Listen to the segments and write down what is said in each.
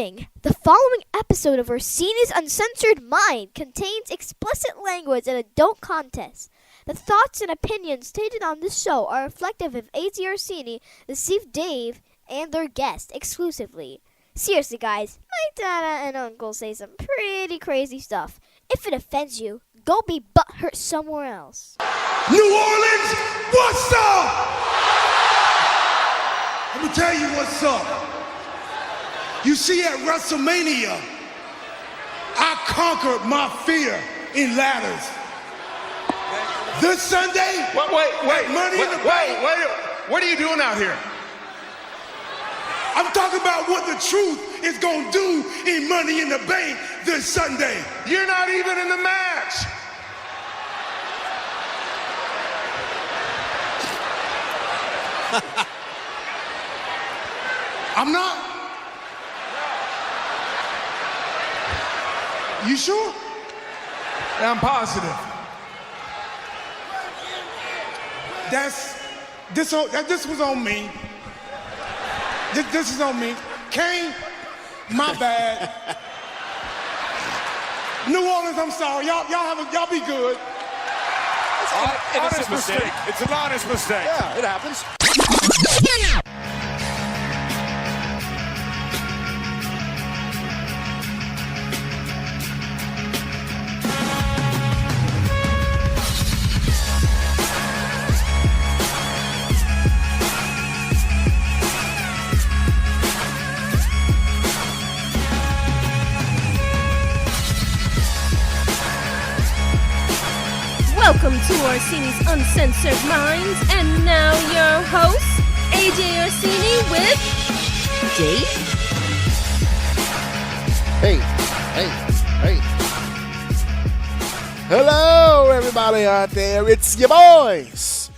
Warning! The following episode of Orsini's Uncensored Mind contains explicit language and adult content. The thoughts and opinions stated on this show are reflective of Eddy Orsini, the Steve Dave, and their guests exclusively. Seriously, guys, my dada and uncle say some pretty crazy stuff. If it offends you, go be butthurt somewhere else. New Orleans, what's up? Let me tell you what's up. You see, at WrestleMania, I conquered my fear in ladders. This Sunday, wait, what are you doing out here? I'm talking about what the truth is gonna do in Money in the Bank this Sunday. You're not even in the match. I'm not. You sure? I'm positive. This was on me. This is on me. Kane, my bad. New Orleans, I'm sorry. Y'all be good. Honest mistake. It's an honest mistake. Yeah, it happens. Welcome to Orsini's Uncensored Minds, and now your host, Eddy Orsini with Dave. Hey. Hello, everybody out there. It's your boys.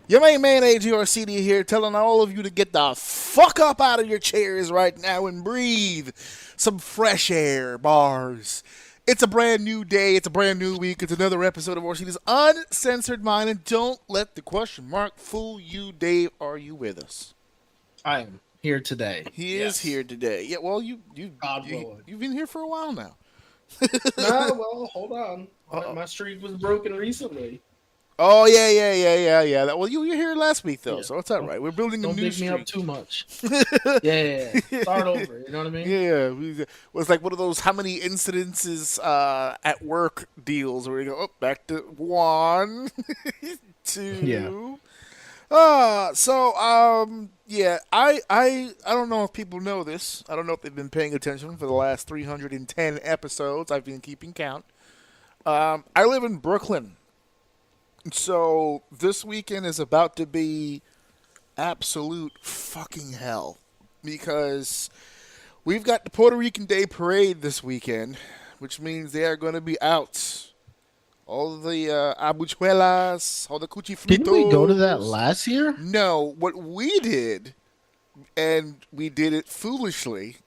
Your main man, Eddy Orsini here, telling all of you to get the fuck up out of your chairs right now and breathe some fresh air, bars. It's a brand new day. It's a brand new week. It's another episode of Orsini's Uncensored Mind. And don't let the question mark fool you, Dave. Are you with us? I am here today. He is here today. Yeah, well, you've been here for a while now. No, well, hold on. My streak was broken recently. Oh, yeah. Well, you were here last week, though, so it's all right. We're building a new streak. Don't big me up too much. Yeah. Start over, you know what I mean? Yeah. It was like one of those how many incidences at work deals where you go, back to 1, 2. Yeah. I don't know if people know this. I don't know if they've been paying attention for the last 310 episodes. I've been keeping count. I live in Brooklyn. So this weekend is about to be absolute fucking hell because we've got the Puerto Rican Day Parade this weekend, which means they are going to be out. All the habichuelas, all the cuchifritos. Didn't we go to that last year? No, what we did, and we did it foolishly,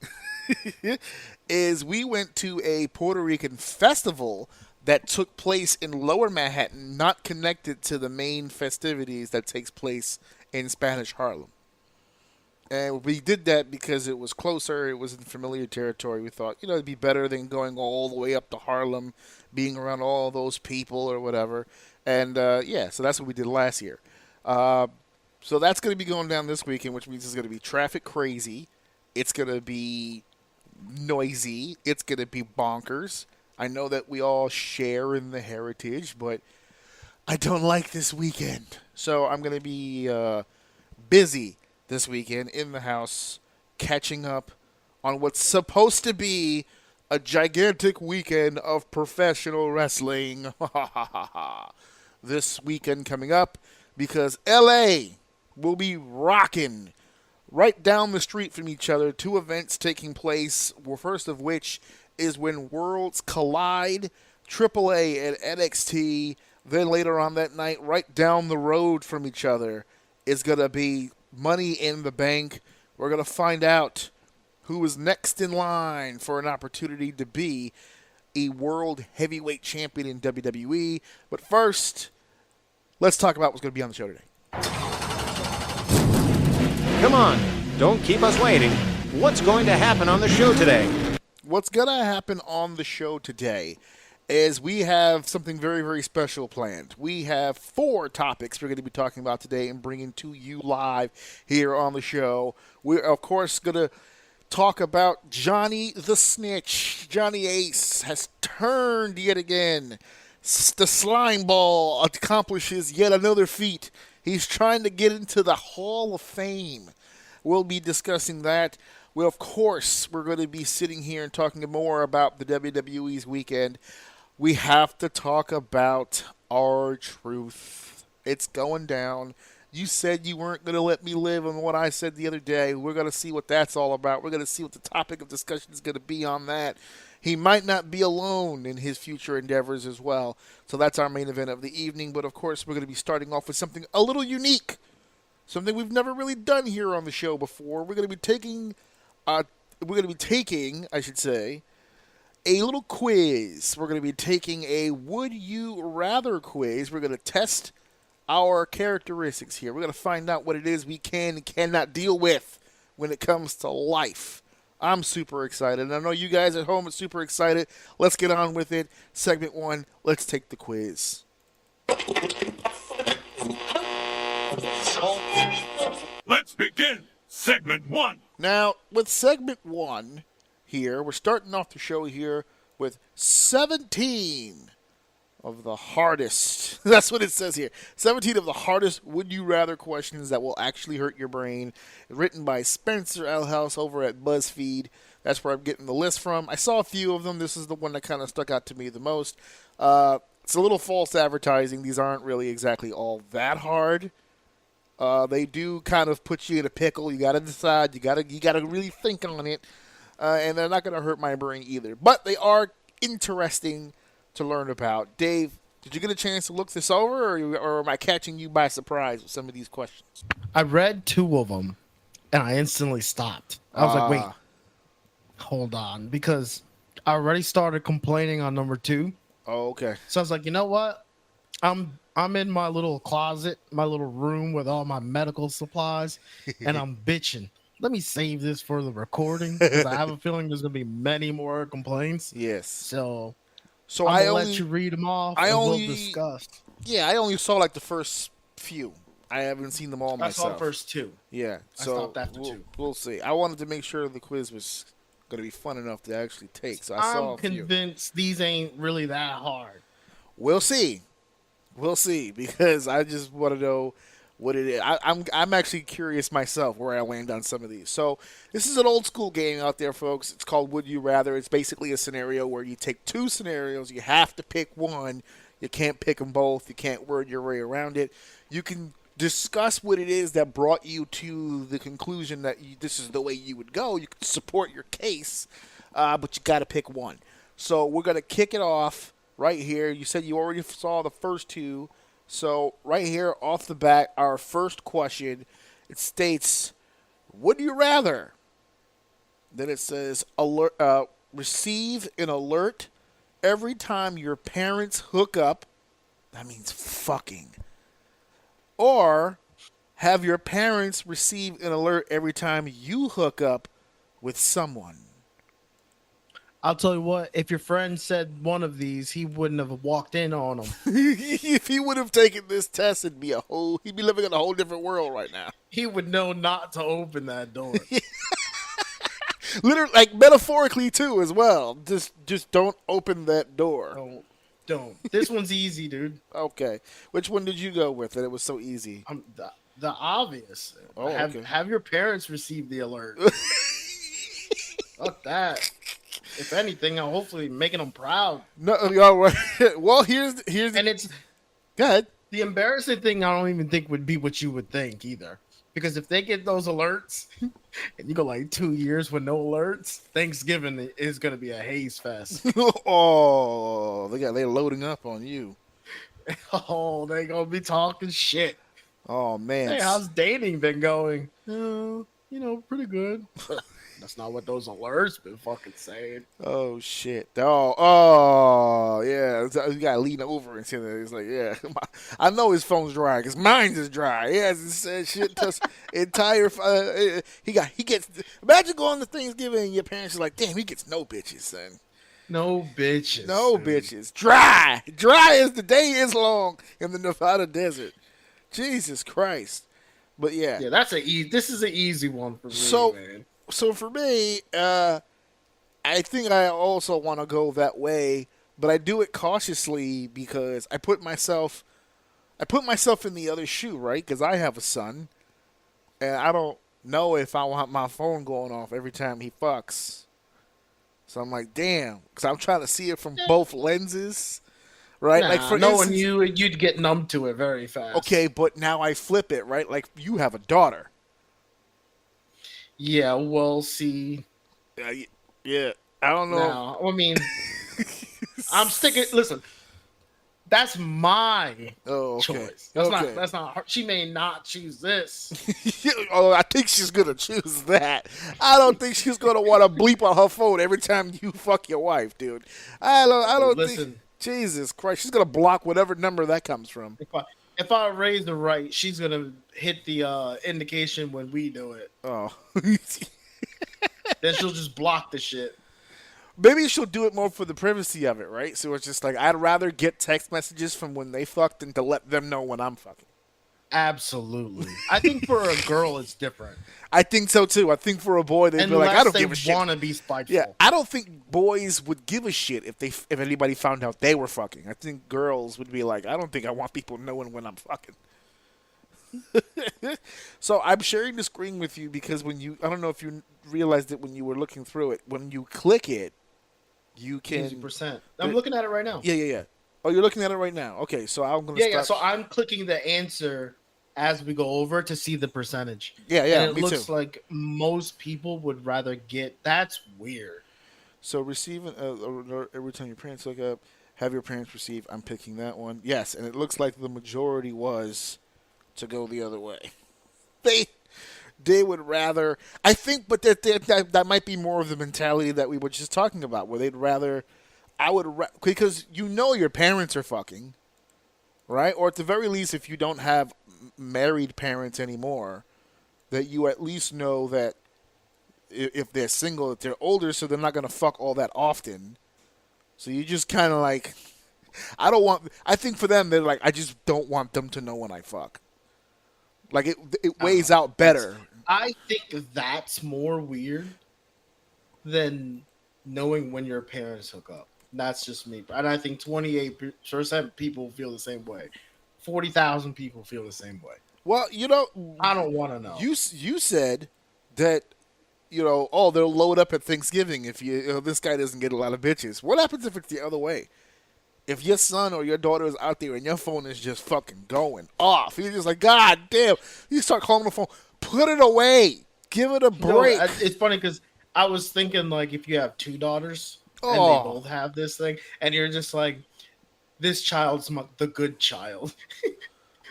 is we went to a Puerto Rican festival that took place in Lower Manhattan, not connected to the main festivities that takes place in Spanish Harlem. And we did that because it was closer, it was in familiar territory. We thought, it'd be better than going all the way up to Harlem, being around all those people or whatever. And, so that's what we did last year. So that's going to be going down this weekend, which means it's going to be traffic crazy. It's going to be noisy. It's going to be bonkers. I know that we all share in the heritage, but I don't like this weekend. So I'm going to be busy this weekend in the house, catching up on what's supposed to be a gigantic weekend of professional wrestling. This weekend coming up, because LA will be rocking right down the street from each other. 2 events taking place, well, first of which is when Worlds collide, AAA and NXT. Then later on that night, right down the road from each other, is going to be Money in the Bank. We're going to find out who is next in line for an opportunity to be a World Heavyweight Champion in WWE. But first, let's talk about what's going to be on the show today. Come on, don't keep us waiting. What's going to happen on the show today? What's going to happen on the show today is we have something very, very special planned. We have 4 topics we're going to be talking about today and bringing to you live here on the show. We're, of course, going to talk about Johnny the Snitch. Johnny Ace has turned yet again. The slime ball accomplishes yet another feat. He's trying to get into the Hall of Fame. We'll be discussing that. Well, of course, we're going to be sitting here and talking more about the WWE's weekend. We have to talk about R-Truth. It's going down. You said you weren't going to let me live on what I said the other day. We're going to see what that's all about. We're going to see what the topic of discussion is going to be on that. He might not be alone in his future endeavors as well. So that's our main event of the evening. But, of course, we're going to be starting off with something a little unique. Something we've never really done here on the show before. We're going to be taking, a little quiz. We're going to be taking a Would You Rather quiz. We're going to test our characteristics here. We're going to find out what it is we can and cannot deal with when it comes to life. I'm super excited, and I know you guys at home are super excited. Let's get on with it. Segment 1, let's take the quiz. Let's begin segment 1. Now, with segment 1 here, we're starting off the show here with 17 of the hardest, that's what it says here, 17 of the hardest would-you-rather questions that will actually hurt your brain, written by Spencer Elhouse over at BuzzFeed. That's where I'm getting the list from. I saw a few of them. This is the one that kind of stuck out to me the most. It's a little false advertising. These aren't really exactly all that hard. They do kind of put you in a pickle. You got to decide. You got to really think on it. And they're not going to hurt my brain either. But they are interesting to learn about. Dave, did you get a chance to look this over, or am I catching you by surprise with some of these questions? I read 2 of them, and I instantly stopped. I was like, wait, hold on, because I already started complaining on number 2. Oh, okay. So I was like, you know what? I'm in my little closet, my little room with all my medical supplies, and I'm bitching. Let me save this for the recording, because I have a feeling there's going to be many more complaints. Yes. So I I'll only let you read them off, we'll discuss. Yeah, I only saw like the first few. I haven't seen them all myself. I saw the first 2. Yeah, I so stopped after 2. We'll see. I wanted to make sure the quiz was going to be fun enough to actually take, so I saw I'm a few. convinced these ain't really that hard. We'll see. We'll see, because I just want to know what it is. I'm actually curious myself where I land on some of these. So this is an old school game out there, folks. It's called Would You Rather. It's basically a scenario where you take 2 scenarios. You have to pick one. You can't pick them both. You can't word your way around it. You can discuss what it is that brought you to the conclusion that this is the way you would go. You can support your case, but you got to pick one. So we're going to kick it off right here. You said you already saw the first 2. So right here off the bat, our first question, it states, would you rather? Then it says, receive an alert every time your parents hook up. That means fucking. Or have your parents receive an alert every time you hook up with someone. I'll tell you what, if your friend said one of these, he wouldn't have walked in on them. If he would have taken this test, he'd be living in a whole different world right now. He would know not to open that door. Literally, like metaphorically too, as well. Just don't open that door. Don't. This one's easy, dude. Okay. Which one did you go with? That it was so easy. The obvious. Oh, okay. Have your parents receive the alert. Fuck that. If anything, I'm hopefully making them proud. No, well, here's and it's go ahead. The embarrassing thing I don't even think would be what you would think either. Because if they get those alerts and you go like 2 years with no alerts, Thanksgiving is going to be a haze fest. Oh, they're loading up on you. Oh, they going to be talking shit. Oh, man. Hey, how's dating been going? Pretty good. That's not what those alerts been fucking saying. Oh shit! Oh yeah! You gotta lean over and say that. It's like, yeah, I know his phone's dry because mine's is dry. He hasn't said shit to entire. He gets. Imagine going to Thanksgiving and your parents are like, damn, he gets no bitches, son. No bitches. No bitches. Dry as the day is long in the Nevada desert. Jesus Christ! But yeah, Yeah, this is an easy one for me, man. So for me, I think I also want to go that way, but I do it cautiously because I put myself in the other shoe, right? Because I have a son, and I don't know if I want my phone going off every time he fucks. So I'm like, damn, because I'm trying to see it from both lenses, right? Nah, like for knowing instance, you'd get numb to it very fast. okay, but now I flip it, right? Like you have a daughter. Yeah, well, see. Yeah, I don't know. Now, I mean, I'm sticking. Listen, that's my choice. That's not her. She may not choose this. Oh, I think she's gonna choose that. I don't think she's gonna want to bleep on her phone every time you fuck your wife, dude. I don't Listen, think. Jesus Christ, she's gonna block whatever number that comes from. if I raise the right, she's gonna hit the indication when we do it. Oh. Then she'll just block the shit. Maybe she'll do it more for the privacy of it, right? So it's just like, I'd rather get text messages from when they fucked than to let them know when I'm fucking. Absolutely. I think for a girl, it's different. I think so too. I think for a boy, they'd be like, I don't give a shit. Want to be spiteful. Yeah, I don't think boys would give a shit if anybody found out they were fucking. I think girls would be like, I don't think I want people knowing when I'm fucking. So I'm sharing the screen with you because I don't know if you realized it when you were looking through it. When you click it, you can. 50%. I'm looking at it right now. Yeah. Oh, you're looking at it right now. Okay, so I'm gonna. Yeah. So I'm clicking the answer as we go over to see the percentage. Yeah. And it me looks too. like most people would rather get. That's weird. So receiving every time your parents look up, have your parents receive. I'm picking that one. Yes, and it looks like the majority was to go the other way. They would rather, I think, but that might be more of the mentality that we were just talking about, where they'd rather, because you know your parents are fucking, right? Or at the very least, if you don't have married parents anymore, that you at least know that if they're single, that they're older, so they're not going to fuck all that often. So you just kind of like, I think for them, they're like, I just don't want them to know when I fuck. Like, it weighs out better. I think that's more weird than knowing when your parents hook up. That's just me. And I think 28% people feel the same way. 40,000 people feel the same way. Well, I don't want to know. You said that, they'll load up at Thanksgiving if this guy doesn't get a lot of bitches. What happens if it's the other way? If your son or your daughter is out there and your phone is just fucking going off, you're just like, God damn. You start calling the phone, put it away. Give it a break. It's funny because I was thinking, like, if you have two daughters and they both have this thing, and you're just like, this child's the good child.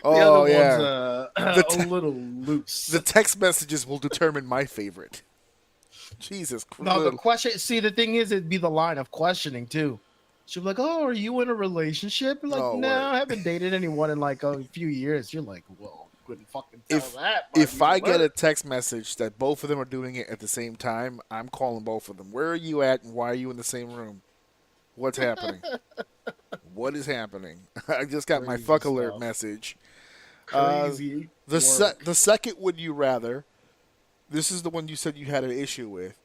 The other one's a little loose. The text messages will determine my favorite. Jesus Christ. No, the question, see, the thing is, it'd be the line of questioning, too. She'll be like, oh, are you in a relationship? You're like, no, I haven't dated anyone in like a few years. You're like, well, couldn't fucking tell that. If I get a text message that both of them are doing it at the same time, I'm calling both of them. Where are you at and why are you in the same room? What's happening? What is happening? I just got my fuck alert message. Crazy. The second would you rather, this is the one you said you had an issue with.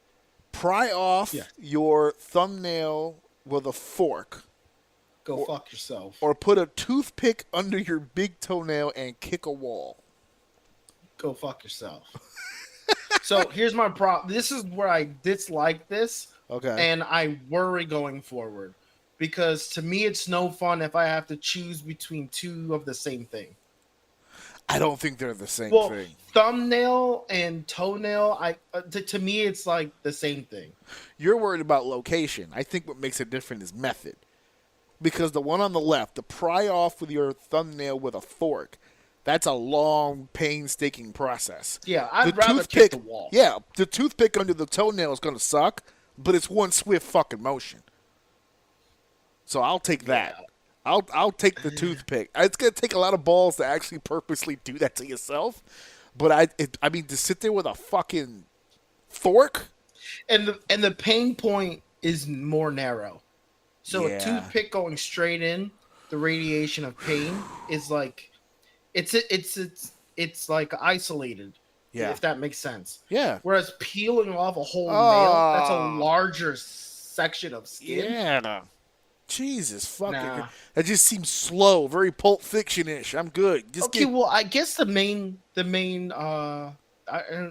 Pry off your thumbnail with a fork. Go fuck yourself. Or put a toothpick under your big toenail and kick a wall. Go fuck yourself. So here's my problem. This is where I dislike this. Okay. And I worry going forward. Because to me, it's no fun if I have to choose between two of the same thing. I don't think they're the same thing. Thumbnail and toenail, to me, it's like the same thing. You're worried about location. I think what makes it different is method. Because the one on the left, the pry off with your thumbnail with a fork, That's a long, painstaking process. Yeah, I'd The rather toothpick, kick the wall. Yeah, the toothpick under the toenail is going to suck, but it's one swift fucking motion. So I'll take that. Yeah. I'll take the toothpick. It's going to take a lot of balls to actually purposely do that to yourself. But I mean, to sit there with a fucking fork. And the pain point is more narrow. So Yeah. a toothpick going straight in, the radiation of pain is like, it's like isolated. Yeah. If that makes sense. Yeah. Whereas peeling off a whole nail, that's a larger section of skin. Yeah. Jesus fucking. Nah. That just seems slow, very Pulp Fiction-ish. I'm good. Just Okay, well, I guess the main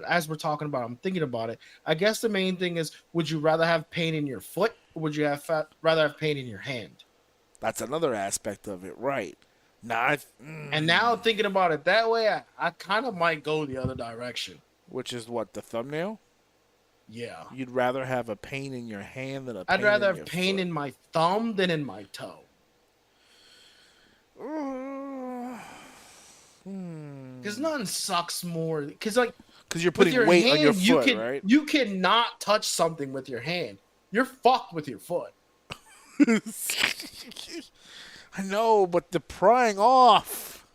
as we're talking about, I'm thinking about it. I guess the main thing is, would you rather have pain in your foot, or would you rather have pain in your hand? That's another aspect of it, right? Nah, And now thinking about it that way, I kind of might go the other direction. which is what, the thumbnail? Yeah, You'd rather have a pain in your hand than a pain I'd rather in have pain in my thumb than in my toe. Because nothing sucks more. Because like, because you're with putting your weight hand, on your foot, right? You cannot touch something with your hand. You're fucked with your foot. I know, but the prying off.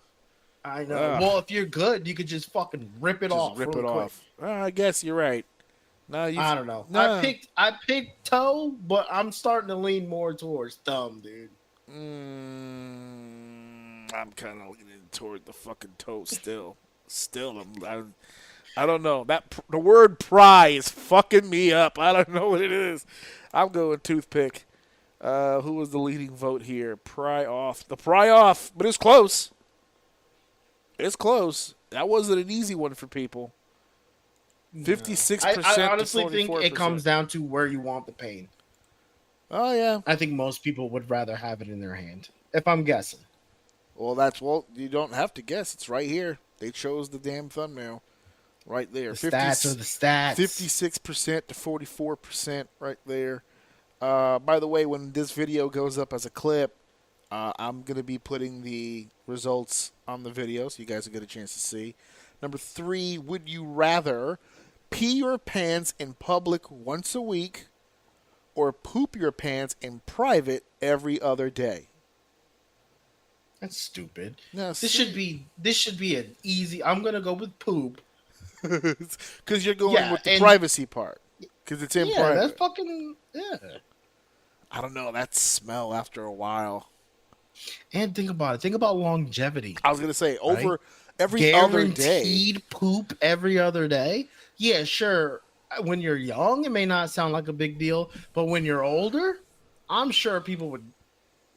I know. Ugh. Well, if you're good, you could just fucking rip it off. Just rip real it quick. off. I guess you're right. No, I don't know. No. I picked toe, but I'm starting to lean more towards thumb, dude. I'm kind of leaning toward the fucking toe still. I don't know. The word pry is fucking me up. I don't know what it is. I'm going toothpick. Who was the leading vote here? Pry off. The pry off, but it's close. It's close. That wasn't an easy one for people. 56%. I honestly to 44%. think it comes down to where you want the pain. Oh yeah. I think most people would rather have it in their hand, if I'm guessing. Well, you don't have to guess. It's right here. They chose the damn thumbnail. Right there. The stats are the stats. 56% to 44% right there. By the way, when this video goes up as a clip, I'm going to be putting the results on the video so you guys will get a chance to see. Number 3, would you rather pee your pants in public once a week or poop your pants in private every other day? That's stupid. No, This should be an easy. I'm gonna go with poop. Because you're going Yeah, with the and- privacy part. Because it's in Yeah, private. that's fucking yeah. I don't know. That smell after a while. And think about it. Think about longevity. I was going to say, over Right? every other day. Guaranteed poop every other day. Yeah, sure. When you're young, it may not sound like a big deal, but when you're older, I'm sure people would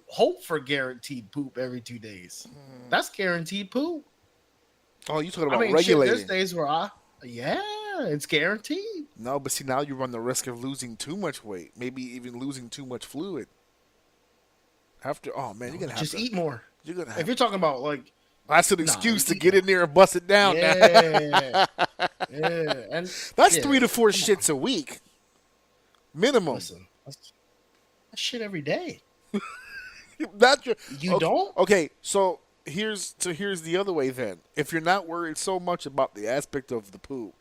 hope for guaranteed poop every 2 days. That's guaranteed poop. Oh, you talking I about mean, shit, regulating. there's days where it's guaranteed. No, but see, now you run the risk of losing too much weight. Maybe even losing too much fluid. Oh, man, you're going to have Just to eat more. You're gonna have If you're talking about like, That's an Nah, excuse to eat get in there and bust it down. Now. yeah, and That's yeah, 3 to 4 shits a week. Minimum. Listen, that's shit every day. Not your, You okay, don't? Okay, so here's the other way then. If you're not worried so much about the aspect of the poop,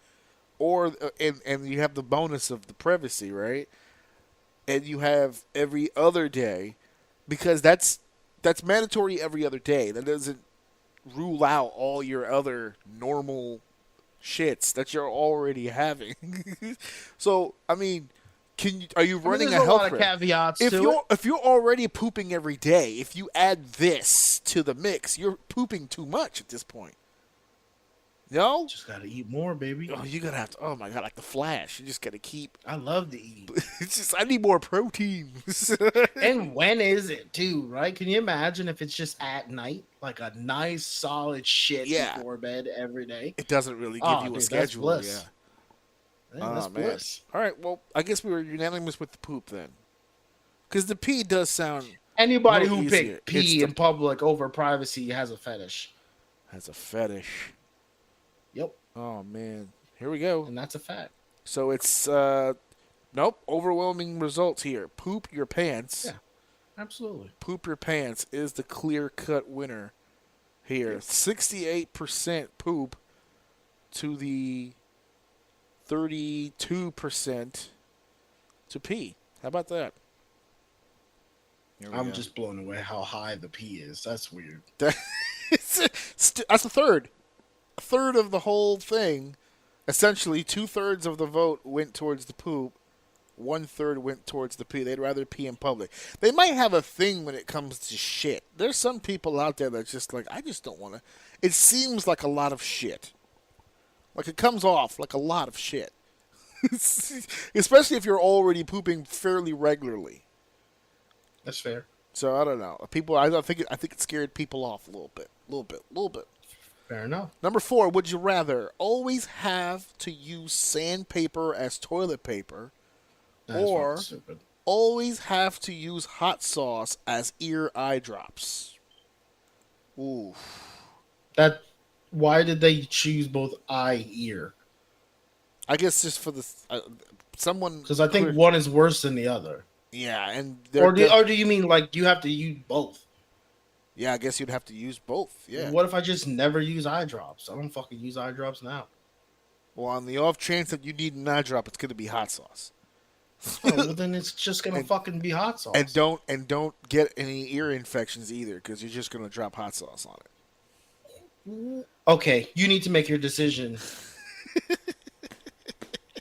or and you have the bonus of the privacy, right? And you have every other day, because that's mandatory every other day. That doesn't rule out all your other normal shits that you're already having. So, I mean, are you running there's a a health lot of risk? caveats If to you're it. if you're already pooping every day, if you add this to the mix, you're pooping too much at this point. No? Just gotta eat more, baby. Oh, you're gonna have to. Oh my god, like the Flash. You just gotta keep. I love to eat. It's just I need more protein. And when is it too, right? Can you imagine if it's just at night, like a nice solid shit Yeah. before bed every day? It doesn't really give Oh, you a dude, that's schedule. bliss. Yeah. Man, that's Oh, man. bliss. All right. Well, I guess we were unanimous with the poop then, because the pee does sound Anybody little who easier. picked pee It's in public over privacy has a fetish. has a fetish. Yep, Oh man, here we go. and that's a fact. So it's nope, overwhelming results here. Poop your pants. Yeah. Absolutely. Poop your pants is the clear-cut winner Here, 68% poop to the 32% to pee. How about that? I'm just blown away how high the pee is. That's weird. That's a third. A third of the whole thing. Essentially, 2/3 of the vote went towards the poop. 1/3 went towards the pee. They'd rather pee in public. They might have a thing when it comes to shit. There's some people out there that's just like, I just don't want to. It seems like a lot of shit. Like it comes off like a lot of shit. Especially if you're already pooping fairly regularly. That's fair. So I don't know. I think it scared people off a little bit. Fair enough. Number 4, would you rather always have to use sandpaper as toilet paper, or always have to use hot sauce as eye drops? Ooh. Why did they choose both eye, ear? I guess just for someone. Because I think one is worse than the other. Yeah, and or do you mean like you have to use both? Yeah, I guess you'd have to use both. Yeah. What if I just never use eye drops? I don't fucking use eye drops now. Well, on the off chance that you need an eye drop, it's going to be hot sauce. Oh, well, then it's just gonna fucking be hot sauce. And don't get any ear infections either, because you're just gonna drop hot sauce on it. Okay, you need to make your decision.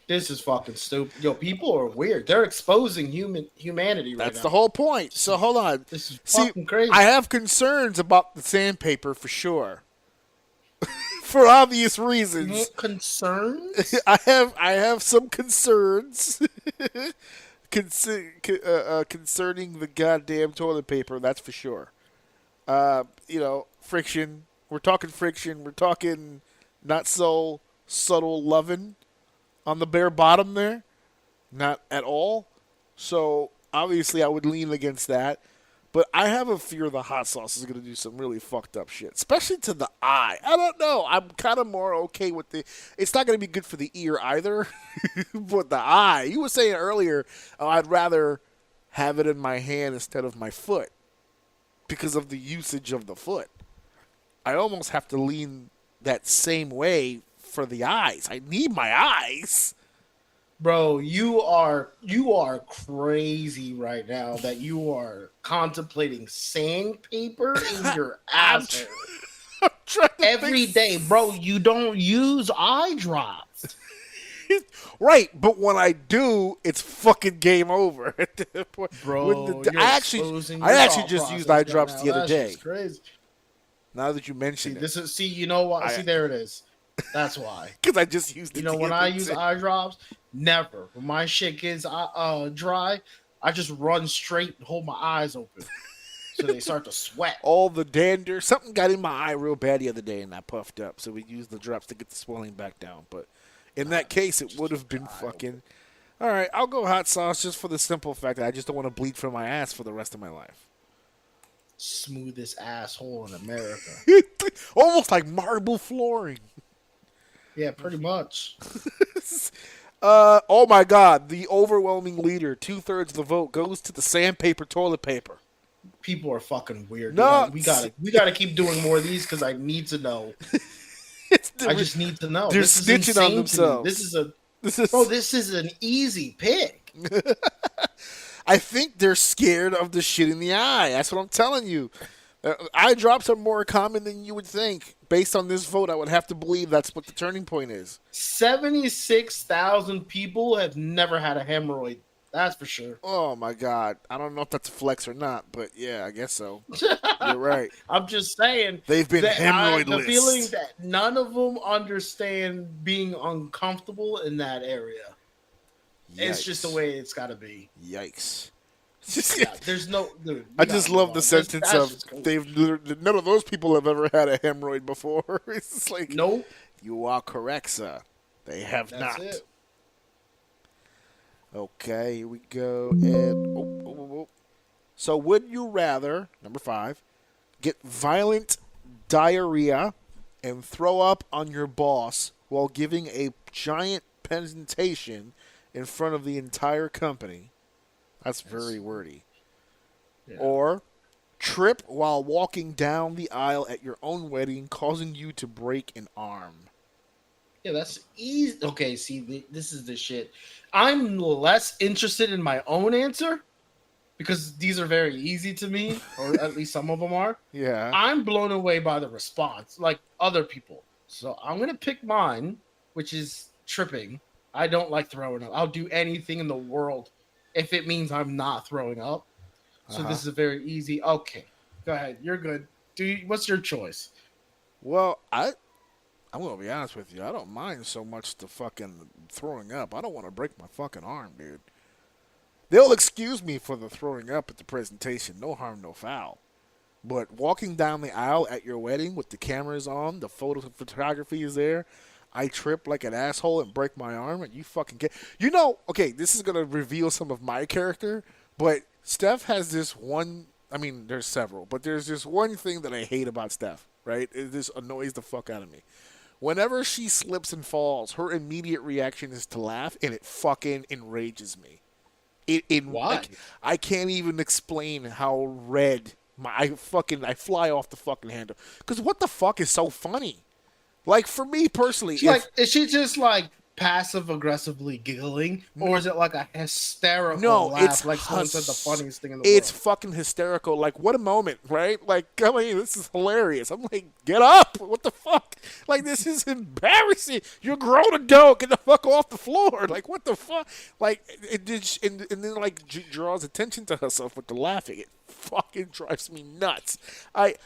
This is fucking stupid. Yo, people are weird. They're exposing humanity right now. That's the whole point. So hold on. This is fucking crazy. I have concerns about the sandpaper for sure. For obvious reasons. Concerns? I have some concerns concerning the goddamn toilet paper, that's for sure. Friction. We're talking friction. We're talking not so subtle loving on the bare bottom there. Not at all. So, obviously, I would lean against that. But I have a fear the hot sauce is going to do some really fucked up shit, especially to the eye. I don't know. I'm kind of more okay with it's not going to be good for the ear either, but the eye. You were saying earlier, I'd rather have it in my hand instead of my foot because of the usage of the foot. I almost have to lean that same way for the eyes. I need my eyes. Bro, you are crazy right now that you are contemplating sandpaper in your ass every day, bro. You don't use eye drops, right? But when I do, it's fucking game over. Bro, I actually just used eye drops the other day. Crazy. Now that you mention it, you know what? There it is. That's why. Because I just used it. When I use eye drops, never. When my shit gets dry, I just run straight and hold my eyes open, so they start to sweat. All the dander. Something got in my eye real bad the other day, and I puffed up. So we used the drops to get the swelling back down. But in that case, it would have been fucking. All right, I'll go hot sauce just for the simple fact that I just don't want to bleed from my ass for the rest of my life. Smoothest asshole in America. Almost like marble flooring. Yeah, pretty much. Oh my God! The overwhelming leader, 2/3 of the vote goes to the sandpaper toilet paper. People are fucking weird. No, we gotta keep doing more of these because I need to know. I just need to know. They're this is snitching on themselves. This is an easy pick. I think they're scared of the shit in the eye. That's what I'm telling you. Eye drops are more common than you would think. Based on this vote, I would have to believe that's what the turning point is. 76,000 people have never had a hemorrhoid. That's for sure. Oh, my God. I don't know if that's a flex or not, but yeah, I guess so. You're right. I'm just saying. They've been hemorrhoidless. The feeling that none of them understand being uncomfortable in that area. Yikes. It's just the way it's got to be. Yikes. Yeah, there's no. Dude, I just love the sentence of none of those people have ever had a hemorrhoid before. It's like, nope. You are correct, sir. They have That's not. It. Okay, here we go. And so, would you rather, number 5, get violent diarrhea and throw up on your boss while giving a giant presentation in front of the entire company? That's very wordy. Yeah. Or trip while walking down the aisle at your own wedding, causing you to break an arm. Yeah, that's easy. Okay, see, this is the shit. I'm less interested in my own answer because these are very easy to me, or at least some of them are. Yeah. I'm blown away by the response, like other people. So I'm going to pick mine, which is tripping. I don't like throwing up. I'll do anything in the world if it means I'm not throwing up. So this is very easy. Okay, go ahead. You're good. What's your choice? Well, I'm going to be honest with you. I don't mind so much the fucking throwing up. I don't want to break my fucking arm, dude. They'll excuse me for the throwing up at the presentation. No harm, no foul. But walking down the aisle at your wedding with the cameras on, the photography is there, I trip like an asshole and break my arm, and you fucking get... You know, okay, this is going to reveal some of my character, but Steph has this one... I mean, there's several, but there's this one thing that I hate about Steph, right? It just annoys the fuck out of me. Whenever she slips and falls, her immediate reaction is to laugh, and it fucking enrages me. Why? I can't even explain how red I fly off the fucking handle. Because what the fuck is so funny? Like, for me personally, is she just like passive aggressively giggling, or is it like a hysterical laugh? It's like someone said the funniest thing in the world. It's fucking hysterical. Like, what a moment, right? Like, I mean, this is hilarious. I'm like, get up! What the fuck? Like, this is embarrassing. You're grown adult. Get the fuck off the floor. Like, what the fuck? Like, it did, and then like draws attention to herself with the laughing. It fucking drives me nuts. I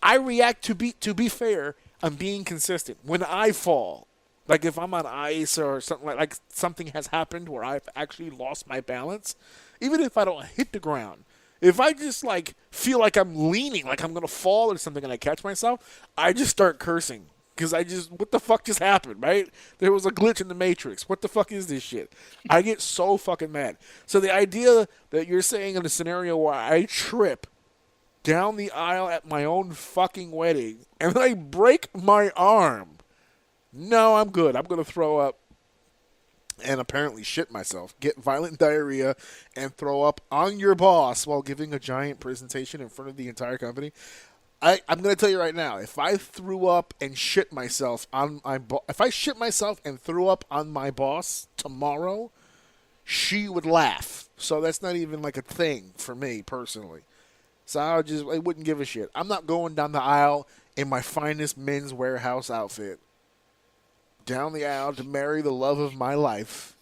react to be fair. I'm being consistent. When I fall. Like, if I'm on ice or something like something has happened where I've actually lost my balance, even if I don't hit the ground, if I just, like, feel like I'm leaning, like I'm going to fall or something and I catch myself, I just start cursing. Because what the fuck just happened, right? There was a glitch in the Matrix. What the fuck is this shit? I get so fucking mad. So the idea that you're saying in a scenario where I trip down the aisle at my own fucking wedding and then I break my arm, no, I'm good. I'm going to throw up and apparently shit myself, get violent diarrhea, and throw up on your boss while giving a giant presentation in front of the entire company. I'm going to tell you right now, if I threw up and shit myself on if I shit myself and threw up on my boss tomorrow, she would laugh. So that's not even like a thing for me personally. So I wouldn't give a shit. I'm not going down the aisle in my finest Men's Warehouse outfit down the aisle to marry the love of my life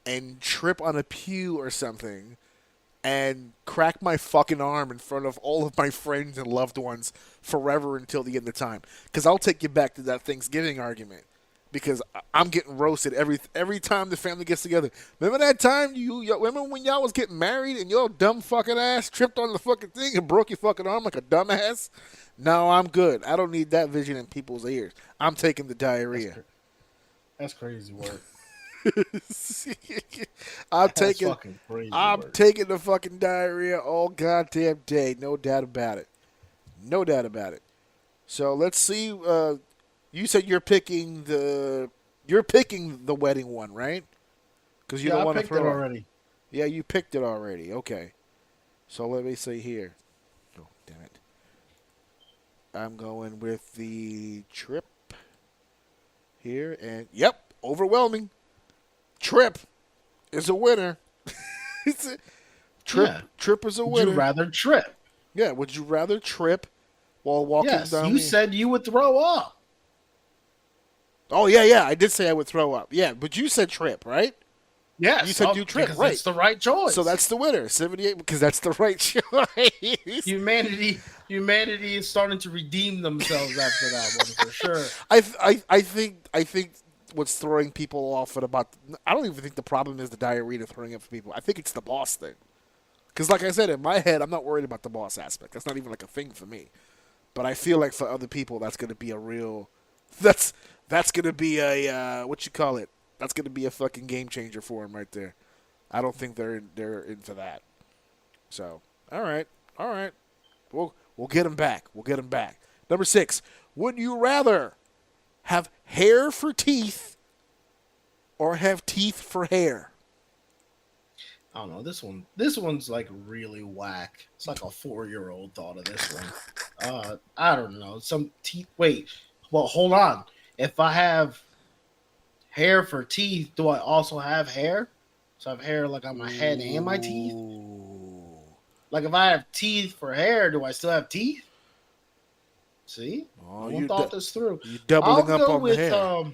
and trip on a pew or something and crack my fucking arm in front of all of my friends and loved ones forever until the end of time. Because I'll take you back to that Thanksgiving argument. Because I'm getting roasted every time the family gets together. Remember that time remember when y'all was getting married and your dumb fucking ass tripped on the fucking thing and broke your fucking arm like a dumbass? No, I'm good. I don't need that vision in people's ears. I'm taking the diarrhea. That's crazy work. I'm taking the fucking diarrhea all goddamn day. No doubt about it. No doubt about it. So let's see. You said you're picking the wedding one, right? Because you don't want to throw it already. Yeah, you picked it already. Okay. So let me see here. Oh, damn it. I'm going with the trip here, and yep, overwhelming. Trip is a winner. Trip is a winner. Would you rather trip? Yeah, would you rather trip while walking down? You said you would throw up. Oh, yeah, I did say I would throw up. Yeah, but you said trip, right? Yes. You said you trip, because right. That's the right choice. So that's the winner, 78, because that's the right choice. Humanity is starting to redeem themselves after that one, for sure. I think what's throwing people off at about... I don't even think the problem is the diarrhea throwing up for people. I think it's the boss thing. Because like I said, in my head, I'm not worried about the boss aspect. That's not even like a thing for me. But I feel like for other people, that's going to be a real... That's going to be a... what you call it? That's going to be a fucking game changer for them right there. I don't think they're in for that. So, all right. We'll get them back. Number 6. Would you rather have hair for teeth or have teeth for hair? I don't know. This one's like really whack. It's like a 4-year-old thought of this one. I don't know. Some teeth. Wait. Well, hold on. If I have hair for teeth, do I also have hair? So I have hair like on my head and my teeth. Like if I have teeth for hair, do I still have teeth? See, I thought this through. You doubling I'll up go on with, the hair.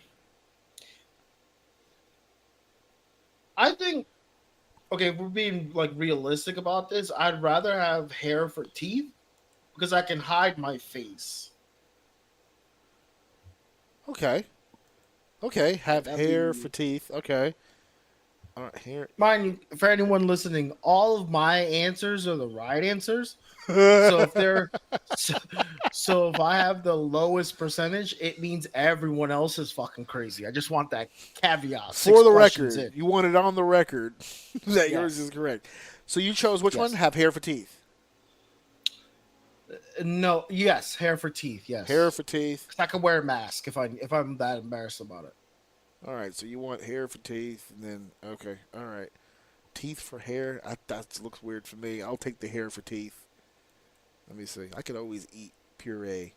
I think. Okay, if we're being like realistic about this, I'd rather have hair for teeth because I can hide my face. Okay. Have hair for teeth. Okay. All right, hair. Mind you, for anyone listening, all of my answers are the right answers. So if they're so if I have the lowest percentage, it means everyone else is fucking crazy. I just want that caveat. For the record, you want it on the record that yours is correct. So you chose which one? Have hair for teeth. No, yes, hair for teeth. Yes, Hair for teeth. I can wear a mask if I'm that embarrassed about it. All right, so you want hair for teeth, and then okay, all right, teeth for hair. That looks weird for me. I'll take the hair for teeth. Let me see. I could always eat puree,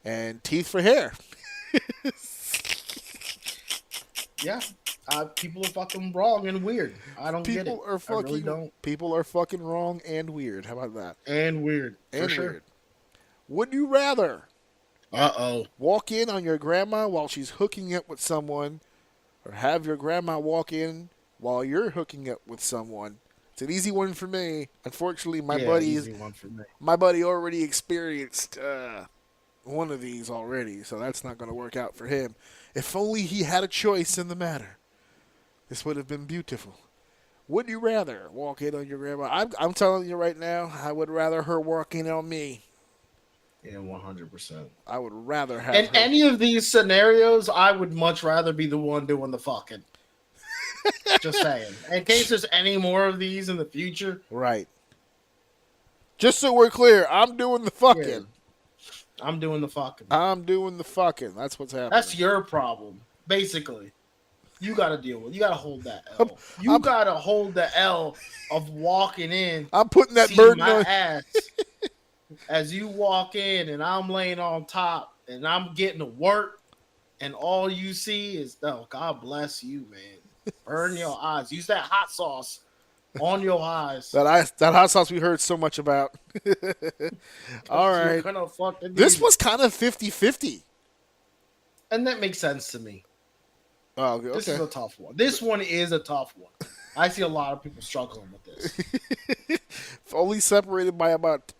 and teeth for hair. Yeah, people are fucking wrong and weird. I don't get it. I really don't. People are fucking wrong and weird. How about that? And weird. And for sure. weird. Would you rather? Walk in on your grandma while she's hooking up with someone, or have your grandma walk in while you're hooking up with someone? It's an easy one for me. Unfortunately, my buddy already experienced one of these already, so that's not going to work out for him. If only he had a choice in the matter, this would have been beautiful. Would you rather walk in on your grandma? I'm telling you right now, I would rather her walk in on me. Yeah, 100%. I would rather have in her. Any of these scenarios, I would much rather be the one doing the fucking. Just saying. In case there's any more of these in the future. Right. Just so we're clear, I'm doing the fucking. Yeah. I'm doing the fucking. That's what's happening. That's your problem, basically. You got to deal with. You got to hold that L. You got to hold the L of walking in. I'm putting that burden my on ass as you walk in, and I'm laying on top, and I'm getting to work, and all you see is, oh, God bless you, man. Burn your eyes. Use that hot sauce on your eyes. That hot sauce we heard so much about. All right. This was kind of 50-50. And that makes sense to me. Oh, okay. This is a tough one. This one is a tough one. I see a lot of people struggling with this. Only separated by about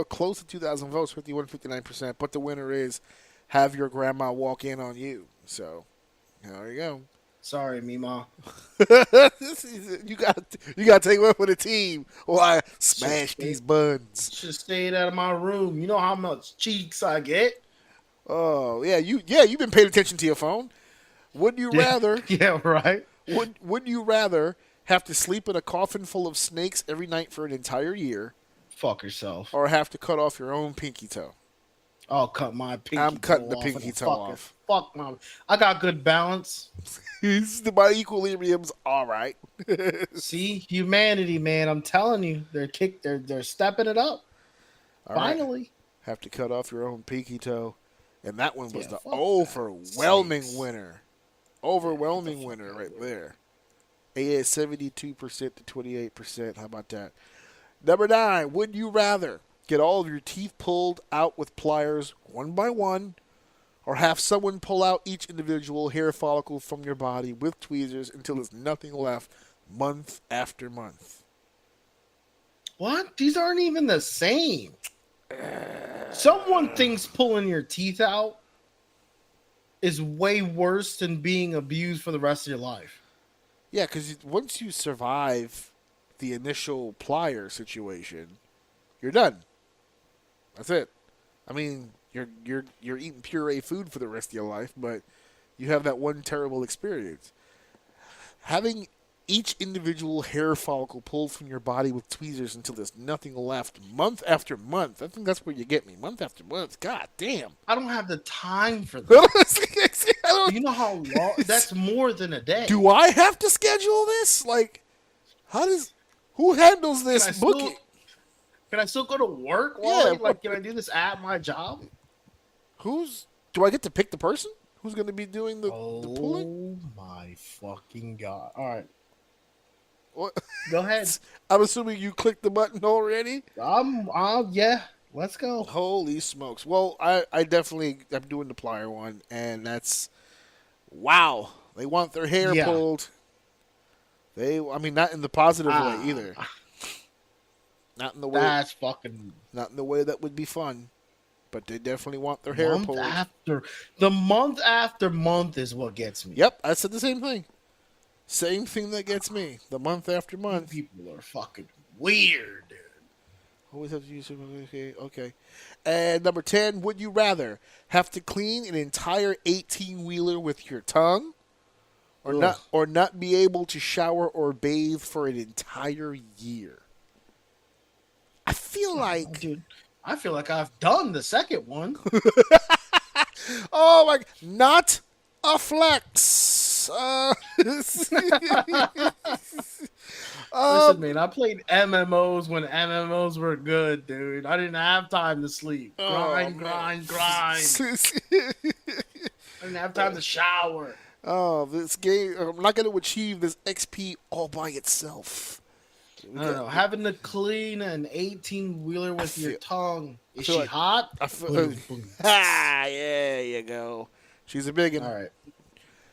close to 2,000 votes, 51-59%. But the winner is have your grandma walk in on you. So, there you go. Sorry, Mima. you got to take one for the team, or I smash these buns. Just stayed out of my room. You know how much cheeks I get. Oh yeah, you've been paying attention to your phone. Would you rather? Yeah, right. Would you rather have to sleep in a coffin full of snakes every night for an entire year? Fuck yourself. Or have to cut off your own pinky toe? I'll cut my pinky toe off. I'm cutting the pinky toe off. Fuck, Mom. I got good balance. My equilibrium's all right. See, humanity, man. I'm telling you, they're stepping it up. All Finally, right. Have to cut off your own pinky toe, and that one was the overwhelming winner. Overwhelming winner right there. AA 72% to 28%. How about that? Number 9. Would you rather get all of your teeth pulled out with pliers one by one, or have someone pull out each individual hair follicle from your body with tweezers until there's nothing left month after month? What? These aren't even the same. Someone thinks pulling your teeth out is way worse than being abused for the rest of your life. Yeah, because once you survive the initial plier situation, you're done. That's it. I mean, you're eating puree food for the rest of your life, but you have that one terrible experience. Having each individual hair follicle pulled from your body with tweezers until there's nothing left month after month. I think that's where you get me. Month after month. God damn. I don't have the time for that. You know how long? That's more than a day. Do I have to schedule this? Like, how does... Who handles Can I this booking? Can I still go to work? Yeah, Can I do this at my job? Do I get to pick the person who's going to be doing the pulling? Oh my fucking god! All right, What? go ahead. I'm assuming you clicked the button already. Yeah. Let's go. Holy smokes! Well, I definitely am doing the plier one, and that's wow. They want their hair pulled. I mean, not in the positive way either. Not in the way. That's fucking. Not in the way that would be fun, but they definitely want their hair pulled. The month after month is what gets me. Yep, I said the same thing. Same thing that gets me. The month after month. People are fucking weird, dude. Always have to use it. Okay. And number 10, would you rather have to clean an entire 18-wheeler with your tongue, or not be able to shower or bathe for an entire year? I feel like, dude, I've done the second one. Oh my! Not a flex. Listen, man, I played MMOs when MMOs were good, dude. I didn't have time to sleep. Grind. I didn't have time to shower. Oh, this game! I'm not going to achieve this XP all by itself. I don't know. Having to clean an 18-wheeler with your tongue. Is she hot? There you go. She's a big one. All right.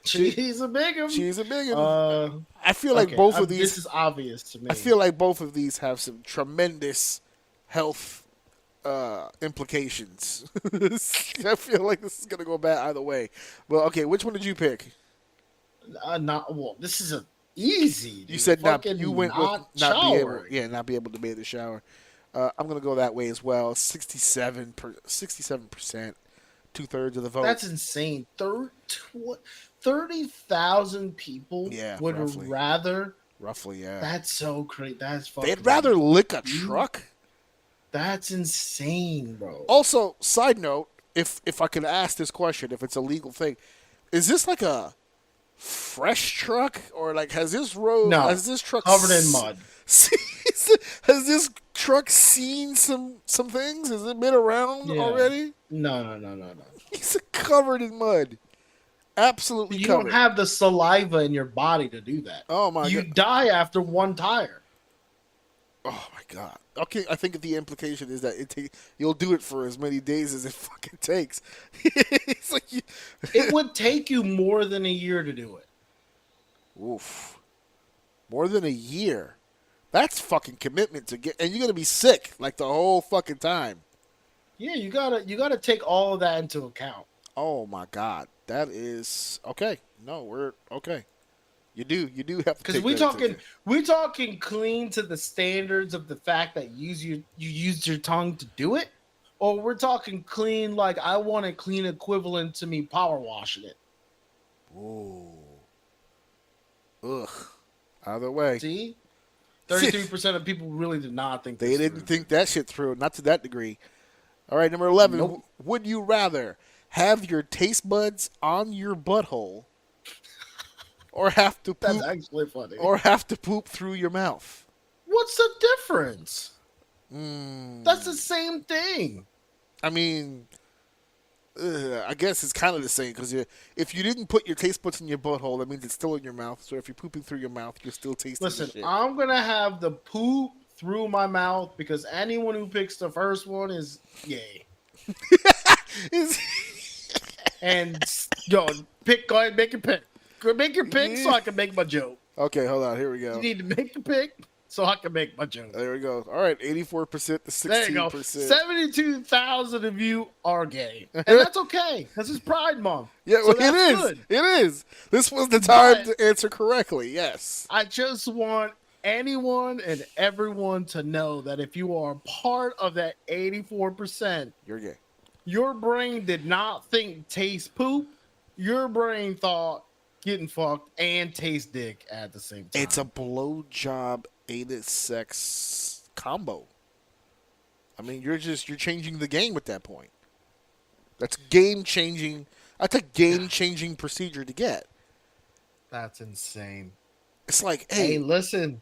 She's a big one. She's a big one. I feel like both of these. This is obvious to me. I feel like both of these have some tremendous health implications. I feel like this is gonna go bad either way. Well, okay, which one did you pick? This is easy. Dude. You said not. You went with not be able. showering. Yeah, not be able to bathe the shower. I'm gonna go that way as well. 67%, 2/3 of the vote. That's insane. 30,000 people would roughly. rather. Roughly, yeah. That's so crazy. That's fucking. They'd rather lick a truck. That's insane, bro. Also, side note, if I could ask this question, if it's a legal thing, is this like a fresh truck, or like has this truck covered in mud? Has this truck seen some things? Has it been around already? No. It's covered in mud. Absolutely You covered. don't have the saliva in your body to do that. Oh my god. You die after one tire. Oh my god. Okay, I think the implication is that you'll do it for as many days as it fucking takes. It's like it would take you more than a year to do it. Oof. More than a year. That's fucking commitment to get, and you're gonna be sick like the whole fucking time. Yeah, you gotta take all of that into account. Oh my god, that is okay. No, we're okay. You do have to. Because we're talking clean to the standards of the fact that you used your tongue to do it, or we're talking clean like I want a clean equivalent to me power washing it. Ooh. Ugh. Either way. See, 33% of people really did not think they didn't think that shit through. Not to that degree. All right, number 11. Nope. Would you rather have your taste buds on your butthole, or have to poop? That's actually funny. Or have to poop through your mouth? What's the difference? That's the same thing. I mean, I guess it's kind of the same, because if you didn't put your taste buds in your butthole, that means it's still in your mouth. So if you're pooping through your mouth, you're still tasting Listen, the shit. I'm going to have the poop through my mouth, because anyone who picks the first one is yay. And, go ahead, make your pick. Make your pick so I can make my joke. Okay, hold on. Here we go. You need to make the pick so I can make my joke. There we go. All right, 84% to 16%. There you go. 72,000 of you are gay. And that's okay, because it's Pride Month. Yeah, so well, it is. good. It is. This was the time to answer correctly, yes. I just want anyone and everyone to know that if you are part of that 84%, you're gay. Your brain did not think taste poop. Your brain thought getting fucked and taste dick at the same time. It's a blowjob anus sex combo. I mean, you're changing the game at that point. That's game changing. That's a game changing procedure to get. That's insane. It's like, hey, listen.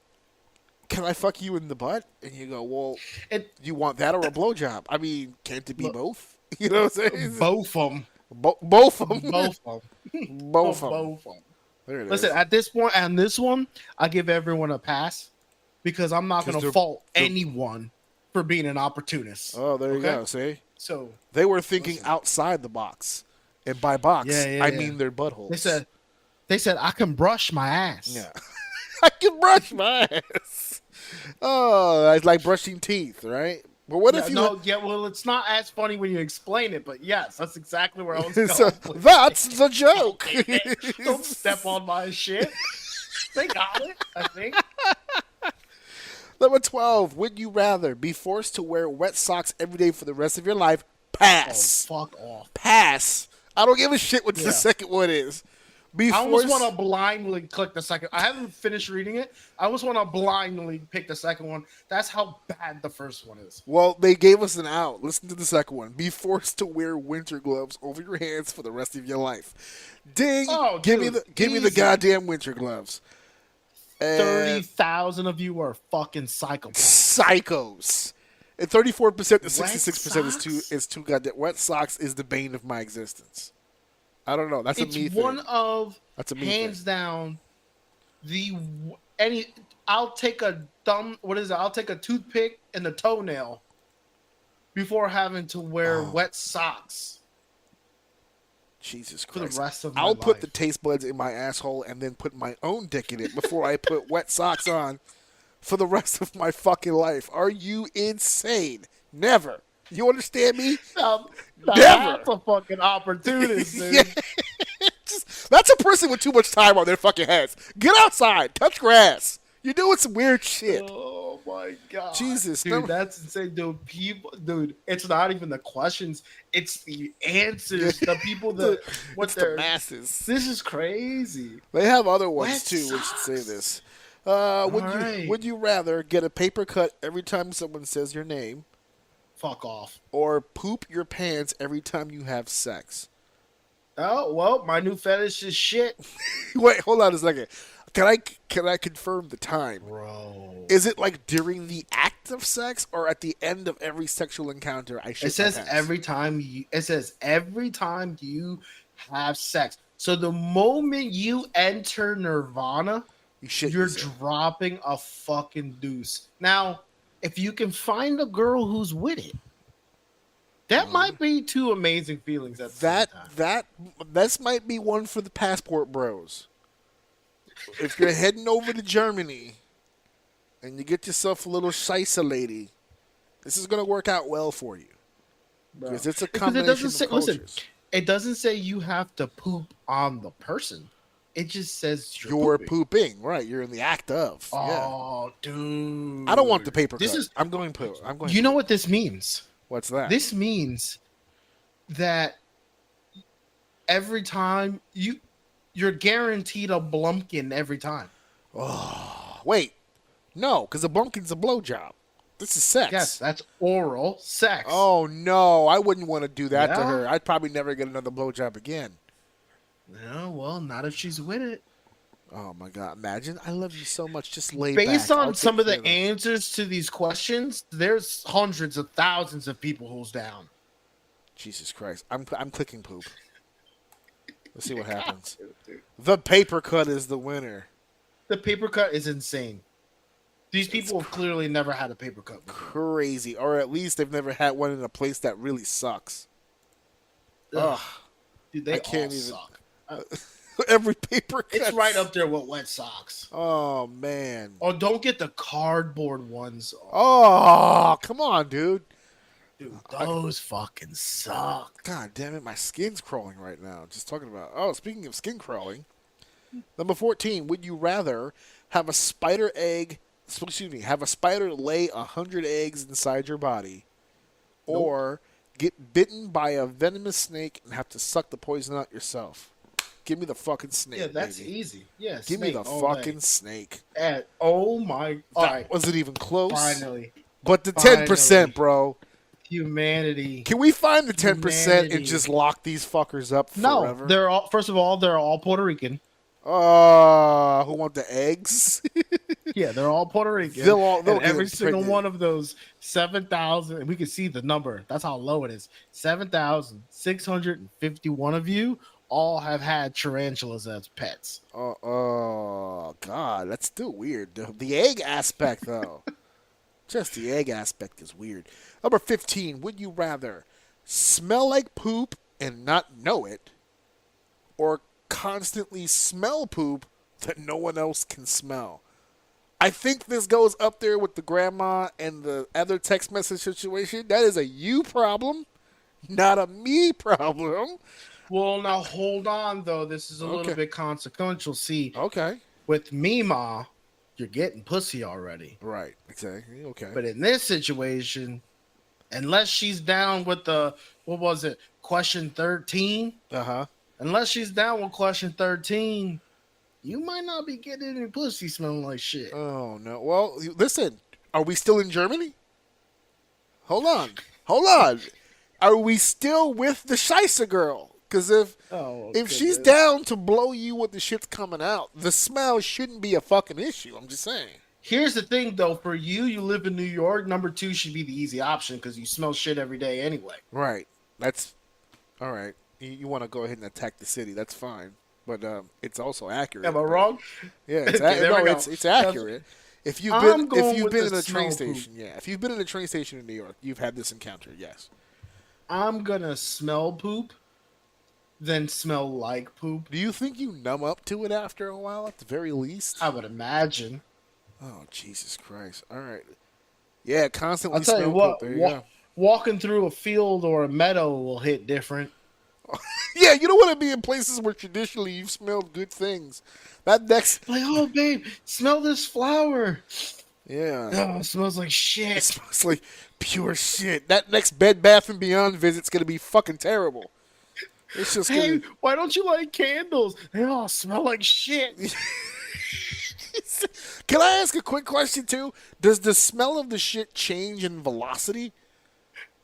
can I fuck you in the butt? And you go, well, And you want that or a blowjob? I mean, can't it be both? You know what I'm saying? both of them. Both of them. Both of them. Both of them. Both of them. There it Listen, is. at this point, and this one, I give everyone a pass because I'm not 'Cause going to they're- fault anyone for being an opportunist. Oh, there you Okay? go. See? So They were thinking outside the box. And by box, I mean their buttholes. they said I can brush my ass. Yeah. I can brush my ass. Oh, it's like brushing teeth, right? But what if you... well, it's not as funny when you explain it, but yes, that's exactly where I was going. So, that's the joke. Don't step on my shit. They got it, I think. Number 12. Would you rather be forced to wear wet socks every day for the rest of your life? Pass. Oh, fuck off. Pass. I don't give a shit what the second one is. I almost want to blindly click the second. I haven't finished reading it. I almost want to blindly pick the second one. That's how bad the first one is. Well, they gave us an out. Listen to the second one. Be forced to wear winter gloves over your hands for the rest of your life. Ding! Oh, give dude, me the goddamn winter gloves. 30,000 of you are fucking psychopaths. Psychos. And 34% to 66% socks? is too goddamn. Wet socks is the bane of my existence. I don't know. That's a me It's thing. one of That's a me hands thing. down I'll take a I'll take a toothpick and a toenail before having to wear wet socks. Jesus For the Christ. rest of my I'll put life. the taste buds in my asshole and then put my own dick in it before I put wet socks on for the rest of my fucking life. Are you insane? Never. You understand me? Now Never. that's a fucking opportunist, dude. Yeah. That's a person with too much time on their fucking heads. Get outside. Touch grass. You're doing some weird shit. Oh my god, Jesus, dude, that's insane, dude. Dude, it's not even the questions; it's the answers. The people that It's the masses. This is crazy. They have other ones Wet too. We should socks. say this. right. Would you rather get a paper cut every time someone says your name, Fuck off. or poop your pants every time you have sex? Oh well, my new fetish is shit, Wait, hold on a second. Can I confirm the time? bro. Is it like during the act of sex or at the end of every sexual encounter? It says every time you. It says every time you have sex. So the moment you enter nirvana, you're dropping a fucking deuce. Now, if you can find a girl who's with it, that might be two amazing feelings at the same time. This might be one for the passport bros. If you're heading over to Germany and you get yourself a little scheisse lady, this is going to work out well for you. Because it's a combination of cultures. Listen, it doesn't say you have to poop on the person. It just says you're pooping. Right, you're in the act of. Oh, dude. I don't want the paper This cut. is- I'm going poo. You know what this means? What's that? This means that every time you're guaranteed a blumpkin every time. Wait. No, because a blumpkin's a blowjob. This is sex. Yes, that's oral sex. Oh, no. I wouldn't want to do that to Yeah. her. I'd probably never get another blowjob again. No, well, not if she's with it. Oh, my God. Imagine. I love you so much. Just lay Based back. on I'll some take of the care it. answers to these questions, there's hundreds of thousands of people who's down. Jesus Christ. I'm clicking poop. Let's see what happens. The paper cut is the winner. The paper cut is insane. These people have clearly never had a paper cut before. Crazy. Or at least they've never had one in a place that really sucks. Ugh. Dude, they I can't all even- suck. Every paper cut. It's right up there with wet socks. Oh, man. Oh, don't get the cardboard ones. Oh, come on, dude. Dude, those fucking suck. God damn it, my skin's crawling right now. Just talking about. Oh, speaking of skin crawling. Number 14, would you rather have a spider have a spider lay 100 eggs inside your body, or get bitten by a venomous snake and have to suck the poison out yourself? Give me the fucking snake. Yeah, that's baby. easy. Yeah, Give me snake the all fucking day. snake. And, oh my! All right, Wasn't even close. finally, But the Finally. 10%, bro. humanity. Can we find the 10% Humanity. and just lock these fuckers up No, forever? they're all. First of all, they're all Puerto Rican. Who want the eggs? Yeah, they're all Puerto Rican. They'll And get every single pregnant. one of those 7,000, and we can see the number. That's how low it is. 7,651 of you all have had tarantulas as pets. Oh, God, that's still weird. The egg aspect, though. Just the egg aspect is weird. Number 15, would you rather smell like poop and not know it, or constantly smell poop that no one else can smell? I think this goes up there with the grandma and the other text message situation. That is a you problem, not a me problem. Well, now hold on, though. This is a Okay. little bit consequential. See, Okay. with Mima, you're getting pussy already. Right. Exactly. Okay. But in this situation, unless she's down with the, what was it, question 13? Uh-huh. Unless she's down with question 13, you might not be getting any pussy smelling like shit. Oh, no. Well, listen. Are we still in Germany? Hold on. Are we still with the Scheisse girl? Because if she's down to blow you with the shit's coming out, the smell shouldn't be a fucking issue. I'm just saying. Here's the thing, though. For you live in New York. Number 2 should be the easy option because you smell shit every day anyway. Right. That's all right. You want to go ahead and attack the city? That's fine. But it's also accurate. Am I wrong? Yeah, it's, Okay, there we go. it's accurate. If you've I'm been going with in the a train smell poop. station, yeah. If you've been in a train station in New York, you've had this encounter. Yes. I'm gonna smell poop, then smell like poop. Do you think you numb up to it after a while, at the very least? I would imagine. Oh, Jesus Christ! All right. Yeah, constantly I'll tell smell you what. poop. There you go. Walking through a field or a meadow will hit different. Yeah, you don't want to be in places where traditionally you've smelled good things. That next, Like, oh, babe, smell this flower. yeah, Oh, it smells like it shit. smells like pure shit. That next Bed Bath and Beyond visit's gonna be fucking terrible. It's just Hey, gonna. why don't you light candles? They all smell like shit. Can I ask a quick question too? Does the smell of the shit change in velocity?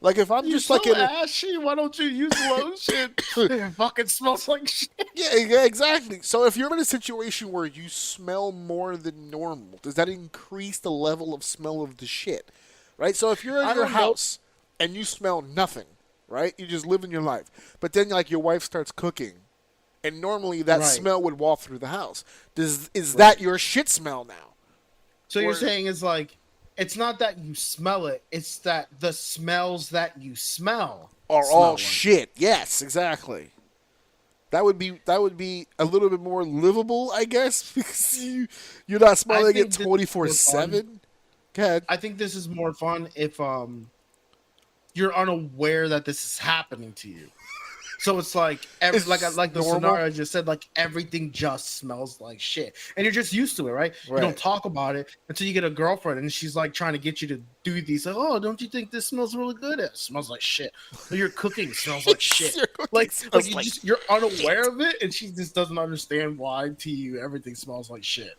Like if I'm You just so like in a, ashy. Why don't you use lotion? It fucking smells like shit. yeah, exactly. So if you're in a situation where you smell more than normal, does that increase the level of smell of the shit? Right? So if you're in I your don't know. house and you smell nothing, right? You just living your life. But then like your wife starts cooking and normally that Right. smell would walk through the house. Is that your shit smell now? So you're Or- saying it's like, it's not that you smell it, it's that the smells that you smell Are smell all like it. shit. Yes, exactly. That would be a little bit more livable, I guess, because you're not smelling it think this is 24/7. Go ahead. I think this is more fun if you're unaware that this is happening to you. So it's like It's like the normal. scenario I just said, like everything just smells like shit, and you're just used to it, right? You Right. don't talk about it until you get a girlfriend, and she's like trying to get you to do these. Like, oh, don't you think this smells really good? It smells like shit. Or your cooking smells like shit. Your cooking Like smells you like just, you're unaware of it, and she just doesn't understand why to you everything smells like shit.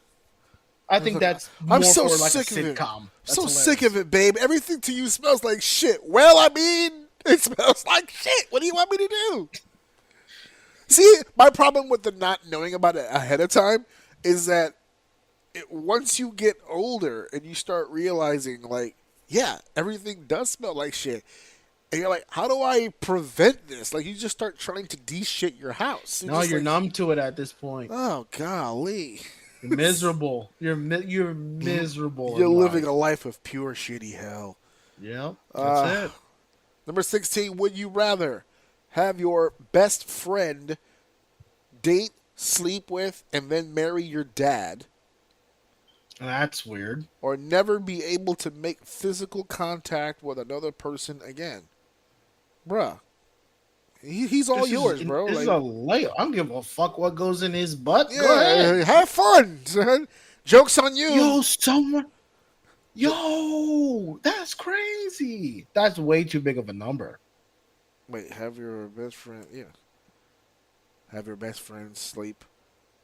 I think that's more I'm so for like a sick of it. sitcom. That's So hilarious. sick of it, babe. Everything to you smells like shit. Well, I mean, it smells like shit. What do you want me to do? See, my problem with the not knowing about it ahead of time is that once you get older and you start realizing, like, yeah, everything does smell like shit. And you're like, how do I prevent this? Like, you just start trying to de-shit your house. No, just you're like, numb to it at this point. Oh, golly. You're miserable. You're miserable. You're in living life. a life of pure shitty hell. Yeah, that's it. Number 16, would you rather have your best friend date, sleep with, and then marry your dad, That's weird. or never be able to make physical contact with another person again? Bruh. He's all yours, bro. This is Like, a layup. I don't give a fuck what goes in his butt. Go yeah, ahead. have fun, son. Joke's on you. Yo, someone. Yo, that's crazy. That's way too big of a number. Wait, have your best friend, yeah. Have your best friend sleep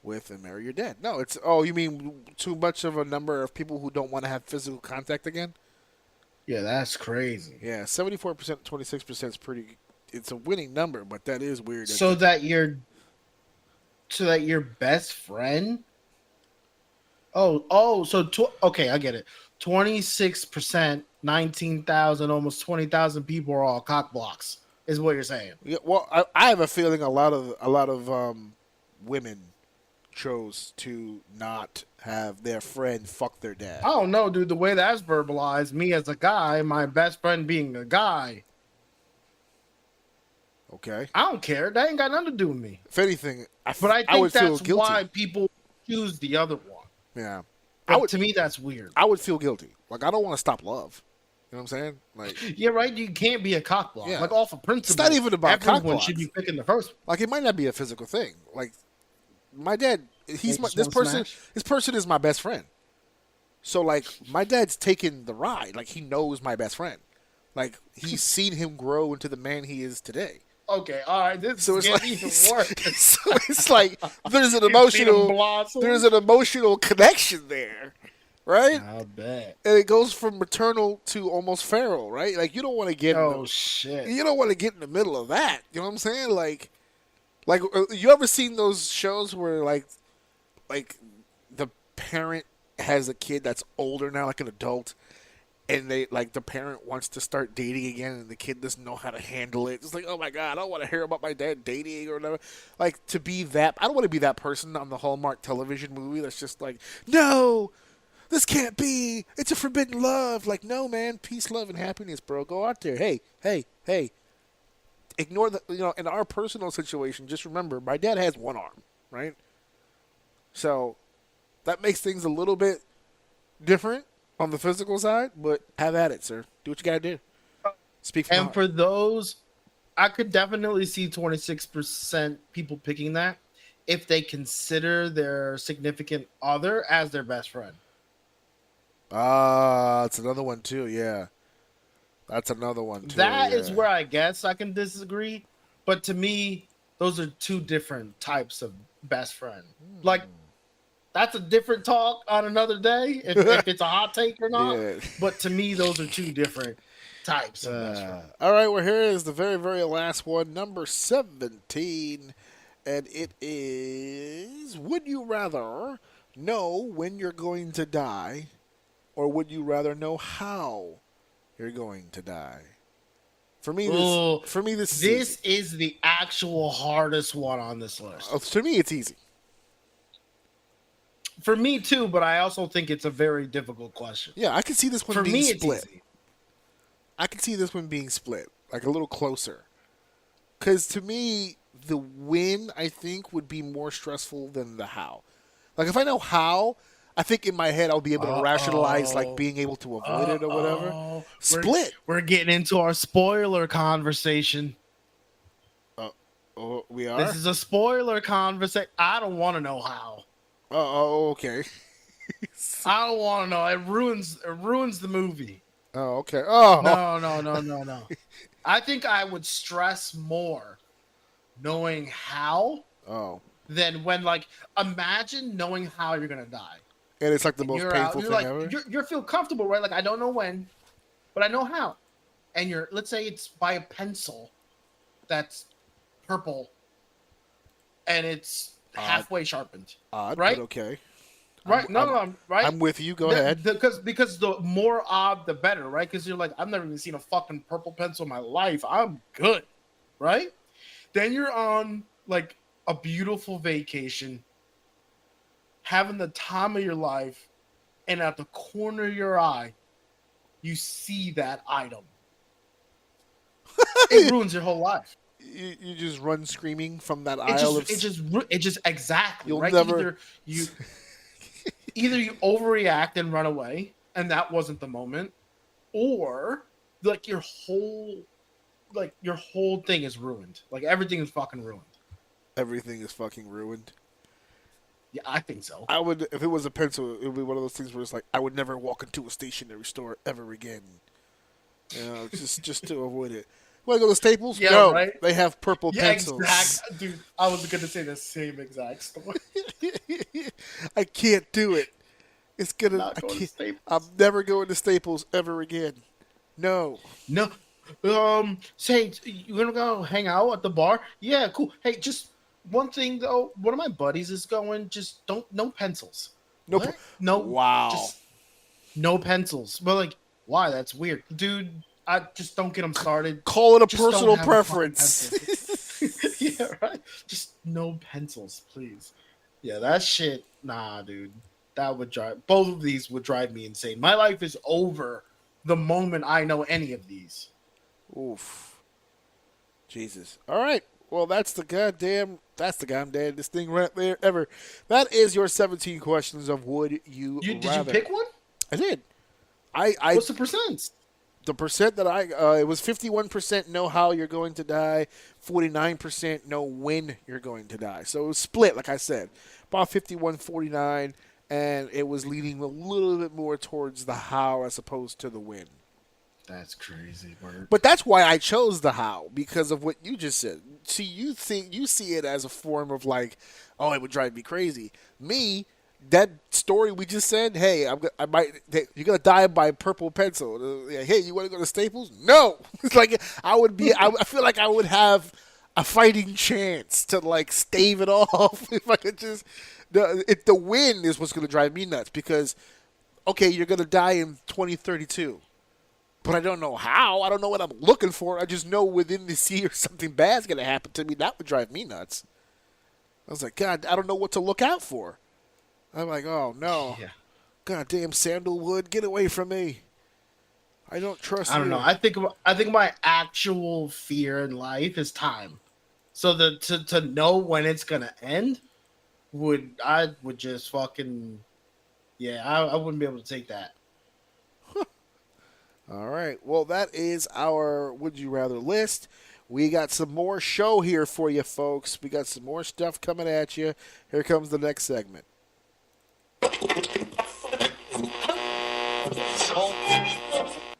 with and marry your dad. No, it's, oh, you mean too much of a number of people who don't want to have physical contact again? Yeah, that's crazy. Yeah, 74%, 26% is pretty, it's a winning number, but that is weird. So that you're So that your best friend. Okay, I get it. 26%, 19,000, almost 20,000 people are all cock blocks. Is what you're saying? Yeah, well, I have a feeling a lot of women chose to not have their friend fuck their dad. I don't know, dude. The way that's verbalized, me as a guy, my best friend being a guy. Okay. I don't care. That ain't got nothing to do with me. If anything, I think would feel that's guilty. why people choose the other one. Yeah. To me, that's weird. I would feel guilty. Like, I don't want to stop love. You know what I'm saying? Like, yeah, right. You can't be a cockblock. Yeah. Like, off of principle. It's not even about everyone cockblocks. should be picking the first one. Like, it might not be a physical thing. Like, my dad, this Smash. person is my best friend. So, like, my dad's taken the ride. Like, he knows my best friend. Like, he's seen him grow into the man he is today. Okay, all right. This is getting even worse. So it's like there's an emotional connection there, right? I bet. And it goes from maternal to almost feral, right? Like, you don't want to get shit. You don't want to get in the middle of that. You know what I'm saying? Like you ever seen those shows where like the parent has a kid that's older now, like an adult, and they like the parent wants to start dating again, and the kid doesn't know how to handle it. It's like, oh my god, I don't want to hear about my dad dating or whatever. Like, to be that, I don't want to be that person on the Hallmark television movie that's just like, no, this can't be. It's a forbidden love. Like, no, man, peace, love, and happiness, bro. Go out there. Hey. Ignore the, in our personal situation. Just remember, my dad has one arm, right? So that makes things a little bit different on the physical side, but have at it, sir. Do what you gotta do. Speak from And for those, I could definitely see 26% people picking that if they consider their significant other as their best friend. That's another one too. Yeah, that's another one too. That is where I guess I can disagree, but to me, those are two different types of best friend. Like, that's a different talk on another day, if it's a hot take or not. Yeah. But to me, those are two different types of best friend. All right, well, here is the very, very last one, number 17. And it is, would you rather know when you're going to die, or would you rather know how you're going to die? For me, this is the actual hardest one on this list. To me, it's easy. For me too, but I also think it's a very difficult question. Yeah, I can see this one For being me, split. it's easy. I can see this one being split, like a little closer. Because to me, the win, I think, would be more stressful than the how. Like, if I know how, I think in my head I'll be able to rationalize, like, being able to avoid it or whatever. Split. We're getting into our spoiler conversation. We are? This is a spoiler conversation. I don't want to know how. Oh, okay. I don't want to know. It ruins the movie. Oh, okay. Oh. No. I think I would stress more knowing how than when, like, imagine knowing how you're going to die. And it's like the most painful thing ever. You feel comfortable, right? Like, I don't know when, but I know how. And let's say it's by a pencil that's purple and it's halfway sharpened. Odd, right? But okay. Right? I'm right. I'm with you. Go ahead. Because the more odd, the better, right? Because you're like, I've never even seen a fucking purple pencil in my life. I'm good, right? Then you're on like a beautiful vacation, having the time of your life, and at the corner of your eye, you see that item. It ruins your whole life. You just run screaming from that aisle. It just exactly. You'll right? never. Either you overreact and run away, and that wasn't the moment, or like your whole thing is ruined. Like, everything is fucking ruined. Everything is fucking ruined. Yeah, I think so. I would, if it was a pencil, it would be one of those things where it's like, I would never walk into a stationery store ever again. Just to avoid it. Want to go to Staples? Yeah, no, right? They have purple pencils. Exact, dude. I was going to say the same exact story. I can't do it. It's gonna. I can't. I'm never going to Staples ever again. No. Say, you gonna go hang out at the bar? Yeah, cool. Hey, just one thing though, one of my buddies is going, just no pencils. No, What? No. Wow. Just no pencils. But like, why? That's weird, dude. I just don't get them started. Call it a Just don't personal have a fucking preference. pencil. Yeah, right. Just no pencils, please. Yeah, that shit. Nah, dude. That would drive. Both of these would drive me insane. My life is over the moment I know any of these. Oof. Jesus. All right. Well, that's the goddamn this thing right there ever. That is your 17 questions of Would You Did you Rather. pick one? I did. I What's the percent? The percent that it was 51% know how you're going to die, 49% know when you're going to die. So it was split, like I said, about 51-49, and it was leaning a little bit more towards the how as opposed to the when. That's crazy, Bert. But that's why I chose the how, because of what you just said. See, you see it as a form of like, oh, it would drive me crazy. Me, that story we just said, hey, you're gonna die by purple pencil. Hey, you want to go to Staples? No. It's like I feel like I would have a fighting chance to like stave it off if I could just. The win is what's gonna drive me nuts because, okay, you're gonna die in 2032. But I don't know how. I don't know what I'm looking for. I just know within this year something bad's going to happen to me. That would drive me nuts. I was like, God, I don't know what to look out for. I'm like, oh, no. Yeah. Goddamn sandalwood, get away from me. I don't trust you. I don't know. I think my actual fear in life is time. So to know when it's going to end, I would just fucking, yeah, I wouldn't be able to take that. All right. Well, that is our Would You Rather list. We got some more show here for you, folks. We got some more stuff coming at you. Here comes the next segment.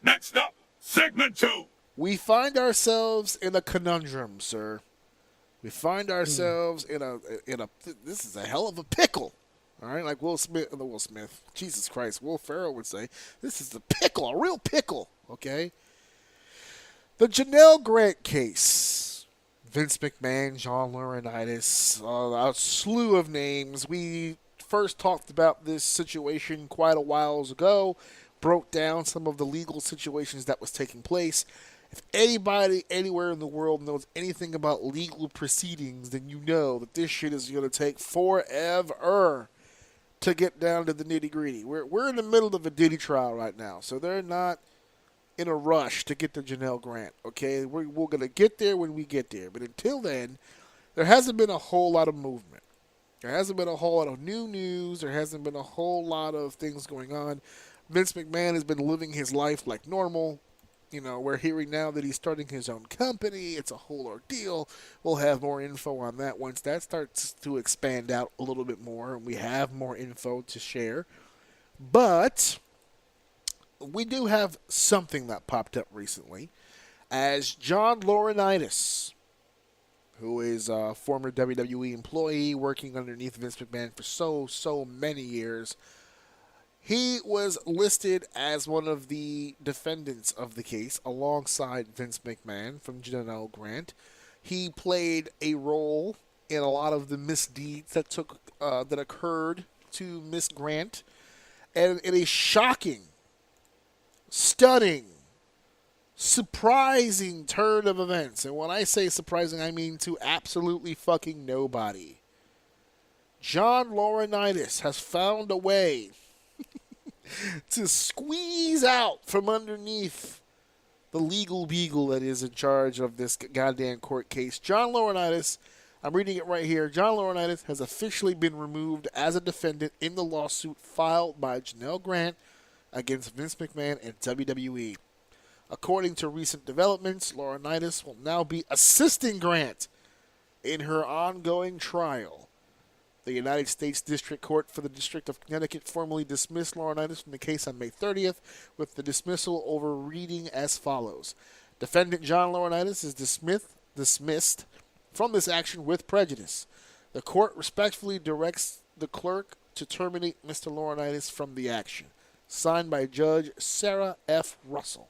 Next up, segment 2. We find ourselves in a conundrum, sir. We find ourselves in a. This is a hell of a pickle. All right, like Will Smith. Jesus Christ, Will Ferrell would say, this is a pickle, a real pickle. Okay. The Janelle Grant case. Vince McMahon, John Laurinaitis, a slew of names. We first talked about this situation quite a while ago, broke down some of the legal situations that was taking place. If anybody anywhere in the world knows anything about legal proceedings, then you know that this shit is going to take forever to get down to the nitty-gritty. We're in the middle of a Diddy trial right now, so they're not in a rush to get to Janelle Grant, okay? We're going to get there when we get there. But until then, there hasn't been a whole lot of movement. There hasn't been a whole lot of new news. There hasn't been a whole lot of things going on. Vince McMahon has been living his life like normal. You know, we're hearing now that he's starting his own company. It's a whole ordeal. We'll have more info on that once that starts to expand out a little bit more and we have more info to share. But we do have something that popped up recently as John Laurinaitis, who is a former WWE employee working underneath Vince McMahon for so many years. He was listed as one of the defendants of the case alongside Vince McMahon from Janelle Grant. He played a role in a lot of the misdeeds that occurred to Miss Grant, and in a shocking, stunning, surprising turn of events. And when I say surprising, I mean to absolutely fucking nobody. John Laurinaitis has found a way to squeeze out from underneath the legal beagle that is in charge of this goddamn court case. John Laurinaitis, I'm reading it right here. John Laurinaitis has officially been removed as a defendant in the lawsuit filed by Janelle Grant against Vince McMahon and WWE. According to recent developments, Laurinaitis will now be assisting Grant in her ongoing trial. The United States District Court for the District of Connecticut formally dismissed Laurinaitis from the case on May 30th, with the dismissal over reading as follows. Defendant John Laurinaitis is dismissed from this action with prejudice. The court respectfully directs the clerk to terminate Mr. Laurinaitis from the action. Signed by Judge Sarah F. Russell.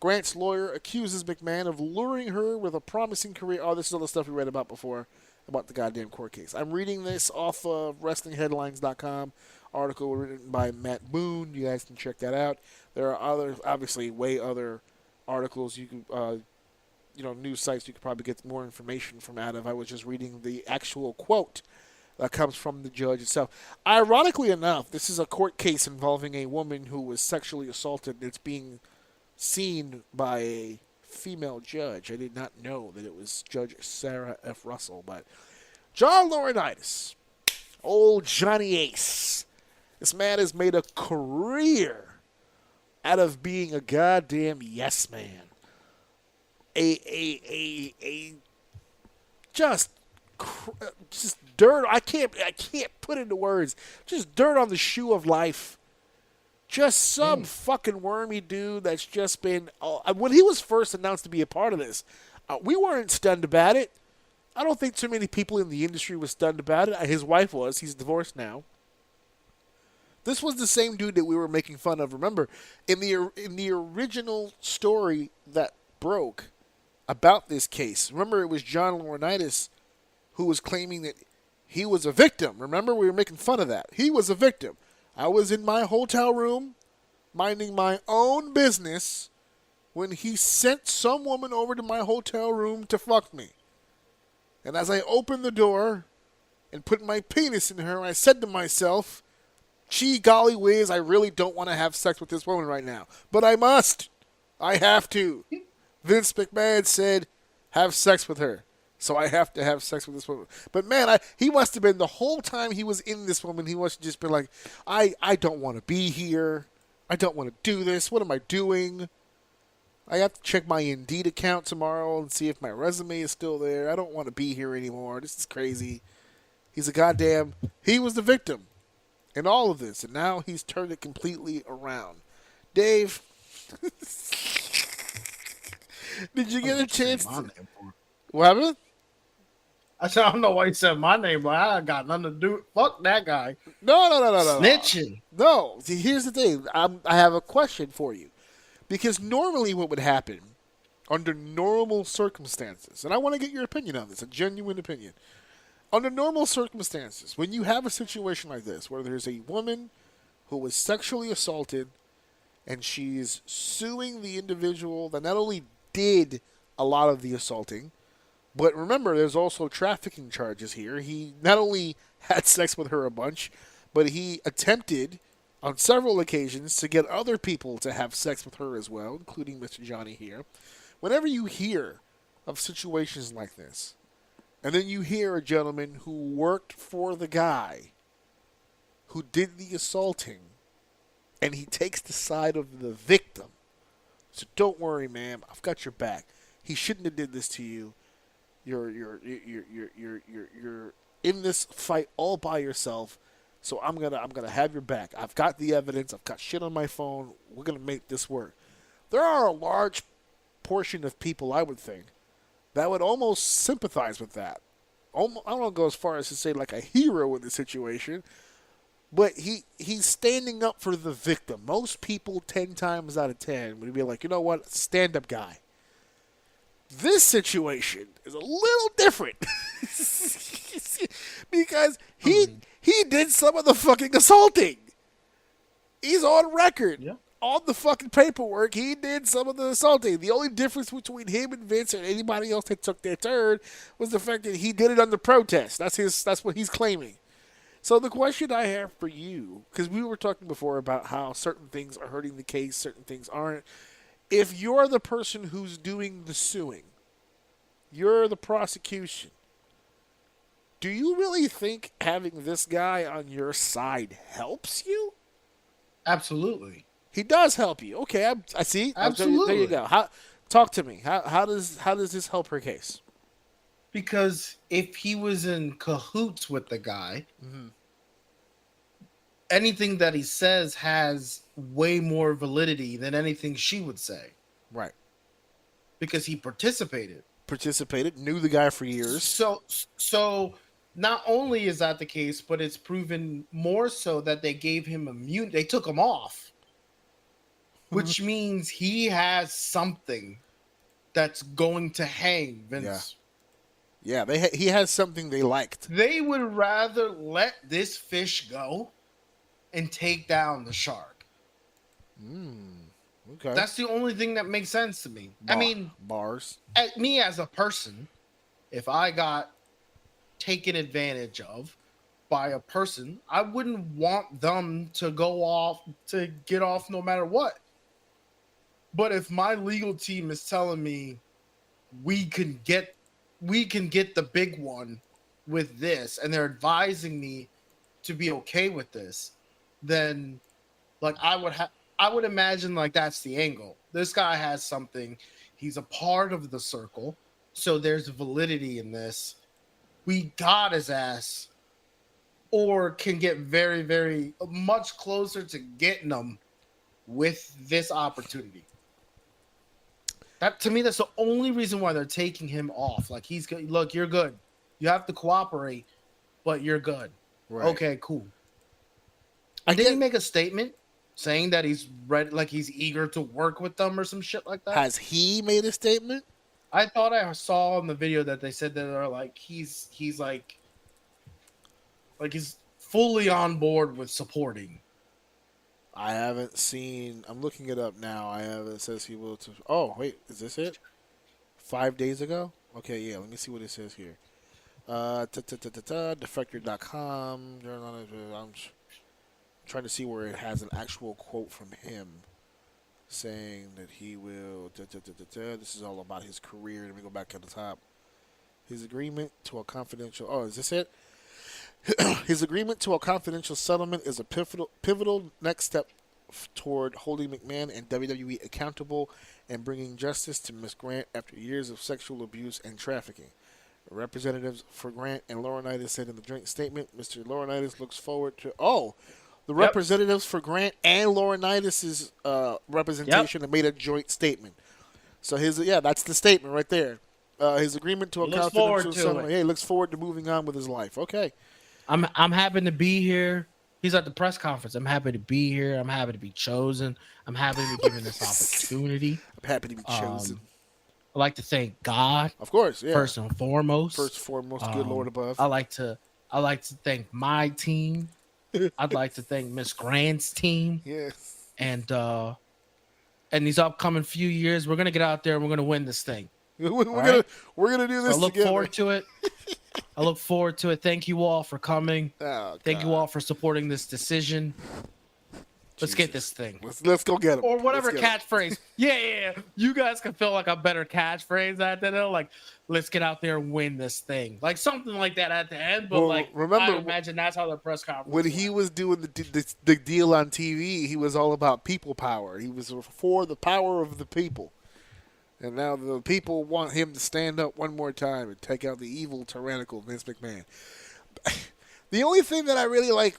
Grant's lawyer accuses McMahon of luring her with a promising career. Oh, this is all the stuff we read about before, about the goddamn court case. I'm reading this off of WrestlingHeadlines.com. Article written by Matt Boone. You guys can check that out. There are other, obviously, way other articles you could, news sites you could probably get more information from out of. I was just reading the actual quote that comes from the judge itself. Ironically enough, this is a court case involving a woman who was sexually assaulted. It's being seen by a female judge. I did not know that it was Judge Sarah F. Russell, but John Laurinaitis, old Johnny Ace. This man has made a career out of being a goddamn yes man. Just dirt. I can't put into words. Just dirt on the shoe of life. Just some fucking wormy dude that's just been. When he was first announced to be a part of this, we weren't stunned about it. I don't think too many people in the industry were stunned about it. His wife was. He's divorced now. This was the same dude that we were making fun of. Remember, in the original story that broke about this case, remember it was John Laurinaitis who was claiming that he was a victim. Remember, we were making fun of that. He was a victim. I was in my hotel room minding my own business when he sent some woman over to my hotel room to fuck me. And as I opened the door and put my penis in her, I said to myself, gee golly whiz, I really don't want to have sex with this woman right now. But I must. I have to. Vince McMahon said, have sex with her. So I have to have sex with this woman. But man, he must have been, the whole time he was in this woman, he must have just been like, I don't want to be here. I don't want to do this. What am I doing? I have to check my Indeed account tomorrow and see if my resume is still there. I don't want to be here anymore. This is crazy. He was the victim in all of this, and now he's turned it completely around. Dave, did you get a chance to... What happened? I said, I don't know why you said my name, but I got nothing to do. Fuck that guy. No. Snitching. No. See, here's the thing. I have a question for you. Because normally what would happen under normal circumstances, and I want to get your opinion on this, a genuine opinion. Under normal circumstances, when you have a situation like this, where there's a woman who was sexually assaulted and she's suing the individual that not only did a lot of the assaulting, but remember, there's also trafficking charges here. He not only had sex with her a bunch, but he attempted on several occasions to get other people to have sex with her as well, including Mr. Johnny here. Whenever you hear of situations like this, and then you hear a gentleman who worked for the guy who did the assaulting, and he takes the side of the victim. So don't worry, ma'am. I've got your back. He shouldn't have did this to you. You're in this fight all by yourself. So I'm gonna have your back. I've got the evidence. I've got shit on my phone. We're gonna make this work. There are a large portion of people, I would think, that would almost sympathize with that. I don't want to go as far as to say like a hero in the situation, but he's standing up for the victim. Most people, 10 times out of 10, would be like, you know what, stand-up guy. This situation is a little different because he did some of the fucking assaulting. He's on record. Yeah. On the fucking paperwork, he did some of the assaulting. The only difference between him and Vince and anybody else that took their turn was the fact that he did it under protest. That's what he's claiming. So the question I have for you, because we were talking before about how certain things are hurting the case, certain things aren't. If you're the person who's doing the suing, you're the prosecution, do you really think having this guy on your side helps you? Absolutely. He does help you. Okay, I see. Absolutely. There you go. Talk to me. How does this help her case? Because if he was in cahoots with the guy, anything that he says has way more validity than anything she would say. Right. Because he participated, knew the guy for years. So not only is that the case, but it's proven more so that they gave him immunity. They took him off. which means he has something that's going to hang Vince. Yeah, he has something they liked. They would rather let this fish go and take down the shark. Okay. That's the only thing that makes sense to me. I mean, bars. Me as a person, if I got taken advantage of by a person, I wouldn't want them to get off no matter what. But if my legal team is telling me we can get the big one with this, and they're advising me to be okay with this, then like I would imagine like that's the angle. This guy has something. He's a part of the circle, so there's validity in this. We got his ass, or can get very, very much closer to getting him with this opportunity. That to me, that's the only reason why they're taking him off. Like he's good. Look, you're good. You have to cooperate, but you're good. Right. Okay, cool. Did he make a statement saying that he's ready, like he's eager to work with them or some shit like that? Has he made a statement? I thought I saw in the video that they said that they're like he's like he's fully on board with supporting. I haven't seen. I'm looking it up now. It says he will. Oh wait, is this it? 5 days ago? Okay, yeah. Let me see what it says here. Defector.com. I'm trying to see where it has an actual quote from him saying that he will. This is all about his career. Let me go back to the top. His agreement to a confidential. Oh, is this it? His agreement to a confidential settlement is a pivotal next step toward holding McMahon and WWE accountable and bringing justice to Miss Grant after years of sexual abuse and trafficking. Representatives for Grant and Laurinaitis said in the joint statement, Mr. Laurinaitis looks forward to... representatives for Grant and Laurinaitis' representation have made a joint statement. So that's the statement right there. His agreement to a confidential settlement. He looks forward to moving on with his life. Okay. I'm happy to be here. He's at the press conference. I'm happy to be here. I'm happy to be chosen. I'm happy to be given this opportunity. I'm happy to be chosen. I'd like to thank God, of course, yeah. First and foremost, good Lord above. I like to thank my team. I'd like to thank Miss Grant's team. Yes. And these upcoming few years, we're gonna get out there and we're gonna win this thing. We're gonna do this. I look together. forward to it. I look forward to it. Thank you all for coming. Thank you all for supporting this decision. Let's get this thing. Let's go get him. Or whatever catchphrase. Yeah. You guys can feel like a better catchphrase at that. Like, let's get out there and win this thing. Like something like that at the end. But remember, I imagine that's how the press conference when he was doing the deal on TV, he was all about people power. He was for the power of the people. And now the people want him to stand up one more time and take out the evil, tyrannical Vince McMahon. The only thing that I really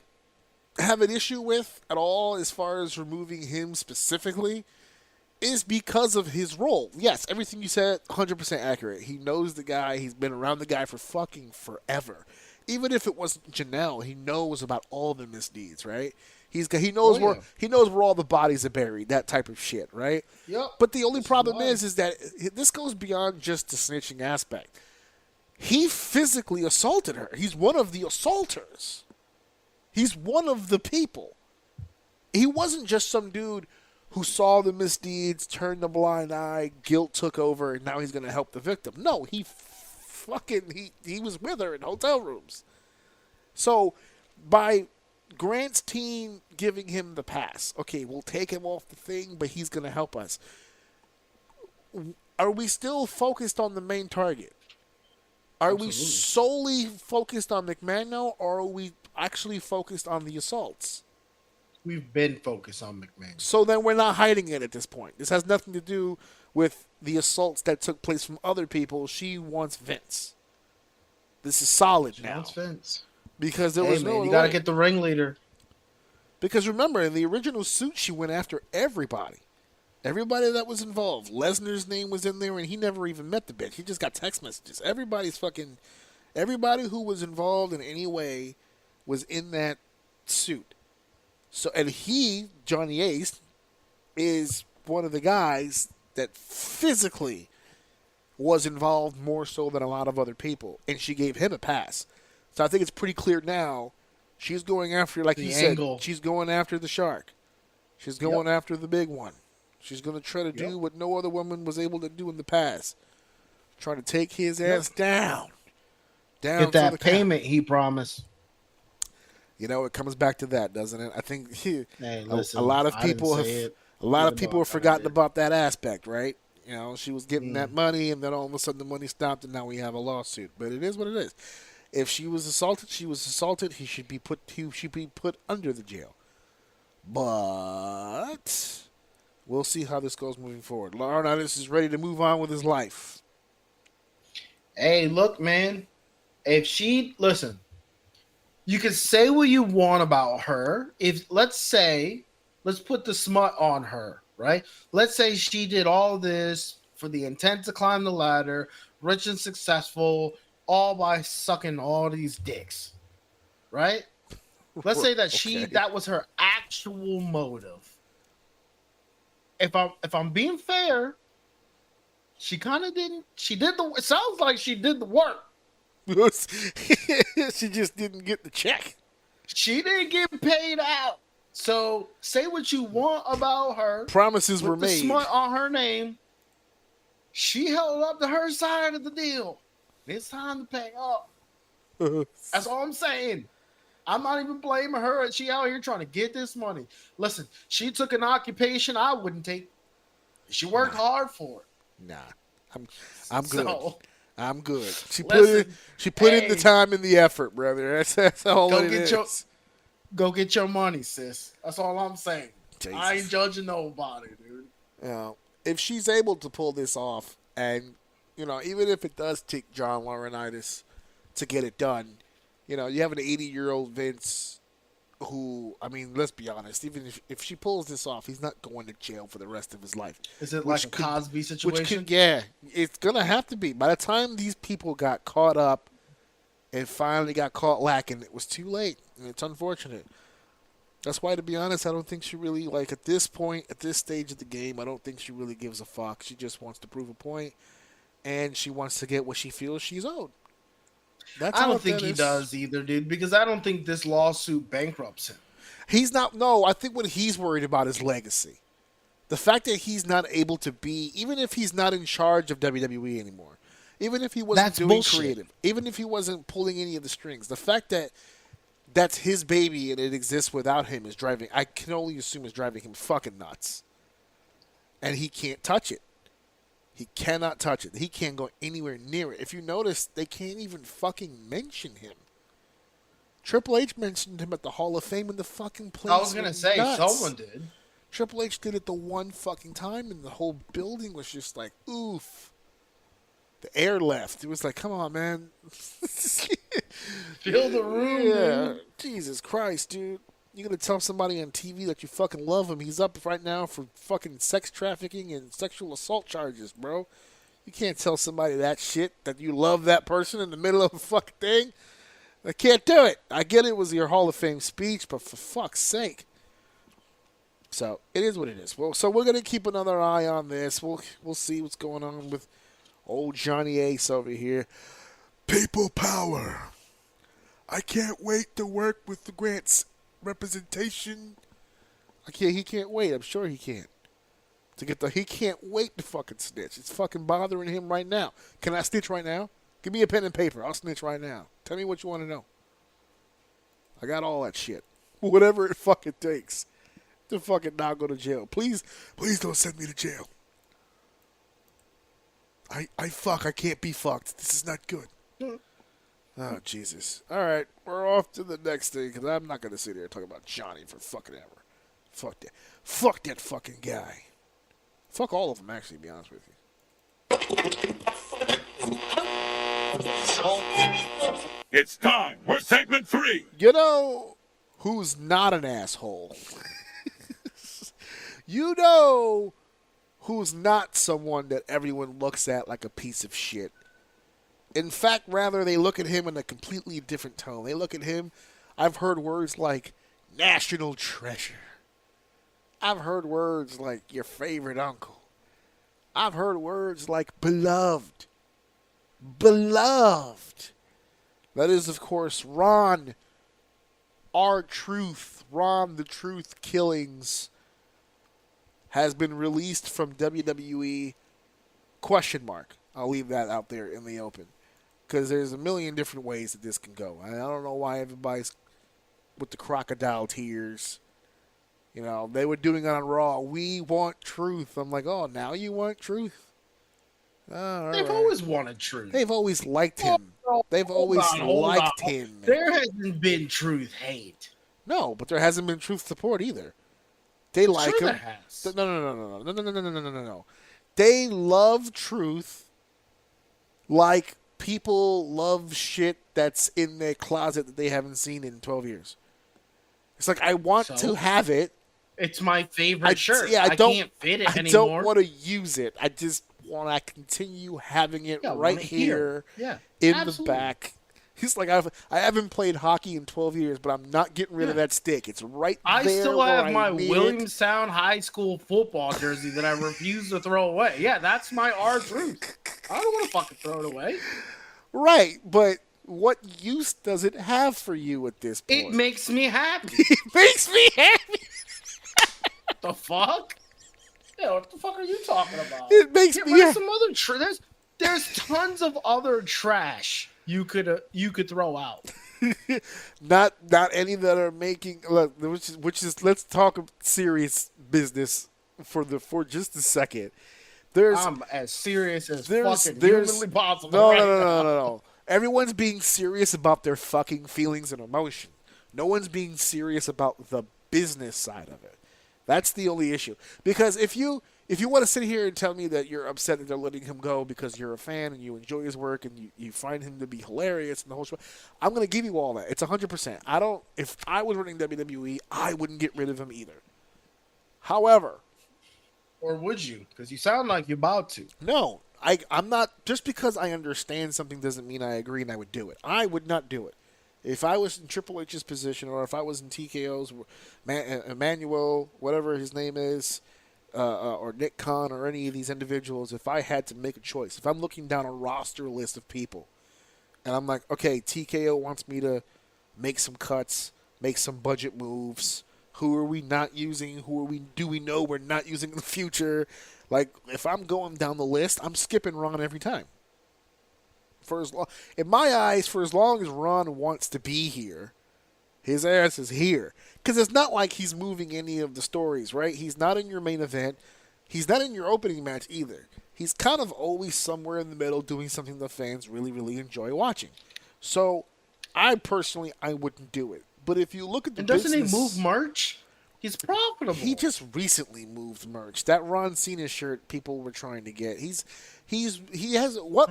have an issue with at all as far as removing him specifically is because of his role. Yes, everything you said, 100% accurate. He knows the guy. He's been around the guy for fucking forever. Even if it wasn't Janelle, he knows about all the misdeeds, right? He knows where all the bodies are buried, that type of shit, right? Yep. But the only problem is that this goes beyond just the snitching aspect. He physically assaulted her. He's one of the assaulters. He's one of the people. He wasn't just some dude who saw the misdeeds, turned a blind eye, guilt took over, and now he's going to help the victim. No, he was with her in hotel rooms. So by Grant's team giving him the pass, okay, we'll take him off the thing, but he's going to help us. Are we still focused on the main target? Are we solely focused on McMahon now, or are we actually focused on the assaults? We've been focused on McMahon. So then we're not hiding it at this point. This has nothing to do with the assaults that took place from other people. She wants Vince. This is solid now. She wants Vince. Because there was no. You got to get the ringleader. Because remember, in the original suit, she went after everybody. Everybody that was involved. Lesnar's name was in there, and he never even met the bitch. He just got text messages. Everybody who was involved in any way was in that suit. So, and Johnny Ace, is one of the guys that physically was involved more so than a lot of other people, and she gave him a pass. So I think it's pretty clear now she's going after, like you said, she's going after the shark. She's going after the big one. She's going to try to do what no other woman was able to do in the past. Try to take his ass down. Get that payment he promised. You know, it comes back to that, doesn't it? I think listen, a lot of people have forgotten about that aspect, right? You know, she was getting that money, and then all of a sudden the money stopped, and now we have a lawsuit. But it is what it is. If she was assaulted, she was assaulted. He should be put under the jail. But we'll see how this goes moving forward. Laurinaitis is ready to move on with his life. Hey, look, man. If she listen, you can say what you want about her. Let's put the smut on her, right? Let's say she did all this for the intent to climb the ladder, rich and successful, all by sucking all these dicks, right? Let's say that that was her actual motive. If I'm being fair, she kind of didn't. It sounds like she did the work. She just didn't get the check. She didn't get paid out. So say what you want about her. Promises were made. The smut on her name. She held up to her side of the deal. It's time to pay up. That's all I'm saying. I'm not even blaming her. She out here trying to get this money. Listen, she took an occupation I wouldn't take. She worked hard for it. Nah, I'm good. I'm good. She put in the time and the effort, brother. That's all it is. Go get your money, sis. That's all I'm saying. Jesus. I ain't judging nobody, dude. You know, if she's able to pull this off, and even if it does take John Laurinaitis to get it done, you have an 80-year-old Vince who, I mean, let's be honest, even if she pulls this off, he's not going to jail for the rest of his life. Is it like a Cosby situation? Yeah, it's going to have to be. By the time these people got caught up and finally got caught lacking, it was too late, and it's unfortunate. That's why, to be honest, I don't think she really, at this point, at this stage of the game, I don't think she really gives a fuck. She just wants to prove a point, and she wants to get what she feels she's owed. I don't think he does either, dude, because I don't think this lawsuit bankrupts him. He's not. No, I think what he's worried about is legacy. The fact that he's not able to be, even if he's not in charge of WWE anymore, even if he wasn't doing creative, even if he wasn't pulling any of the strings, the fact that that's his baby and it exists without him is driving, I can only assume, is driving him fucking nuts. And he can't touch it. He cannot touch it. He can't go anywhere near it. If you notice, they can't even fucking mention him. Triple H mentioned him at the Hall of Fame in the fucking place. I was going to say, someone did. Triple H did it the one fucking time, and the whole building was just like, oof. The air left. It was like, come on, man. Fill the room, dude. Jesus Christ, dude. You're going to tell somebody on TV that you fucking love him. He's up right now for fucking sex trafficking and sexual assault charges, bro. You can't tell somebody that shit, that you love that person in the middle of a fucking thing. I can't do it. I get it was your Hall of Fame speech, but for fuck's sake. So, it is what it is. Well, so we're going to keep another eye on this. We'll see what's going on with old Johnny Ace over here. People power. I can't wait to work with the Grants representation. He can't wait. I'm sure he can't. He can't wait to fucking snitch. It's fucking bothering him right now. Can I snitch right now? Give me a pen and paper. I'll snitch right now. Tell me what you want to know. I got all that shit. Whatever it fucking takes to fucking not go to jail. Please don't send me to jail. I can't be fucked. This is not good. Oh, Jesus. All right, we're off to the next thing, because I'm not going to sit here and talk about Johnny for fucking ever. Fuck that. Fuck that fucking guy. Fuck all of them, actually, to be honest with you. It's time for segment 3. You know who's not an asshole? You know who's not someone that everyone looks at like a piece of shit. In fact, rather, they look at him in a completely different tone. They look at him, I've heard words like national treasure, I've heard words like your favorite uncle. I've heard words like beloved. Beloved. That is, of course, Ron R-Truth. Ron the Truth Killings has been released from WWE ? I'll leave that out there in the open. Because there's a million different ways that this can go. I don't know why everybody's with the crocodile tears. You know, they were doing it on Raw. We want truth. I'm like, oh, now you want truth? Oh, They've always wanted truth. They've always liked him. They've always liked him. There hasn't been truth hate. No, but there hasn't been truth support either. They like Sure him. there has. No. They love truth like people love shit that's in their closet that they haven't seen in 12 years. It's like, I want to have it. It's my favorite shirt. Yeah, I can't fit it anymore. I don't want to use it. I just want to continue having it right here in the back. He's like, I haven't played hockey in 12 years, but I'm not getting rid of that stick. It's right there. I still have my need Williamstown High School football jersey that I refuse to throw away. Yeah, that's my R-Truth. I don't want to fucking throw it away. Right, but what use does it have for you at this point? It makes me happy. It makes me happy. What the fuck? Yeah, what the fuck are you talking about? It makes me happy. Some other there's tons of other trash you could throw out. not any that are making which is let's talk serious business for just a second. I'm as serious as fucking humanly possible. No. Everyone's being serious about their fucking feelings and emotion. No one's being serious about the business side of it. That's the only issue. Because if you want to sit here and tell me that you're upset that they're letting him go because you're a fan and you enjoy his work and you find him to be hilarious and the whole show, I'm going to give you all that. It's 100%. If I was running WWE, I wouldn't get rid of him either. However, or would you? Because you sound like you're about to. No, I'm not. Just because I understand something doesn't mean I agree and I would do it. I would not do it. If I was in Triple H's position or if I was in TKO's, Emmanuel, whatever his name is, or Nick Khan or any of these individuals, if I had to make a choice, if I'm looking down a roster list of people and I'm like, okay, TKO wants me to make some cuts, make some budget moves. Who are we not using? Do we know we're not using in the future? Like, if I'm going down the list, I'm skipping Ron every time. In my eyes, for as long as Ron wants to be here, his ass is here. Because it's not like he's moving any of the stories, right? He's not in your main event. He's not in your opening match either. He's kind of always somewhere in the middle doing something the fans really, really enjoy watching. So, I wouldn't do it. But if you look at the doesn't business, he move merch? He's profitable. He just recently moved merch. That Ron Cena shirt people were trying to get. He has what?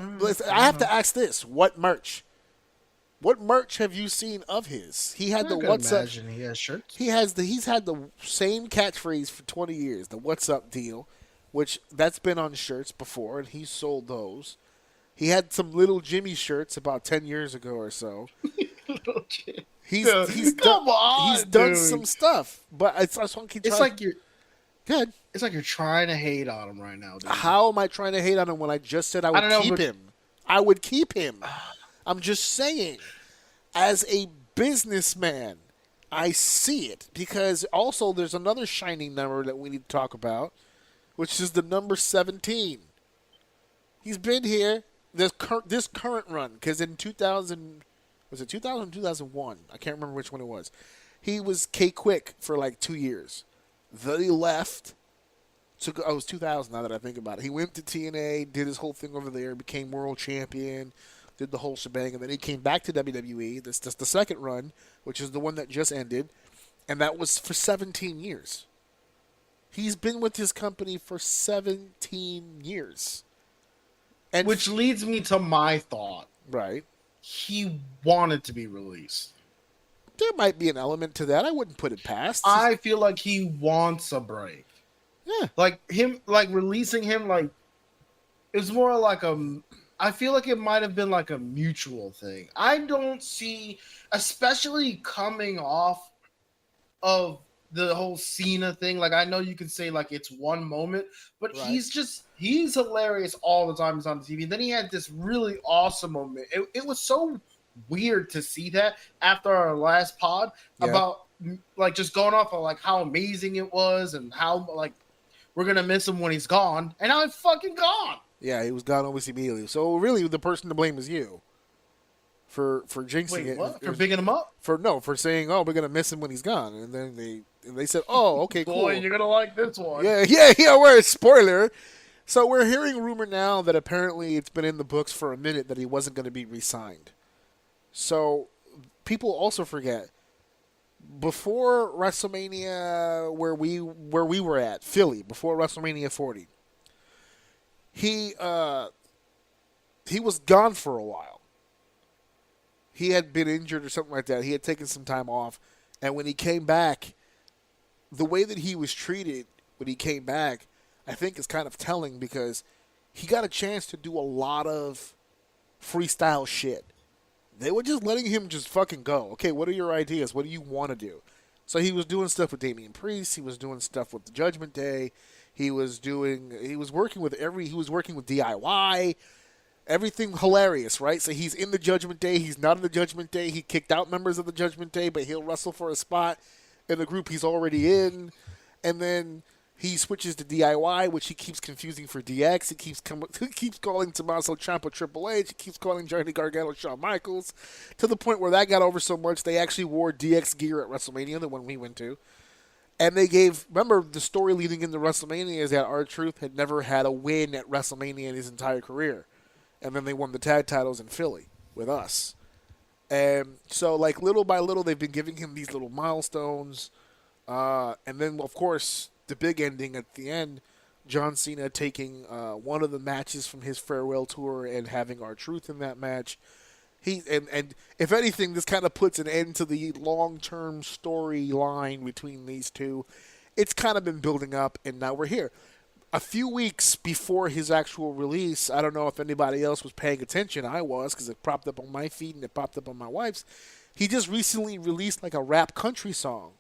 I have to ask this: what merch? What merch have you seen of his? He had the what's up. He has shirts. He's had the same catchphrase for 20 years. The what's up deal, which that's been on shirts before, and he sold those. He had some Little Jimmy shirts about 10 years ago or so. Little Jimmy. He's done some stuff, but it's like you're good. It's like you're trying to hate on him right now, dude. How am I trying to hate on him when I just said I would keep him? I would keep him. I'm just saying, as a businessman, I see it because also there's another shining number that we need to talk about, which is the number 17. He's been here this current run because in 2000. Was it 2000 or 2001? I can't remember which one it was. He was K-Quick for like 2 years. Then he left. It was 2000 now that I think about it. He went to TNA, did his whole thing over there, became world champion, did the whole shebang, and then he came back to WWE. That's the second run, which is the one that just ended, and that was for 17 years. He's been with his company for 17 years. And which leads me to my thought. Right. He wanted to be released. There might be an element to that. I wouldn't put it past. I feel like he wants a break. Yeah. Like releasing him, like, it's more like I feel like it might have been like a mutual thing. I don't see, especially coming off of the whole Cena thing. Like, I know you can say like it's one moment, but he's hilarious all the time he's on the TV. Then he had this really awesome moment. It was so weird to see that after our last pod about like just going off of like how amazing it was and how like we're gonna miss him when he's gone, and now he's fucking gone. Yeah, he was gone almost immediately. So really, the person to blame is you for jinxing it. What? For bigging him up? For saying, oh, we're gonna miss him when he's gone, and then they said, oh, okay, cool. Boy, you're gonna like this one. Yeah. We're a spoiler. So we're hearing rumor now that apparently it's been in the books for a minute that he wasn't going to be re-signed. So people also forget, before WrestleMania, where we were at, Philly, before WrestleMania 40, he was gone for a while. He had been injured or something like that. He had taken some time off, and when he came back, the way that he was treated when he came back, I think is kind of telling, because he got a chance to do a lot of freestyle shit. They were just letting him just fucking go. Okay, what are your ideas? What do you want to do? So he was doing stuff with Damian Priest. He was doing stuff with the Judgment Day. He was working with DIY. Everything hilarious, right? So he's in the Judgment Day. He's not in the Judgment Day. He kicked out members of the Judgment Day, but he'll wrestle for a spot in the group he's already in. And then he switches to DIY, which he keeps confusing for DX. He keeps calling Tommaso Ciampa Triple H. He keeps calling Johnny Gargano Shawn Michaels, to the point where that got over so much they actually wore DX gear at WrestleMania, the one we went to. And remember, the story leading into WrestleMania is that R-Truth had never had a win at WrestleMania in his entire career. And then they won the tag titles in Philly with us. And so, like, little by little, they've been giving him these little milestones. And then, of course, the big ending at the end, John Cena taking one of the matches from his farewell tour and having R-Truth in that match. And if anything, this kind of puts an end to the long-term storyline between these two. It's kind of been building up, and now we're here. A few weeks before his actual release, I don't know if anybody else was paying attention. I was, because it popped up on my feed and it popped up on my wife's. He just recently released like a rap country song.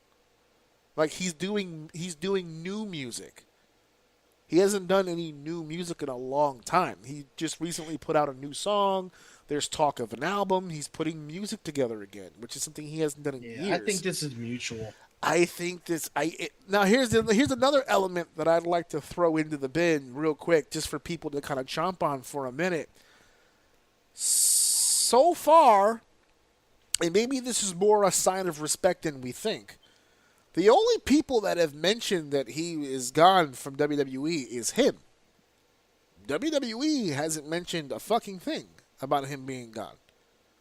Like he's doing new music. He hasn't done any new music in a long time. He just recently put out a new song. There's talk of an album. He's putting music together again, which is something he hasn't done in years. I think this is mutual. Now here's another element that I'd like to throw into the bin real quick, just for people to kind of chomp on for a minute. So far, and maybe this is more a sign of respect than we think, the only people that have mentioned that he is gone from WWE is him. WWE hasn't mentioned a fucking thing about him being gone.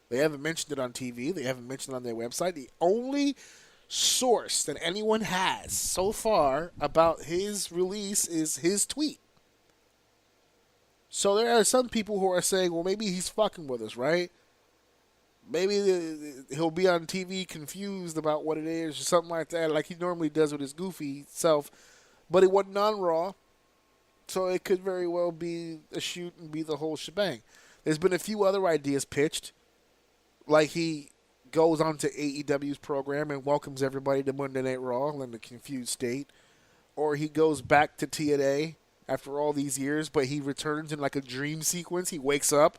They haven't mentioned it on TV. They haven't mentioned it on their website. The only source that anyone has so far about his release is his tweet. So there are some people who are saying, well, maybe he's fucking with us, right? Maybe he'll be on TV confused about what it is or something like that, like he normally does with his goofy self. But it wasn't on Raw, so it could very well be a shoot and be the whole shebang. There's been a few other ideas pitched, like he goes on to AEW's program and welcomes everybody to Monday Night Raw in a confused state. Or he goes back to TNA after all these years, but he returns in like a dream sequence. He wakes up.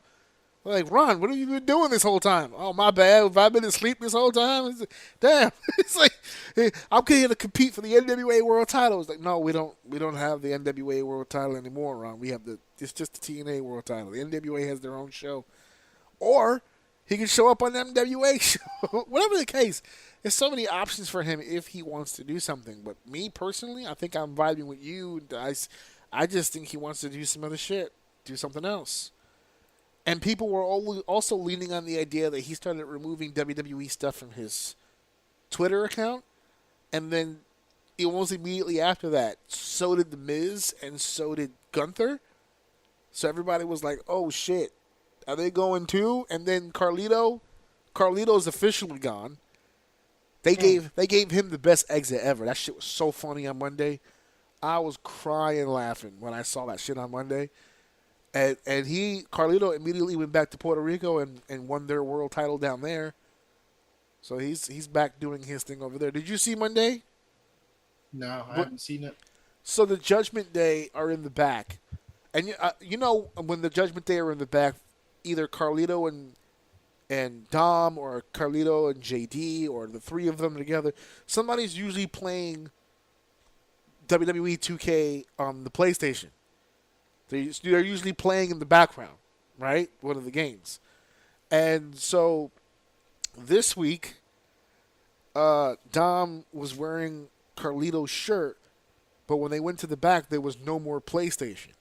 Like, Ron, what have you been doing this whole time? Oh, my bad. Have I been asleep this whole time? Damn. It's like, hey, I'm here to compete for the NWA World Title. It's like, no, we don't have the NWA World Title anymore, Ron. It's just the TNA World Title. The NWA has their own show. Or he can show up on the NWA show. Whatever the case, there's so many options for him if he wants to do something. But me, personally, I think I'm vibing with you. I just think he wants to do some other shit. Do something else. And people were also leaning on the idea that he started removing WWE stuff from his Twitter account. And then almost immediately after that, so did The Miz and so did Gunther. So everybody was like, oh, shit. Are they going too? And then Carlito's officially gone. They gave him the best exit ever. That shit was so funny on Monday. I was crying laughing when I saw that shit on Monday. And Carlito immediately went back to Puerto Rico and won their world title down there. So he's back doing his thing over there. Did you see Monday? No, I haven't seen it. So the Judgment Day are in the back. And you know when the Judgment Day are in the back, either Carlito and Dom or Carlito and JD or the three of them together, somebody's usually playing WWE 2K on the PlayStation. They're usually playing in the background, right? One of the games. And so this week, Dom was wearing Carlito's shirt, but when they went to the back, there was no more PlayStation.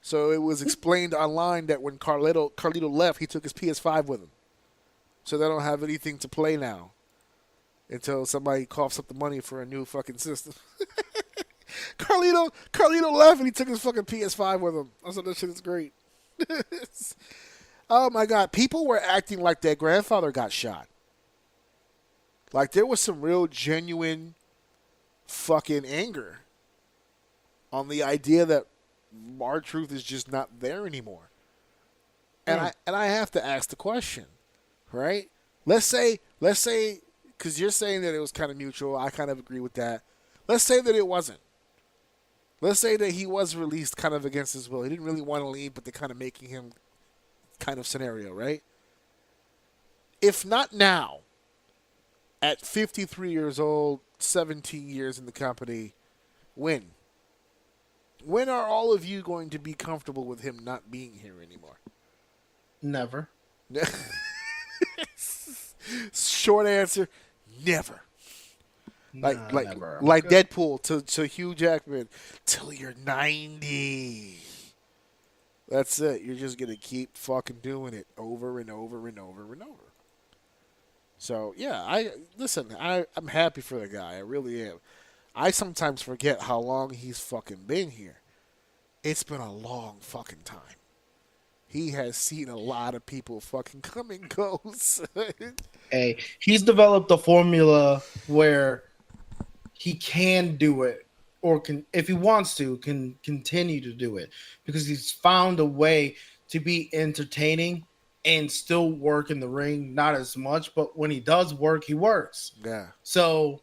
So it was explained online that when Carlito left, he took his PS5 with him. So they don't have anything to play now until somebody coughs up the money for a new fucking system. Carlito left and he took his fucking PS5 with him. I thought that shit is great. Oh my God. People were acting like their grandfather got shot. Like there was some real genuine fucking anger on the idea that R-Truth is just not there anymore. And I have to ask the question, right? Let's say, because you're saying that it was kind of mutual. I kind of agree with that. Let's say that it wasn't. Let's say that he was released kind of against his will. He didn't really want to leave, but they're kind of making him kind of scenario, right? If not now, at 53 years old, 17 years in the company, when? When are all of you going to be comfortable with him not being here anymore? Never. Short answer, never. Like never. Deadpool to Hugh Jackman till you're 90. That's it. You're just gonna keep fucking doing it over and over and over and over. So yeah, I'm happy for the guy. I really am. I sometimes forget how long he's fucking been here. It's been a long fucking time. He has seen a lot of people fucking come and go. Hey, he's developed a formula where he can do it, or can, if he wants to, can continue to do it, because he's found a way to be entertaining and still work in the ring. Not as much, but when he does work, he works. Yeah. So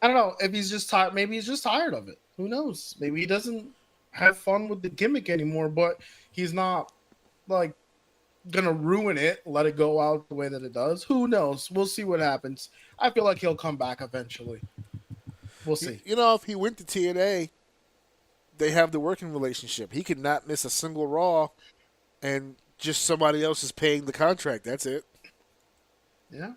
I don't know if he's just tired. Maybe he's just tired of it. Who knows? Maybe he doesn't have fun with the gimmick anymore, but he's not like gonna ruin it, let it go out the way that it does. Who knows? We'll see what happens. I feel like he'll come back eventually. We'll see. You know, if he went to TNA, they have the working relationship. He could not miss a single Raw, and just somebody else is paying the contract. That's it. Yeah.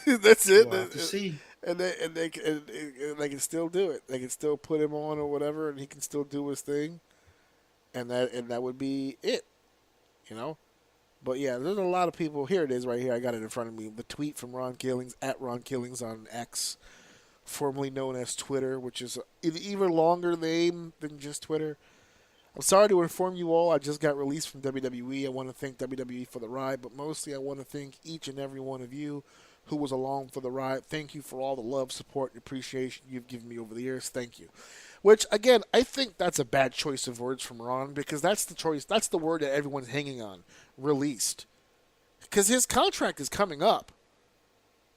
That's it. We'll have to see. And they can still do it. They can still put him on or whatever, and he can still do his thing. And that would be it. You know? But yeah, there's a lot of people. Here it is right here. I got it in front of me. The tweet from Ron Killings, at Ron Killings on X, formerly known as Twitter, which is an even longer name than just Twitter. I'm sorry to inform you all, I just got released from WWE. I want to thank WWE for the ride, but mostly I want to thank each and every one of you who was along for the ride. Thank you for all the love, support, and appreciation you've given me over the years. Thank you. Which, again, I think that's a bad choice of words from Ron, because that's the choice, that's the word that everyone's hanging on, released. Because his contract is coming up.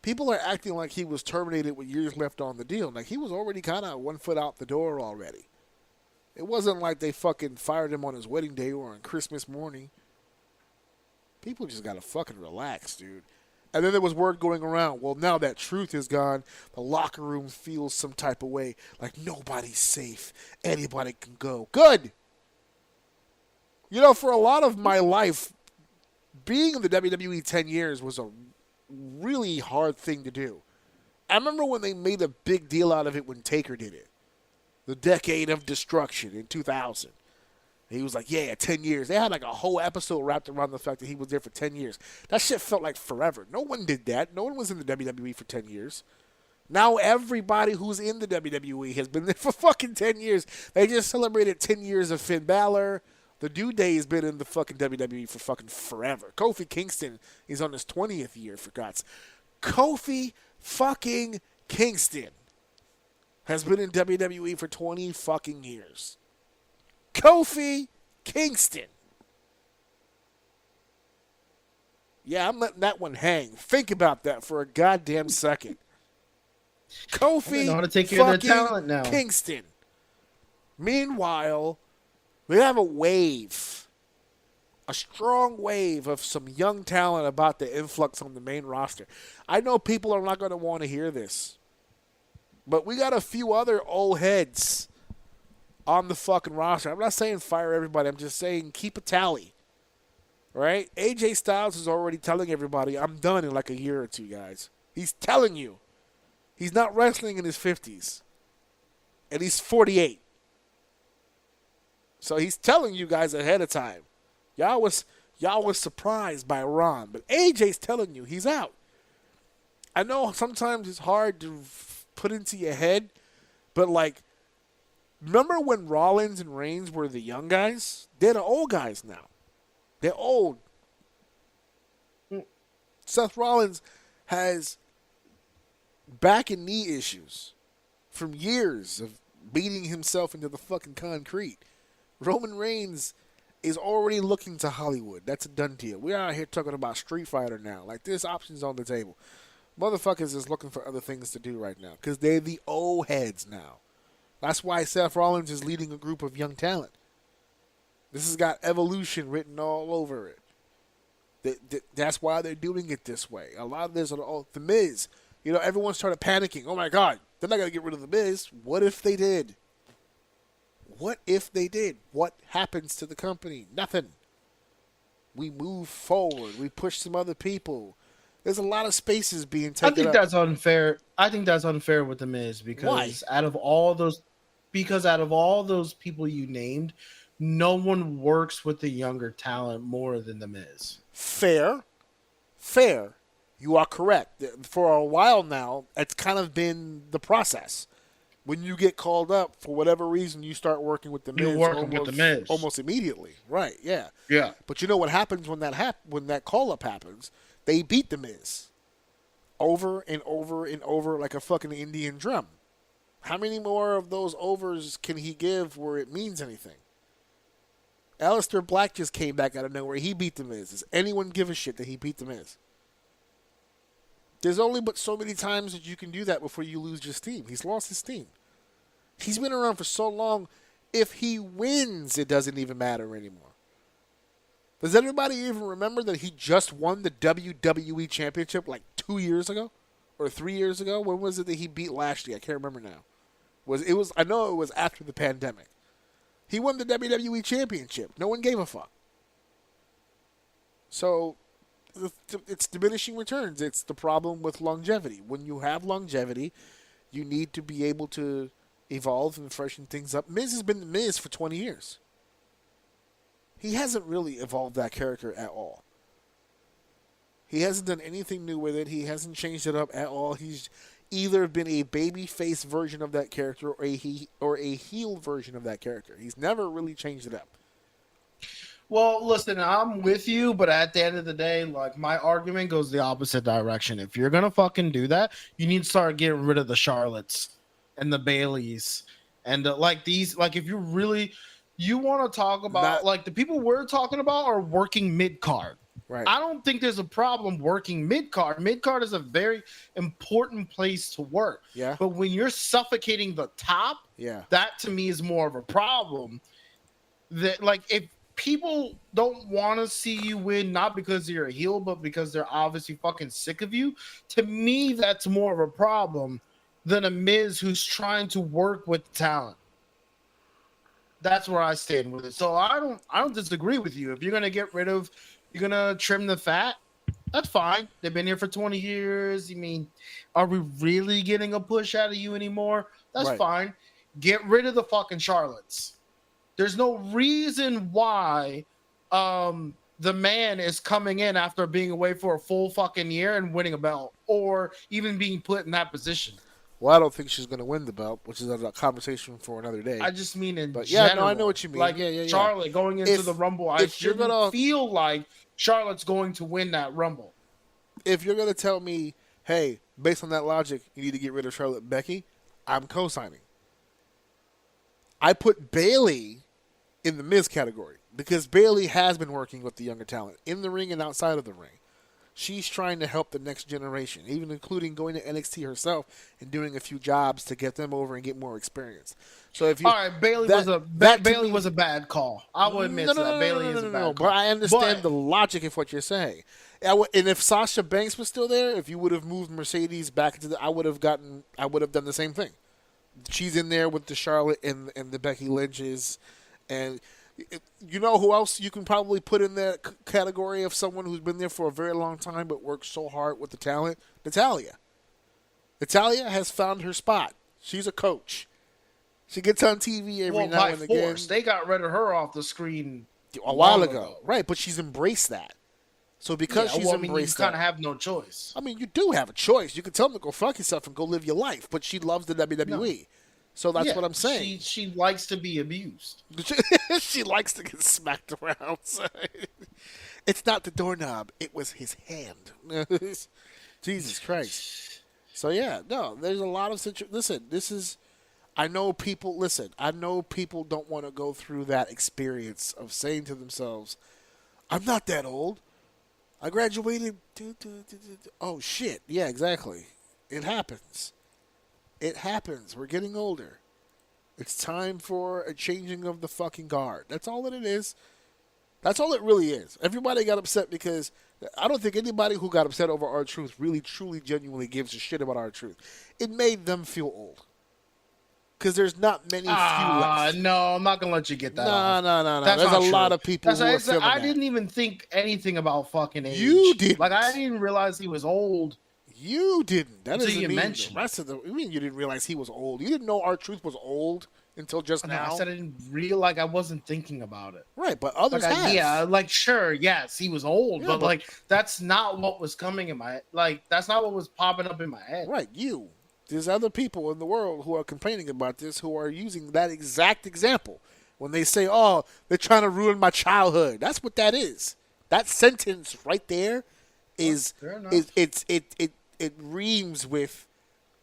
People are acting like he was terminated with years left on the deal. Like, he was already kind of 1 foot out the door already. It wasn't like they fucking fired him on his wedding day or on Christmas morning. People just gotta fucking relax, dude. And then there was word going around, well, now that Truth is gone, the locker room feels some type of way. Like, nobody's safe. Anybody can go. Good! You know, for a lot of my life, being in the WWE 10 years was a really hard thing to do. I remember when they made a big deal out of it when Taker did it. The Decade of Destruction in 2000. He was like, yeah, 10 years. They had like a whole episode wrapped around the fact that he was there for 10 years. That shit felt like forever. No one did that. No one was in the WWE for 10 years. Now everybody who's in the WWE has been there for fucking 10 years. They just celebrated 10 years of Finn Balor. The New Day has been in the fucking WWE for fucking forever. Kofi Kingston is on his 20th year, for God's. Kofi fucking Kingston has been in WWE for 20 fucking years. Kofi Kingston. Yeah, I'm letting that one hang. Think about that for a goddamn second. Kofi They know how to take care of their fucking talent now. Kingston. Meanwhile, we have a strong wave of some young talent about the influx on the main roster. I know people are not going to want to hear this, but we got a few other old heads on the fucking roster. I'm not saying fire everybody. I'm just saying keep a tally, right? AJ Styles is already telling everybody, I'm done in like a year or two, guys. He's telling you. He's not wrestling in his 50s, and he's 48. So he's telling you guys ahead of time. Y'all was surprised by Ron, but AJ's telling you he's out. I know sometimes it's hard to put into your head, but like, remember when Rollins and Reigns were the young guys? They're the old guys now. They're old. Seth Rollins has back and knee issues from years of beating himself into the fucking concrete. Roman Reigns is already looking to Hollywood. That's a done deal. We're out here talking about Street Fighter now. Like, there's options on the table. Motherfuckers is looking for other things to do right now because they're the old heads now. That's why Seth Rollins is leading a group of young talent. This has got evolution written all over it. That's why they're doing it this way. A lot of this, The Miz, everyone started panicking. Oh, my God, they're not going to get rid of The Miz. What if they did? What if they did? What happens to the company? Nothing. We move forward. We push some other people. There's a lot of spaces being taken up. I think that's unfair. I think that's unfair with The Miz because out of all those people you named, no one works with the younger talent more than The Miz. Fair. You are correct. For a while now, it's kind of been the process. When you get called up, for whatever reason, you start working with The Miz. You're working with The Miz. Almost immediately. Right, yeah. Yeah. But you know what happens when that call-up happens? They beat The Miz over and over and over like a fucking Indian drum. How many more of those overs can he give where it means anything? Aleister Black just came back out of nowhere. He beat The Miz. Does anyone give a shit that he beat The Miz? There's only but so many times that you can do that before you lose your steam. He's lost his steam. He's been around for so long. If he wins, it doesn't even matter anymore. Does anybody even remember that he just won the WWE Championship like 2 years ago? Or 3 years ago? When was it that he beat Lashley? I can't remember now. I know it was after the pandemic. He won the WWE Championship. No one gave a fuck. So it's diminishing returns. It's the problem with longevity. When you have longevity, you need to be able to evolve and freshen things up. Miz has been the Miz for 20 years. He hasn't really evolved that character at all. He hasn't done anything new with it. He hasn't changed it up at all. He's either been a babyface version of that character or a heel version of that character. He's never really changed it up. Well, listen, I'm with you, but at the end of the day, like, my argument goes the opposite direction. If you're gonna fucking do that, you need to start getting rid of the Charlottes and the Baileys and if you want to talk about the people we're talking about are working mid card. Right. I don't think there's a problem working mid card. Mid card is a very important place to work. Yeah. But when you're suffocating the top, that to me is more of a problem. That if people don't want to see you win, not because you're a heel, but because they're obviously fucking sick of you. To me, that's more of a problem than a Miz who's trying to work with talent. That's where I stand with it. So I don't disagree with you. If you're gonna trim the fat, that's fine. They've been here for 20 years. You mean, are we really getting a push out of you anymore? That's fine. Get rid of the fucking Charlottes. There's no reason why the man is coming in after being away for a full fucking year and winning a belt or even being put in that position. Well, I don't think she's going to win the belt, which is a conversation for another day. I just mean general. Yeah, I know what you mean. Charlotte going into the Rumble, I shouldn't feel like Charlotte's going to win that Rumble. If you're going to tell me, hey, based on that logic, you need to get rid of Charlotte and Becky, I'm co-signing. I put Bayley in the Miz category because Bayley has been working with the younger talent in the ring and outside of the ring. She's trying to help the next generation, even including going to NXT herself and doing a few jobs to get them over and get more experience. So if you, all right, Bailey was a bad call. I will admit that Bailey is a bad call. But I understand the logic of what you're saying. And if Sasha Banks was still there, if you would have moved Mercedes back into I would have done the same thing. She's in there with the Charlotte and the Becky Lynches, and you know who else you can probably put in that category of someone who's been there for a very long time but worked so hard with the talent? Natalya. Natalya has found her spot. She's a coach. She gets on TV every now and again. They got rid of her off the screen a while ago. Right, but she's embraced that. So because she's embraced you kind of have no choice. I mean, you do have a choice. You can tell them to go fuck yourself and go live your life, but she loves the WWE. No. So that's what I'm saying. She likes to be abused. She likes to get smacked around. It's not the doorknob. It was his hand. Jesus Christ. So, yeah. No, there's a lot of situations. Listen, this is... I know people don't want to go through that experience of saying to themselves, I'm not that old. I graduated. Oh, shit. Yeah, exactly. It happens. It happens. We're getting older. It's time for a changing of the fucking guard. That's all that it is. That's all it really is. Everybody got upset because I don't think anybody who got upset over R-Truth really, truly, genuinely gives a shit about R-Truth. It made them feel old. Because there's not many few left. No, I'm not going to let you get that No. There's a lot of people who are feeling that. I didn't even think anything about fucking age. You didn't. Like, I didn't realize he was old. You didn't. That doesn't mean mention the rest of the... You mean you didn't realize he was old? You didn't know R-Truth was old until just now? I said I didn't realize. I wasn't thinking about it. Right, but others have. Sure, yes, he was old, but that's not what was coming in my... that's not what was popping up in my head. Right, you. There's other people in the world who are complaining about this who are using that exact example when they say, oh, they're trying to ruin my childhood. That's what that is. That sentence right there is... It reams with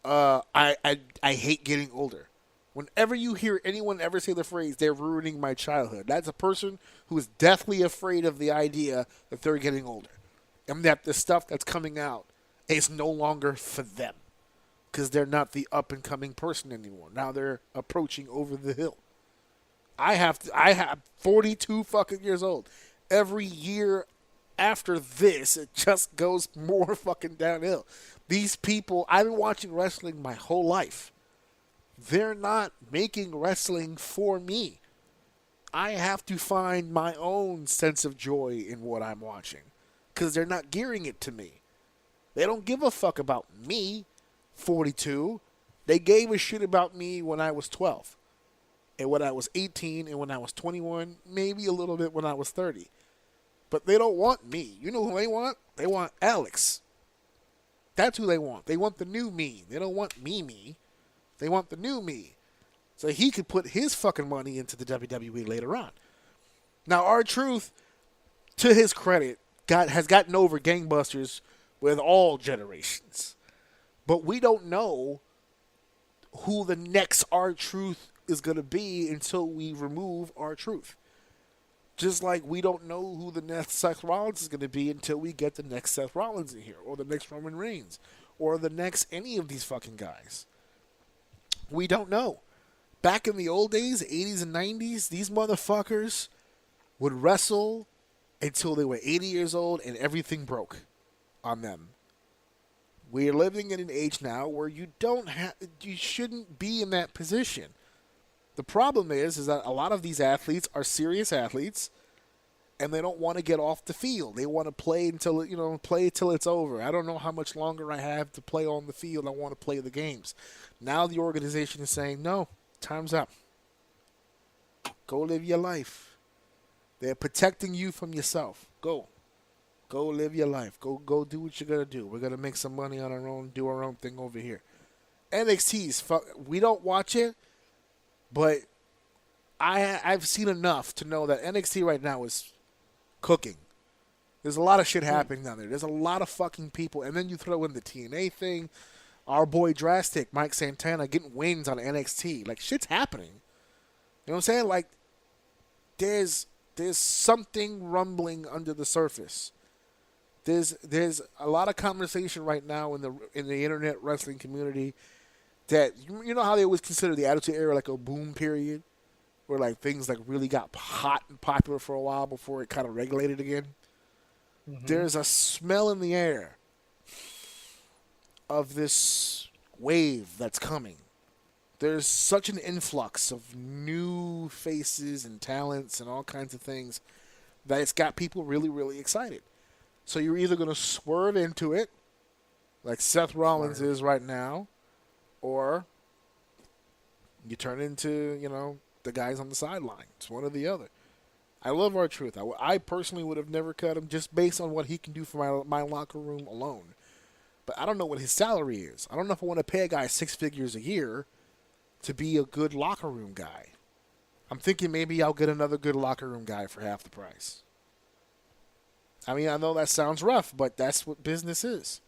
I hate getting older. Whenever you hear anyone ever say the phrase, they're ruining my childhood, that's a person who is deathly afraid of the idea that they're getting older and that the stuff that's coming out is no longer for them because they're not the up-and-coming person anymore. Now they're approaching over the hill. I have 42 fucking years old. Every year after this, it just goes more fucking downhill. These people, I've been watching wrestling my whole life. They're not making wrestling for me. I have to find my own sense of joy in what I'm watching because they're not gearing it to me. They don't give a fuck about me, 42. They gave a shit about me when I was 12 and when I was 18 and when I was 21, maybe a little bit when I was 30. But they don't want me. You know who they want? They want Alex. That's who they want. They want the new me. They don't want me. They want the new me. So he could put his fucking money into the WWE later on. Now, R-Truth, to his credit, has gotten over gangbusters with all generations. But we don't know who the next R-Truth is going to be until we remove R-Truth. Just like we don't know who the next Seth Rollins is going to be until we get the next Seth Rollins in here, or the next Roman Reigns, or the next any of these fucking guys. We don't know. Back in the old days, 80s and 90s, these motherfuckers would wrestle until they were 80 years old and everything broke on them. We're living in an age now where you shouldn't be in that position. The problem is that a lot of these athletes are serious athletes, and they don't want to get off the field. They want to play until it's over. I don't know how much longer I have to play on the field. I want to play the games. Now the organization is saying, no, time's up. Go live your life. They're protecting you from yourself. Go live your life. Go do what you're gonna do. We're gonna make some money on our own, do our own thing over here. NXT's we don't watch it. But I've seen enough to know that NXT right now is cooking. There's a lot of shit happening down there. There's a lot of fucking people. And then you throw in the TNA thing. Our boy Drastic, Mike Santana, getting wins on NXT. Like, shit's happening. You know what I'm saying? Like, there's something rumbling under the surface. There's a lot of conversation right now in the internet wrestling community that you know how they always consider the Attitude Era like a boom period, where like things like really got hot and popular for a while before it kind of regulated again. Mm-hmm. There's a smell in the air of this wave that's coming. There's such an influx of new faces and talents and all kinds of things that it's got people really, really excited. So you're either going to swerve into it, like Seth Rollins is right now, or you turn into, the guys on the sideline. It's one or the other. I love R-Truth. I personally would have never cut him just based on what he can do for my locker room alone. But I don't know what his salary is. I don't know if I want to pay a guy 6 figures a year to be a good locker room guy. I'm thinking maybe I'll get another good locker room guy for half the price. I mean, I know that sounds rough, but that's what business is.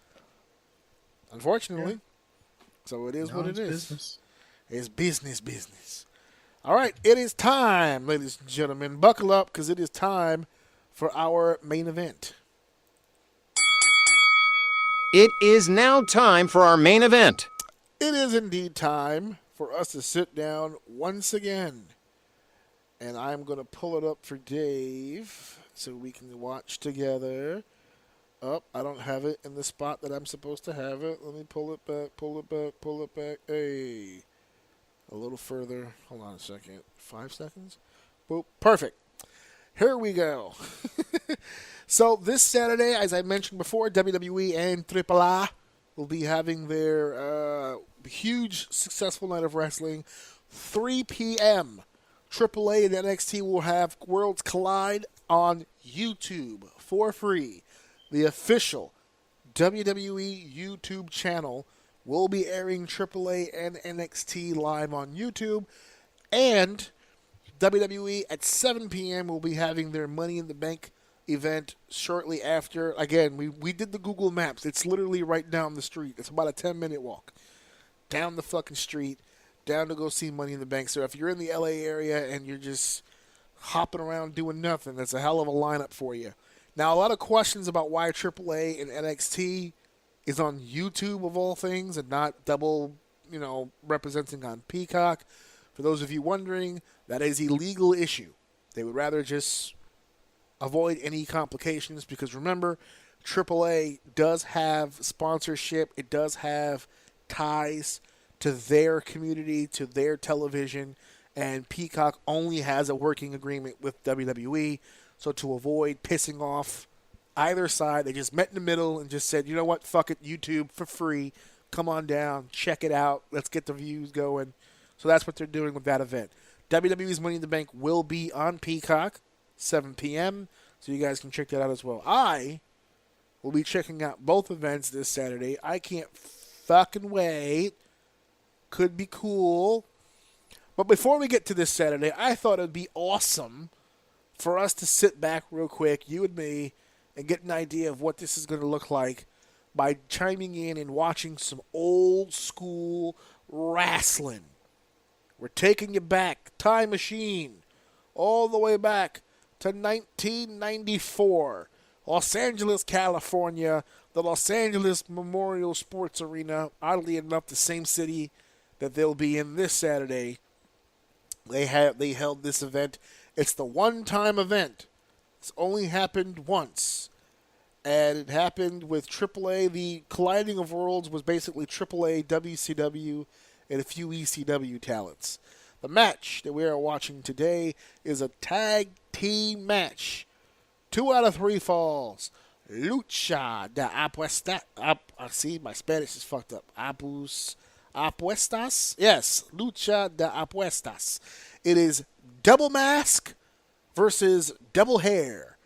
Unfortunately. Yeah. So it is what it is. Business. It's business. All right, it is time, ladies and gentlemen. Buckle up, because it is time for our main event. It is now time for our main event. It is indeed time for us to sit down once again. And I'm going to pull it up for Dave so we can watch together. Oh, I don't have it in the spot that I'm supposed to have it. Let me pull it back. Hey. A little further. Hold on a second. 5 seconds? Boop. Perfect. Here we go. So this Saturday, as I mentioned before, WWE and AAA will be having their huge, successful night of wrestling. 3 p.m. AAA and NXT will have Worlds Collide on YouTube for free. The official WWE YouTube channel will be airing AAA and NXT live on YouTube. And WWE at 7 p.m. will be having their Money in the Bank event shortly after. Again, we did the Google Maps. It's literally right down the street. It's about a 10-minute walk down the fucking street, down to go see Money in the Bank. So if you're in the LA area and you're just hopping around doing nothing, that's a hell of a lineup for you. Now, a lot of questions about why AAA and NXT is on YouTube of all things and not double, representing on Peacock. For those of you wondering, that is a legal issue. They would rather just avoid any complications because remember, AAA does have sponsorship. It does have ties to their community, to their television, and Peacock only has a working agreement with WWE. So to avoid pissing off either side, they just met in the middle and just said, you know what, fuck it, YouTube for free. Come on down, check it out. Let's get the views going. So that's what they're doing with that event. WWE's Money in the Bank will be on Peacock, 7 p.m., so you guys can check that out as well. I will be checking out both events this Saturday. I can't fucking wait. Could be cool. But before we get to this Saturday, I thought it would be awesome for us to sit back real quick, you and me, and get an idea of what this is going to look like by chiming in and watching some old school wrestling. We're taking you back, time machine, all the way back to 1994. Los Angeles, California, the Los Angeles Memorial Sports Arena, oddly enough, the same city that they'll be in this Saturday. They held this event. It's the one-time event. It's only happened once. And it happened with AAA. The colliding of worlds was basically AAA, WCW, and a few ECW talents. The match that we are watching today is a tag team match. 2 out of 3 falls. Lucha de apuesta. See, my Spanish is fucked up. Apuestas? Yes, Lucha de apuestas. It is double mask versus double hair.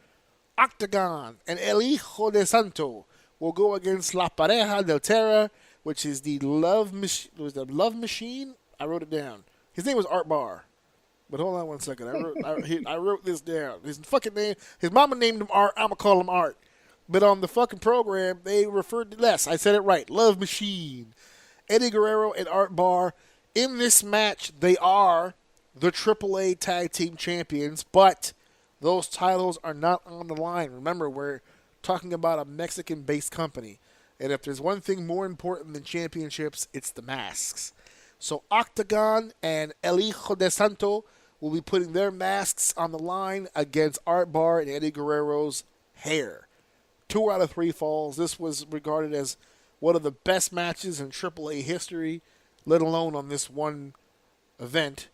Octagon and El Hijo de Santo will go against La Pareja del Terra, which is the Love Machine. I wrote it down. His name was Art Barr. But hold on one second. I wrote this down. His fucking name. His mama named him Art. I'm gonna call him Art. But on the fucking program, they referred to less. I said it right. Love Machine. Eddy Guerrero and Art Barr. In this match, they are the AAA Tag Team Champions, but those titles are not on the line. Remember, we're talking about a Mexican-based company. And if there's one thing more important than championships, it's the masks. So Octagon and El Hijo de Santo will be putting their masks on the line against Art Barr and Eddy Guerrero's hair. 2 out of 3 falls. This was regarded as one of the best matches in AAA history, let alone on this one event.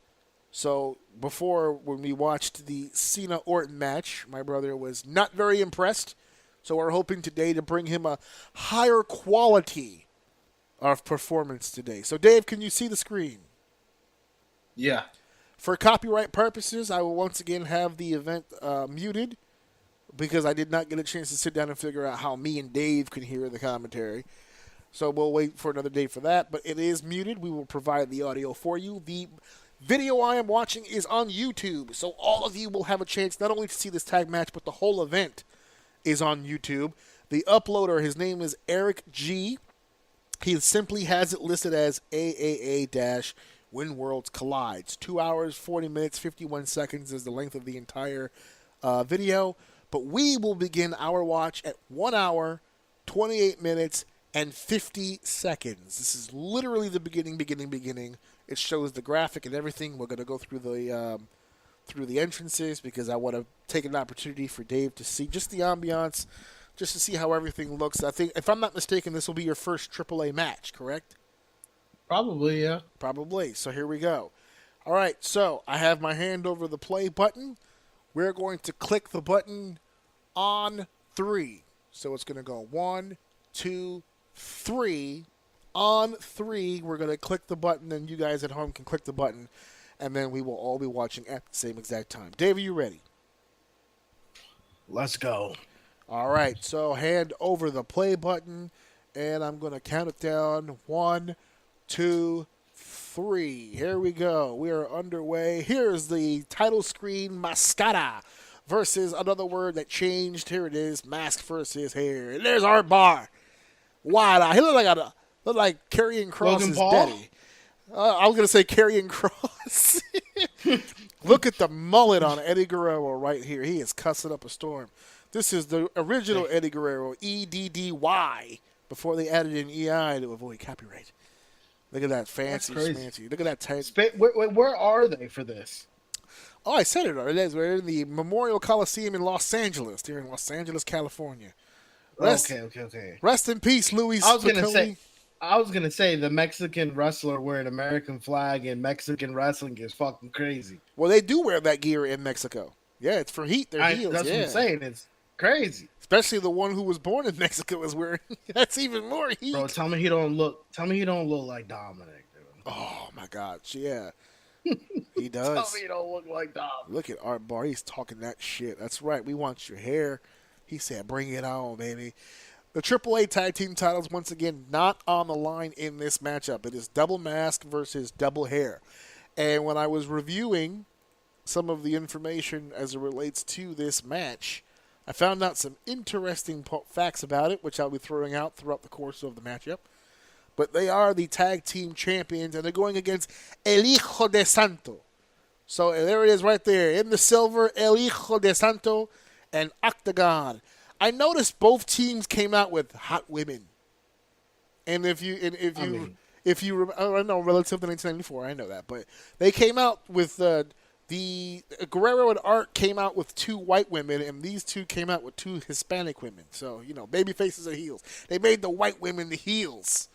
So before, when we watched the Cena-Orton match, my brother was not very impressed. So we're hoping today to bring him a higher quality of performance today. So Dave, can you see the screen? Yeah. For copyright purposes, I will once again have the event muted because I did not get a chance to sit down and figure out how me and Dave can hear the commentary. So we'll wait for another day for that. But it is muted. We will provide the audio for you. The video I am watching is on YouTube. So all of you will have a chance not only to see this tag match, but the whole event is on YouTube. The uploader, his name is Eric G. He simply has it listed as AAA-When Worlds Collides. 2 hours, 40 minutes, 51 seconds is the length of the entire video. But we will begin our watch at 1 hour, 28 minutes, and 50 seconds. This is literally the beginning. It shows the graphic and everything. We're going to go through the entrances because I want to take an opportunity for Dave to see just the ambiance, just to see how everything looks. I think, if I'm not mistaken, this will be your first AAA match, correct? Probably, yeah. Probably. So here we go. All right, so I have my hand over the play button. We're going to click the button on 3. So it's going to go 1, 2, 3. On 3, we're going to click the button, and you guys at home can click the button, and then we will all be watching at the same exact time. Dave, are you ready? Let's go. All right, so hand over the play button, and I'm going to count it down. 1, 2, 3. Here we go. We are underway. Here's the title screen, mascara versus another word that changed. Here it is, mask versus hair. And there's Art Barr. Wow, he looked like Karrion Kross's daddy. I was going to say Karrion Kross. Look at the mullet on Eddy Guerrero right here. He is cussing up a storm. This is the original Eddy Guerrero, EDDY, before they added an EI to avoid copyright. Look at that fancy. Look at that type. Where are they for this? Oh, I said it already. We're in the Memorial Coliseum in Los Angeles. They're in Los Angeles, California. Okay. Rest in peace, Luis. I was gonna say the Mexican wrestler wearing American flag in Mexican wrestling is fucking crazy. Well, they do wear that gear in Mexico. Yeah, it's for heat. Their heels. That's what I'm saying. It's crazy. Especially the one who was born in Mexico is wearing. That's even more heat. Bro, tell me he don't look like Dominic, dude. Oh my God, yeah. He does. Tell me he don't look like Dominic. Look at Art Barr. He's talking that shit. That's right. We want your hair. He said, "Bring it on, baby." The AAA Tag Team titles, once again, not on the line in this matchup. It is double mask versus double hair. And when I was reviewing some of the information as it relates to this match, I found out some interesting facts about it, which I'll be throwing out throughout the course of the matchup. But they are the Tag Team Champions, and they're going against El Hijo de Santo. So there it is right there. In the silver, El Hijo de Santo and Octagon. I noticed both teams came out with hot women, and if you I know relative to 1994, I know that, but they came out with the Guerrero and Art came out with 2 white women, and these 2 came out with 2 Hispanic women. So baby faces are heels. They made the white women the heels,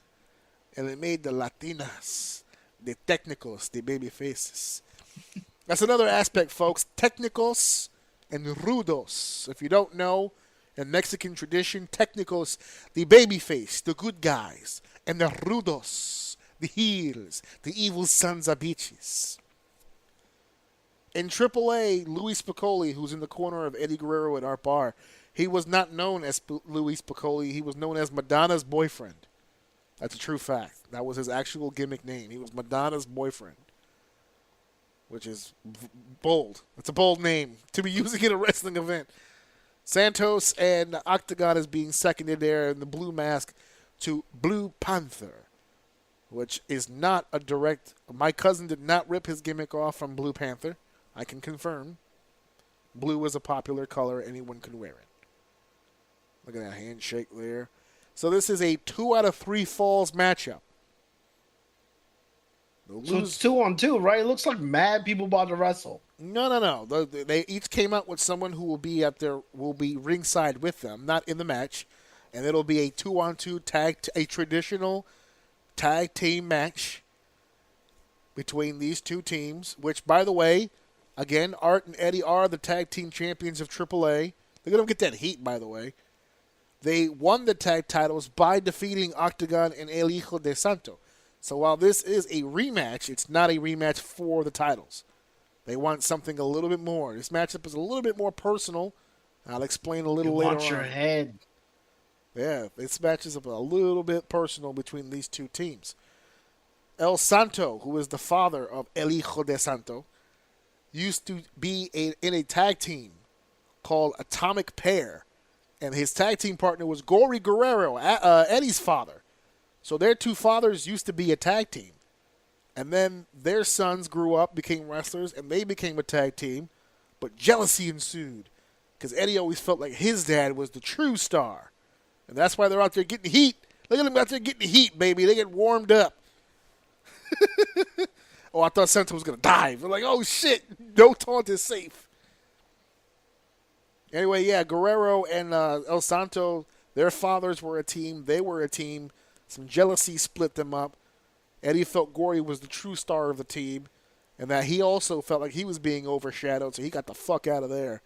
and they made the Latinas the technicals, the baby faces. That's another aspect, folks. Technicals and rudos. If you don't know. In Mexican tradition, technicals, the baby face, the good guys, and the rudos, the heels, the evil sons of bitches. In AAA, Luis Piccoli, who's in the corner of Eddy Guerrero and Art Barr, he was not known as Luis Piccoli. He was known as Madonna's boyfriend. That's a true fact. That was his actual gimmick name. He was Madonna's boyfriend, which is bold. It's a bold name to be using in a wrestling event. Santos and Octagon is being seconded there in the blue mask to Blue Panther, which is not a direct. My cousin did not rip his gimmick off from Blue Panther. I can confirm. Blue is a popular color. Anyone can wear it. Look at that handshake there. So this is a 2 out of 3 falls matchup. So it's 2-on-2, right? It looks like mad people about to wrestle. No. They each came out with someone who will be ringside with them, not in the match, and it'll be a 2-on-2 a traditional tag team match between these two teams. Which, by the way, again, Art and Eddie are the tag team champions of AAA. They're gonna get that heat, by the way. They won the tag titles by defeating Octagon and El Hijo de Santo. So while this is a rematch, it's not a rematch for the titles. They want something a little bit more. This matchup is a little bit more personal. I'll explain a little later on. Watch your head. Yeah, this match is a little bit personal between these two teams. El Santo, who is the father of El Hijo de Santo, used to be in a tag team called Atomic Pair. And his tag team partner was Eddy Guerrero, Eddie's father. So their two fathers used to be a tag team. And then their sons grew up, became wrestlers, and they became a tag team. But jealousy ensued because Eddie always felt like his dad was the true star. And that's why they're out there getting heat. Look at them out there getting heat, baby. They get warmed up. Oh, I thought Santo was going to dive. They're like, oh, shit. No taunt is safe. Anyway, yeah, Guerrero and El Santo, their fathers were a team. They were a team. Some jealousy split them up. Eddie felt Gory was the true star of the team, and that he also felt like he was being overshadowed, so he got the fuck out of there.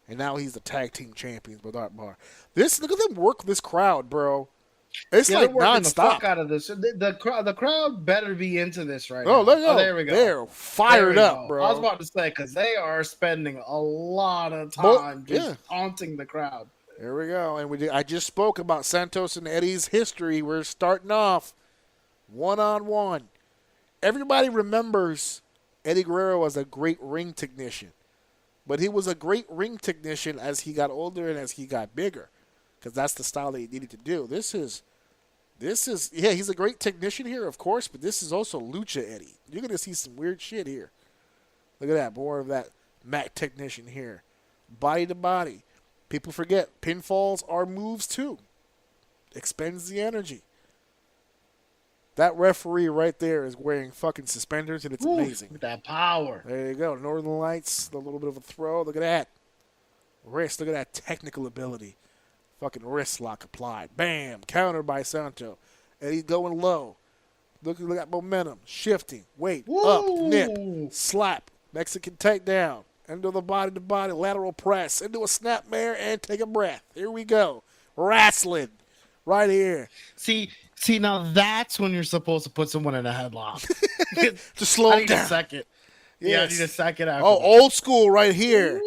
And now he's the tag team champions with Art Barr. Look at them work this crowd, bro. It's like nonstop. The fuck out of this. The crowd better be into this right now. Look, there we go. They're fired up, bro. I was about to say, because they are spending a lot of time haunting the crowd. There we go. And I just spoke about Santos and Eddie's history. We're starting off one-on-one. Everybody remembers Eddy Guerrero as a great ring technician. But he was a great ring technician as he got older and as he got bigger. Because that's the style that he needed to do. This is, he's a great technician here, of course, but this is also Lucha Eddie. You're going to see some weird shit here. Look at that. More of that mat technician here. Body to body. People forget, pinfalls are moves too. Expends the energy. That referee right there is wearing fucking suspenders, and it's amazing. With that power. There you go. Northern Lights, a little bit of a throw. Look at that. Wrist, look at that technical ability. Fucking wrist lock applied. Bam. Countered by Santo. And he's going low. Look at that momentum. Shifting. Weight. Up. Nip. Slap. Mexican takedown. Into the body to body. Lateral press. Into a snapmare and take a breath. Here we go. Wrestling. Right here. See, now that's when you're supposed to put someone in a headlock. Just slow I it need down. a second. Yes. Yeah, I need a second after. Oh, old school right here.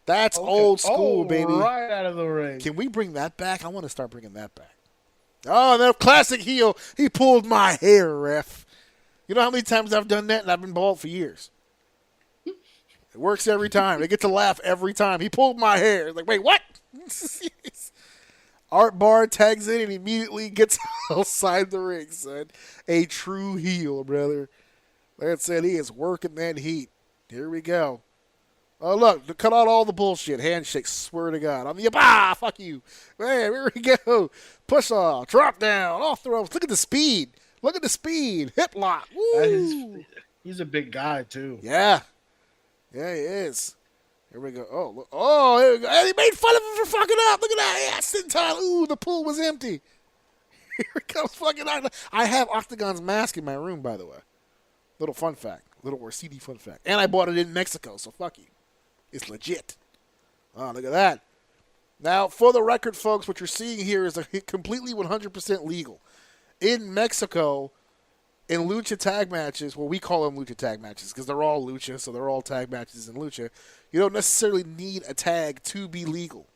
That's old school, baby. Right out of the ring. Can we bring that back? I want to start bringing that back. Oh, the classic heel. He pulled my hair, ref. You know how many times I've done that, and I've been bald for years. It works every time. They get to laugh every time. He pulled my hair. It's like, wait, what? Art Barr tags in and immediately gets outside the ring, son. A true heel, brother. Like I said, he is working that heat. Here we go. Oh, look, cut out all the bullshit. Handshake, swear to God. I'm the, fuck you. Man, here we go. Push off, drop down, off the ropes. Look at the speed. Look at the speed. Hip lock. Woo. He's a big guy, too. Yeah. Yeah, he is. Here we go. Oh, look. Oh, here we go. And he made fun of him for fucking up. Look at that. Yeah, senton. Ooh, the pool was empty. Here comes fucking I have Octagon's mask in my room, by the way. Little fun fact. Little Orsini fun fact. And I bought it in Mexico, so fuck you. It's legit. Oh, look at that. Now, for the record, folks, what you're seeing here is a completely 100% legal. In Mexico, in lucha tag matches, well, we call them lucha tag matches because they're all lucha, so they're all tag matches in lucha. You don't necessarily need a tag to be legal.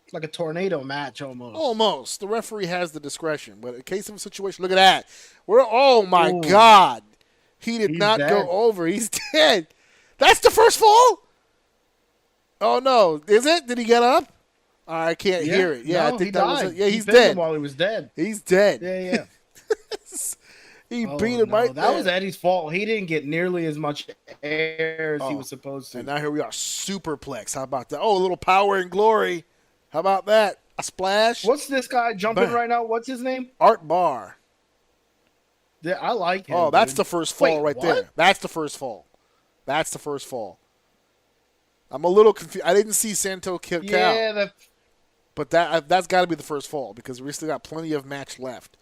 It's like a tornado match almost. Almost. The referee has the discretion. But in case of a situation, look at that. Oh, my God. He did not go over. He's dead. That's the first fall? Oh, no. Is it? Did he get up? I can't hear it. Yeah, no, I think that died. was it. Yeah, he's he dead. Him while he was dead. He's dead. Yeah. He beat him right there. That was Eddie's fault. He didn't get nearly as much air as he was supposed to. And now here we are. Superplex. How about that? Oh, a little power and glory. How about that? A splash. What's this guy jumping Bam. right now? What's his name? Art Barr. Yeah, I like him. Oh, that's dude. the first fall Wait, right what? there. That's the first fall. That's the first fall. I'm a little confused. I didn't see Santo kick out. Yeah, But that's got to be the first fall because we still got plenty of match left.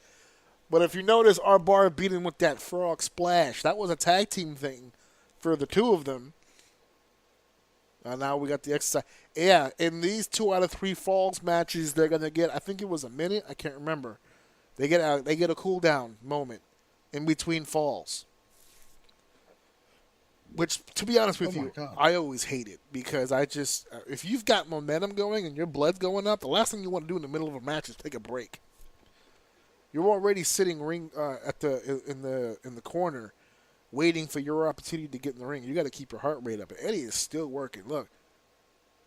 But if you notice, our bar beat him with that frog splash. That was a tag team thing for the two of them. And now we got the exercise. Yeah, in these 2 out of 3 falls matches, they're gonna get. I think it was a minute. I can't remember. They get a cool down moment in between falls. Which, to be honest with you, God. I always hate it because I just if you've got momentum going and your blood's going up, the last thing you want to do in the middle of a match is take a break. You're already sitting in the corner, waiting for your opportunity to get in the ring. You got to keep your heart rate up. And Eddie is still working. Look,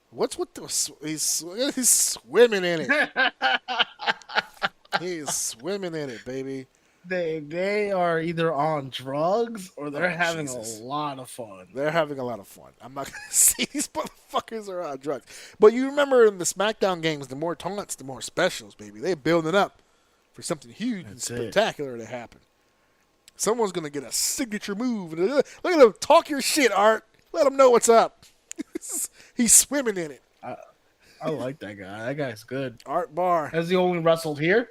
what's with the he's swimming in it. He's swimming in it, baby. they are either on drugs or they're having Jesus. a lot of fun. They're having a lot of fun. I'm not going to say these motherfuckers are on drugs. But you remember in the SmackDown games, the more taunts, the more specials, baby. They're building up for something huge and spectacular to happen. Someone's going to get a signature move. Look at him. Talk your shit, Art. Let him know what's up. He's swimming in it. I like that guy. That guy's good. Art Barr. Has he only wrestled here?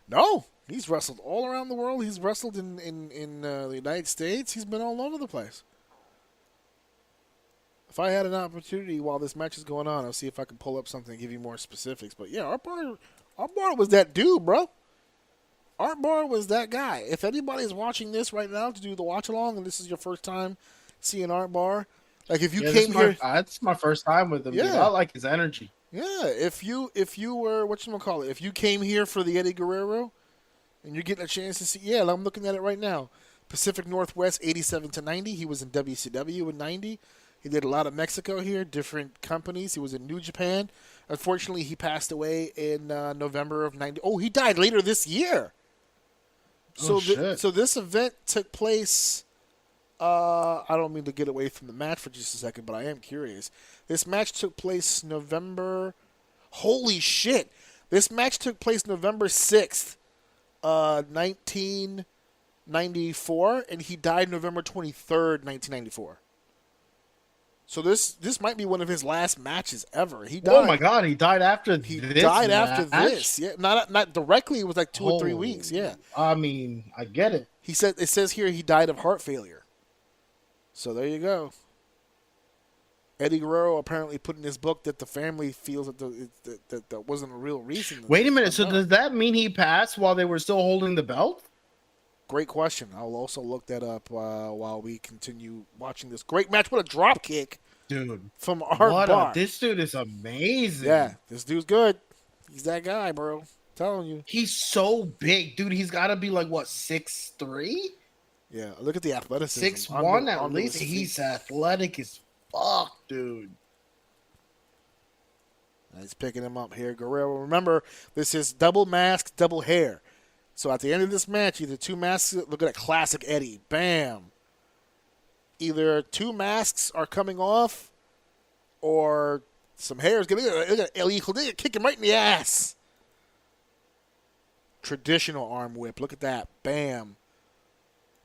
No. He's wrestled all around the world. He's wrestled in the United States. He's been all over the place. If I had an opportunity while this match is going on, I'll see if I can pull up something and give you more specifics. But, yeah, Art Barr was that dude, bro. Art Barr was that guy. If anybody's watching this right now to do the watch-along and this is your first time seeing Art Barr, like if you came here... That's my first time with him, dude. I like his energy. Yeah, if you were, whatchamacallit, if you came here for the Eddy Guerrero and you're getting a chance to see... Yeah, I'm looking at it right now. Pacific Northwest, 87 to 90. He was in WCW in 90. He did a lot of Mexico here, different companies. He was in New Japan. Unfortunately, he passed away in November of 90. Oh, he died later this year. So, so this event took place. I don't mean to get away from the match for just a second, but I am curious. This match took place November. Holy shit! This match took place November 6th, 1994, and he died November 23rd, 1994. So this might be one of his last matches ever. He died. Oh my God, he died after this. He died after this. Yeah, not directly. It was like 2 or 3 weeks. Yeah. I mean, I get it. It says here he died of heart failure. So there you go. Eddy Guerrero apparently put in his book that the family feels that wasn't a real reason. Wait a minute. So does that mean he passed while they were still holding the belt? Great question. I'll also look that up while we continue watching this great match. What a drop kick, dude! From Art Barr. This dude is amazing. Yeah, this dude's good. He's that guy, bro. I'm telling you. He's so big, dude. He's got to be like what, 6'3"? Yeah, look at the athleticism. 6'1" at least. He's athletic as fuck, dude. He's picking him up here. Guerrero, remember, this is double mask, double hair. So at the end of this match, either two masks, look at that classic Eddie. Bam. Either two masks are coming off or some hair is going to look at El Hijo. They're kick him right in the ass. Traditional arm whip. Look at that. Bam.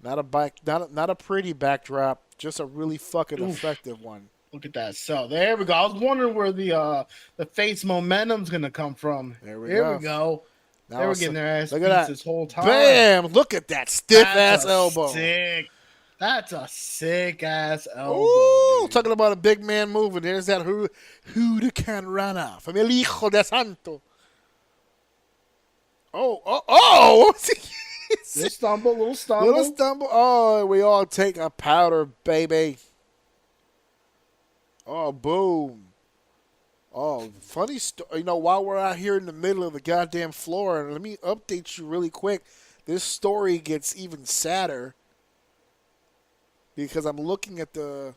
Not a pretty backdrop, just a really fucking effective one. Look at that. So there we go. I was wondering where the face momentum's gonna come from. There we go. Now they were getting their ass beat this whole time. Bam! Look at that stiff ass elbow. That's a sick ass elbow. Ooh, dude. Talking about a big man moving. There's that hurricanrana from El Hijo de Santo. Oh! Little stumble. Oh, we all take a powder, baby. Oh, boom. Oh, funny story. While we're out here in the middle of the goddamn floor, and let me update you really quick. This story gets even sadder because I'm looking at the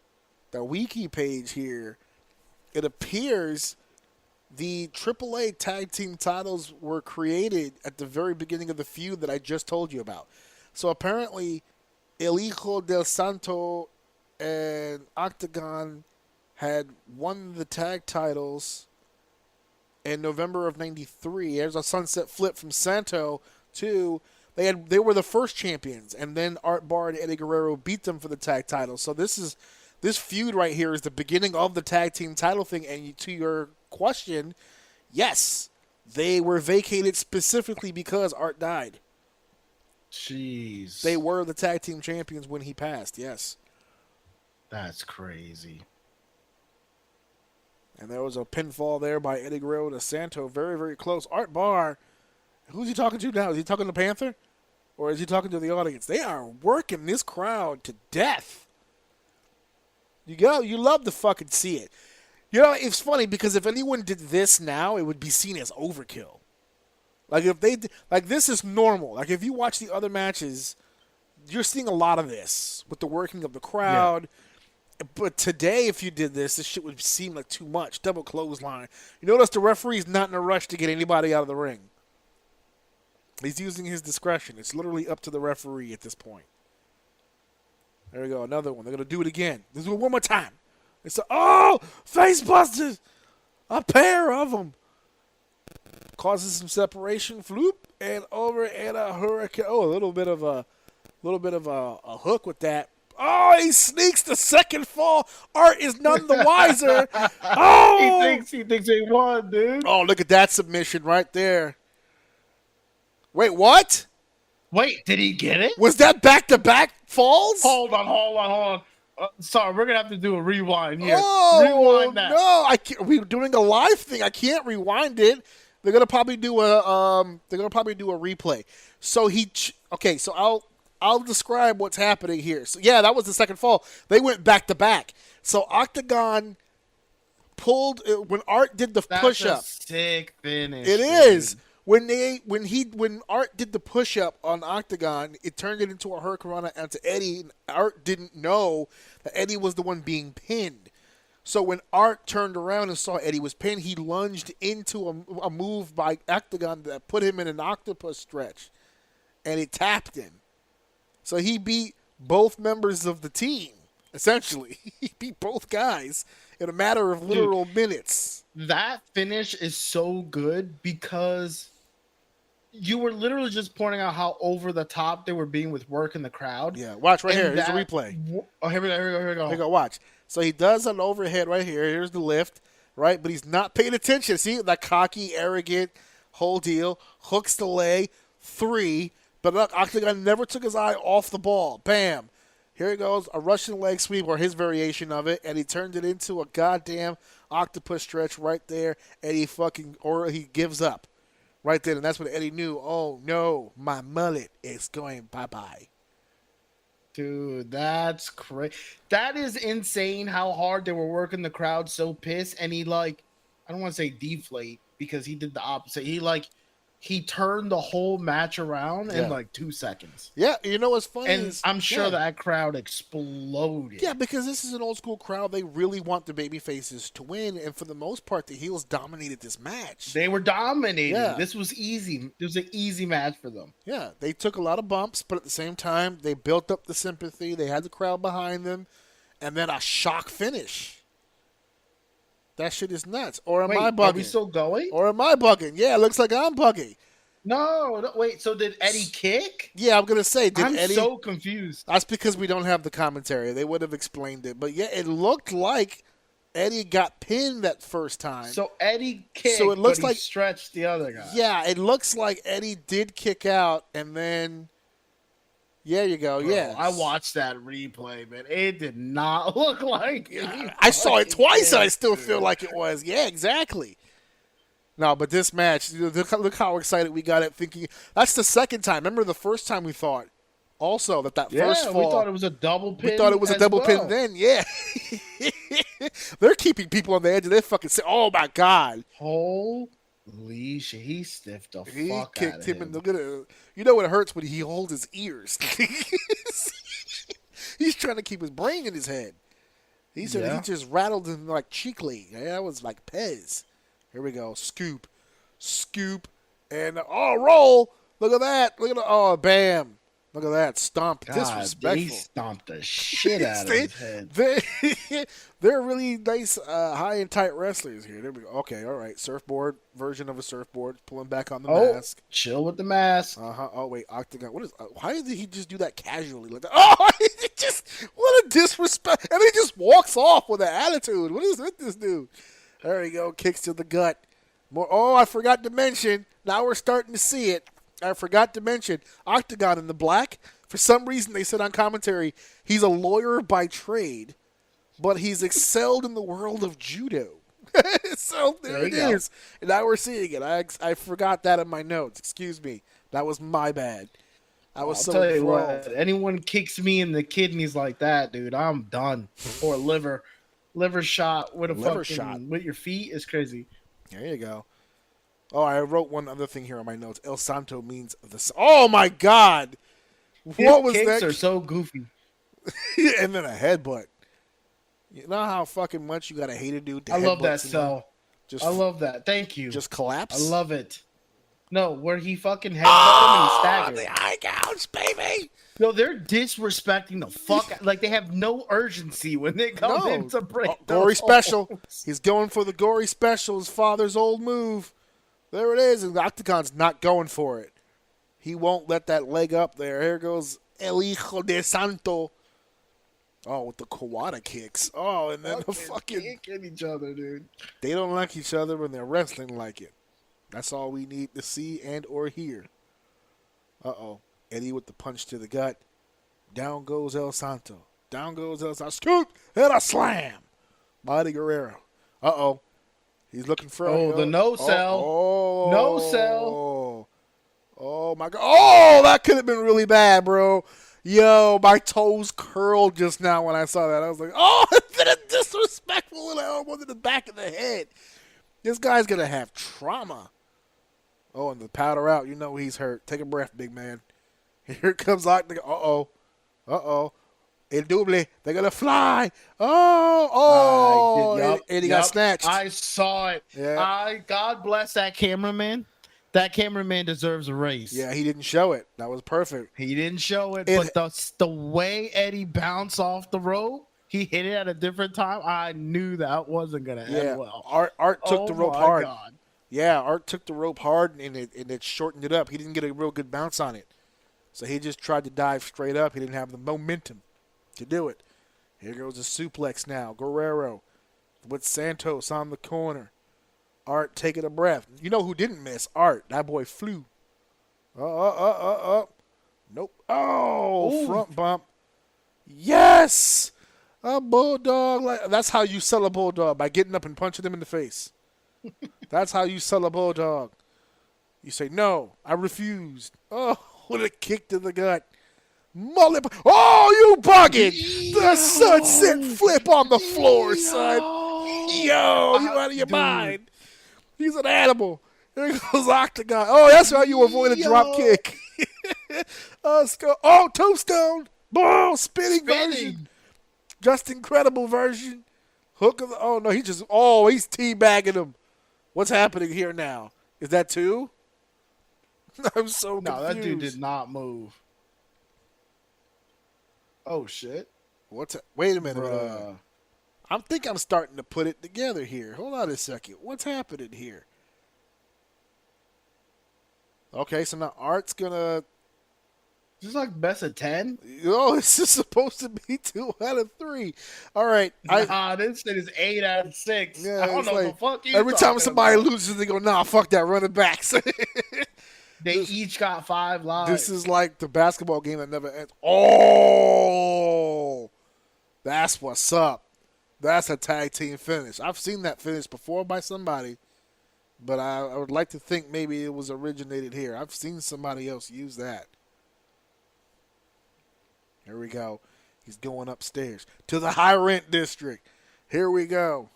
wiki page here. It appears the AAA tag team titles were created at the very beginning of the feud that I just told you about. So apparently, El Hijo del Santo and Octagon had won the tag titles in November of '93. There's a sunset flip from Santo to they were the first champions, and then Art Barr and Eddy Guerrero beat them for the tag title. So this feud right here is the beginning of the tag team title thing. And to your question, yes, they were vacated specifically because Art died. Jeez. They were the tag team champions when he passed, yes. That's crazy. And there was a pinfall there by Eddy Guerrero to Santo. Very, very close. Art Barr, who's he talking to now? Is he talking to Panther? Or is he talking to the audience? They are working this crowd to death. You love to fucking see it. You know, it's funny because if anyone did this now, it would be seen as overkill. Like if they like this is normal. Like if you watch the other matches, you're seeing a lot of this with the working of the crowd. Yeah. But today, if you did this shit would seem like too much. Double clothesline. You notice the referee's not in a rush to get anybody out of the ring. He's using his discretion. It's literally up to the referee at this point. There we go, another one. They're gonna do it again. Let's do it one more time. It's face busters, a pair of them. Causes some separation, floop, and over and a hurricane. Oh, a little bit of a hook with that. Oh, he sneaks the second fall. Art is none the wiser. Oh, he thinks he won, dude. Oh, look at that submission right there. Wait, what? Wait, did he get it? Was that back-to-back falls? Hold on. Sorry, we're gonna have to do a rewind here. Oh, rewind that. No, I can't. We're doing a live thing. I can't rewind it. They're gonna probably do a replay. So so I'll describe what's happening here. So yeah, that was the second fall. They went back to back. So Octagon pulled when Art did the push up. Sick finish. It is. When Art did the push up on Octagon, it turned it into a hurricanrana onto Eddy, and Art didn't know that Eddy was the one being pinned. So when Art turned around and saw Eddy was pinned, he lunged into a move by Octagon that put him in an octopus stretch, and it tapped him. So he beat both members of the team, essentially. He beat both guys in a matter of literal minutes. That finish is so good because you were literally just pointing out how over the top they were being with work in the crowd. Yeah, watch right here. Here's a replay. Oh, here we go. Here we go, watch. So he does an overhead right here. Here's the lift, right? But he's not paying attention. See, that cocky, arrogant whole deal. Hooks the leg. 3. But look, Octagon never took his eye off the ball. Bam. Here he goes, a Russian leg sweep or his variation of it, and he turned it into a goddamn octopus stretch right there, and he gives up right then. And that's when Eddy knew, oh no, my mullet is going bye-bye. Dude, that's crazy. That is insane how hard they were working the crowd so pissed. And he I don't want to say deflate because he did the opposite. He turned the whole match around in 2 seconds. Yeah, you know what's funny? And I'm sure that crowd exploded. Yeah, because this is an old school crowd. They really want the baby faces to win. And for the most part, the heels dominated this match. They were dominating. Yeah. This was easy. It was an easy match for them. Yeah, they took a lot of bumps, but at the same time, they built up the sympathy. They had the crowd behind them. And then a shock finish. That shit is nuts. Or am I bugging? Are we still going? Or am I bugging? Yeah, it looks like I'm bugging. No, wait. So did Eddy kick? Yeah, I'm gonna say, did Eddy? I'm so confused. That's because we don't have the commentary. They would have explained it, but yeah, it looked like Eddy got pinned that first time. So Eddy kicked. So it looks but he like stretched the other guy. Yeah, it looks like Eddy did kick out, and then. Yeah, you go. Yeah, I watched that replay, man. It did not look like it. I saw it twice, and I still feel like it was. Yeah, exactly. No, but this match, look how excited we got at thinking. That's the second time. Remember the first time we thought also that first fall. We thought it was a double pin. We thought it was a double pin then, yeah. They're keeping people on the edge of their fucking seat. Oh, my God. Holy shit, he stiffed the he fuck kicked out of him in the. You know what hurts when he holds his ears. He's trying to keep his brain in his head. He said he just rattled him like cheekly. Yeah, that was like Pez. Here we go. Scoop, and roll. Look at that. Look at bam. Look at that. Stomp. God, Disrespectful. he stomped the shit out of his head. They're really nice, high and tight wrestlers here. There we go. Okay, all right. Surfboard version of a surfboard. Pulling back on the mask. Chill with the mask. Oh wait, Octagon. What is? Why did he just do that casually like that? Oh, what a disrespect! And he just walks off with an attitude. What is with this dude? There we go. Kicks to the gut. More. Oh, I forgot to mention. Now we're starting to see it. I forgot to mention Octagon in the black. For some reason, they said on commentary he's a lawyer by trade, but he's excelled in the world of judo. So there it is. And now we're seeing it. I forgot that in my notes. Excuse me. That was my bad. I'll tell you what, anyone kicks me in the kidneys like that, dude, I'm done. Or liver shot with a liver fucking shot with your feet is crazy. There you go. Oh, I wrote one other thing here on my notes. El Santo means the. Oh my God! What was His kicks that? are so goofy. And then a headbutt. You know how fucking much you gotta hate a dude. I love that cell. Just I love that. Thank you. Just collapse. I love it. No, where he fucking headbutted him and he staggered. The eye gouge, baby. No, they're disrespecting the fuck. Like they have no urgency when they come in to break. Gory special. He's going for the gory special. His father's old move. There it is. And the Octagon's not going for it. He won't let that leg up there. Here goes El Hijo de Santo. Oh, with the Kawada kicks. Oh, and then the fucking kicking each other, dude. They don't like each other when they're wrestling like it. That's all we need to see and or hear. Uh-oh. Eddie with the punch to the gut. Down goes El Santo. Down goes El Santo. Scoop and a slam by Eddy Guerrero. Uh-oh. He's looking for the no sell. No sell. Oh, my God. Oh, that could have been really bad, bro. Yo, my toes curled just now when I saw that. I was like, oh, that's disrespectful little elbow to the back of the head. This guy's going to have trauma. Oh, and the powder out. You know he's hurt. Take a breath, big man. Here comes Octagon. Uh-oh. Uh-oh. El double. They're going to fly. Oh. Eddie got snatched. I saw it. Yeah. God bless that cameraman. That cameraman deserves a raise. Yeah, he didn't show it. That was perfect. He didn't show it, but the way Eddie bounced off the rope, he hit it at a different time. I knew that wasn't going to end well. Art took the rope hard. God. Yeah, Art took the rope hard, and it shortened it up. He didn't get a real good bounce on it. So he just tried to dive straight up. He didn't have the momentum to do it. Here goes a suplex now. Guerrero with Santos on the corner. Art taking a breath. You know who didn't miss? Art. That boy flew. Nope. Oh, front bump. Yes! A bulldog. That's how you sell a bulldog, by getting up and punching them in the face. That's how you sell a bulldog. You say, no, I refused. Oh, with a kick to the gut. Mullet. Oh, you bugging. The sunset flip on the floor, son. Yo, you out of your mind. He's an animal. There goes Octagon. Oh, that's how you avoid a drop kick. Tombstone. Boom, spinning version. Just incredible version. Hook of the. Oh, no, he's teabagging him. What's happening here now? Is that two? I'm so confused. No, that dude did not move. Oh, shit. Wait a minute. I think I'm starting to put it together here. Hold on a second. What's happening here? Okay, so now Art's going to. Is this like best of 10? Oh, this is supposed to be 2 out of 3. All right. This shit is 8 out of 6. Yeah, I don't know what the fuck you every time somebody loses, they go, nah, fuck that, run it back. They each got 5 lives. This is like the basketball game that never ends. Oh, that's what's up. That's a tag team finish. I've seen that finish before by somebody, but I would like to think maybe it was originated here. I've seen somebody else use that. Here we go. He's going upstairs to the high rent district. Here we go.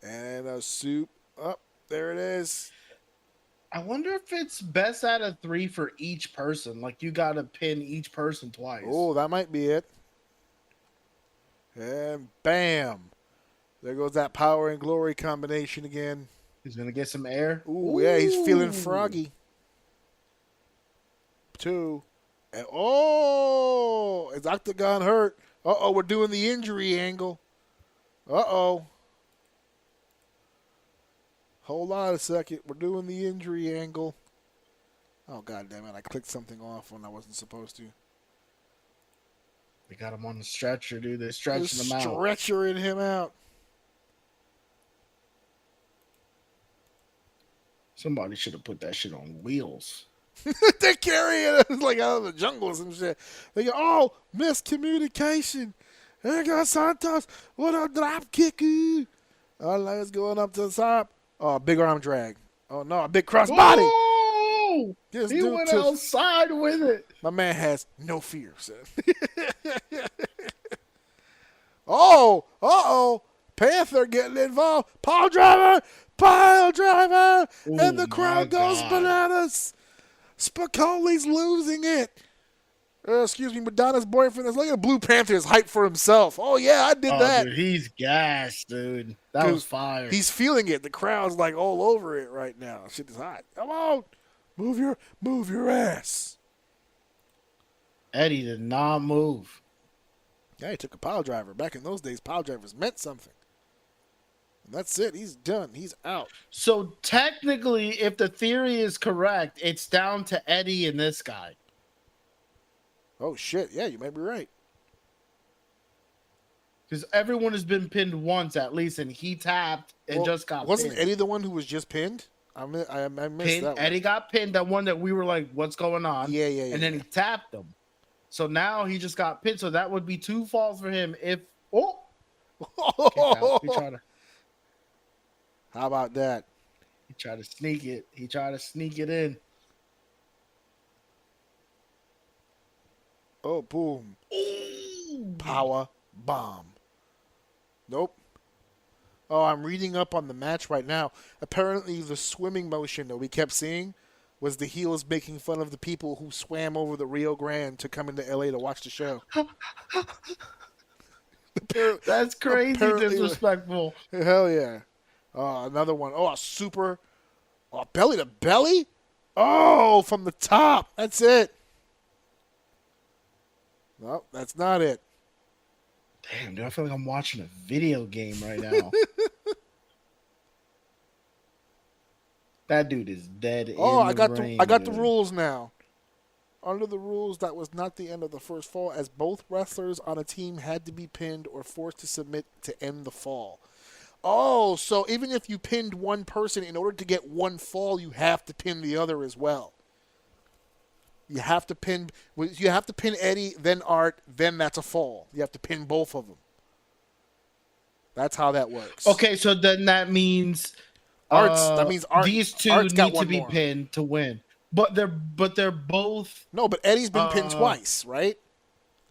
And a soup up. There it is. I wonder if it's best out of 3 for each person. Like you got to pin each person twice. Oh, that might be it. And bam. There goes that power and glory combination again. He's going to get some air. Ooh, yeah, he's feeling froggy. 2. And is Octagon hurt? We're doing the injury angle. Hold on a second. We're doing the injury angle. Oh, God damn it. I clicked something off when I wasn't supposed to. They got him on the stretcher, dude. They're stretching him out. Stretchering him out. Somebody should have put that shit on wheels. They're carrying it like out of the jungle or some shit. They go, miscommunication. There goes Santos. What a drop kick. It's going up to the top. Oh, big arm drag. Oh, no, a big cross body. Oh! He went outside with it. My man has no fear, son. Panther getting involved. Pile driver. And the crowd goes bananas. Spicoli's losing it. Madonna's boyfriend is like a Blue Panther is hyped for himself. Oh, yeah, I did that. Dude, he's gassed, dude. That was fire. He's feeling it. The crowd's like all over it right now. Shit is hot. Come on. Move your ass. Eddie did not move. Yeah, he took a pile driver. Back in those days, pile drivers meant something. And that's it. He's done. He's out. So technically, if the theory is correct, it's down to Eddie and this guy. Oh, shit. Yeah, you might be right. Because everyone has been pinned once at least, and he tapped and just got Wasn't pinned. Eddie the one who was just pinned? I missed that one. Eddie got pinned, that one that we were like, what's going on? Yeah. And then he tapped him. So now he just got pinned. So that would be 2 falls for him if... Oh! He tried to... How about that? He tried to sneak it. He tried to sneak it in. Oh, boom. Ooh. Power bomb. Nope. Oh, I'm reading up on the match right now. Apparently, the swimming motion that we kept seeing was the heels making fun of the people who swam over the Rio Grande to come into LA to watch the show. That's crazy disrespectful. Hell yeah. Another one. Oh, a super. Oh, belly to belly? Oh, from the top. That's it. No, that's not it. Damn, dude, I feel like I'm watching a video game right now. That dude is dead. I got the rules now. Under the rules, that was not the end of the first fall, as both wrestlers on a team had to be pinned or forced to submit to end the fall. Oh, so even if you pinned one person, in order to get one fall, you have to pin the other as well. You have to pin Eddie, then Art, then that's a fall. You have to pin both of them. That's how that works. Okay, so then that means these two Art's need to be pinned to win. But they're both. No, but Eddie's been pinned twice, right?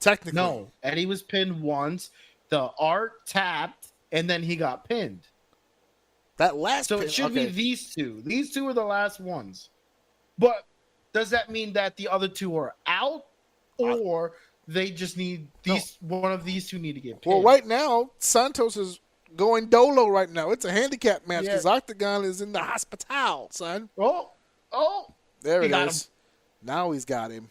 Technically. No, Eddie was pinned once. The Art tapped, and then he got pinned. That last So pin, it should be these two. These two are the last ones. But does that mean that the other two are out, or they just need one of these two need to get pinned? Well, right now, Santos is going dolo right now. It's a handicap match because Octagon is in the hospital, son. Oh. There it is. Now he's got him.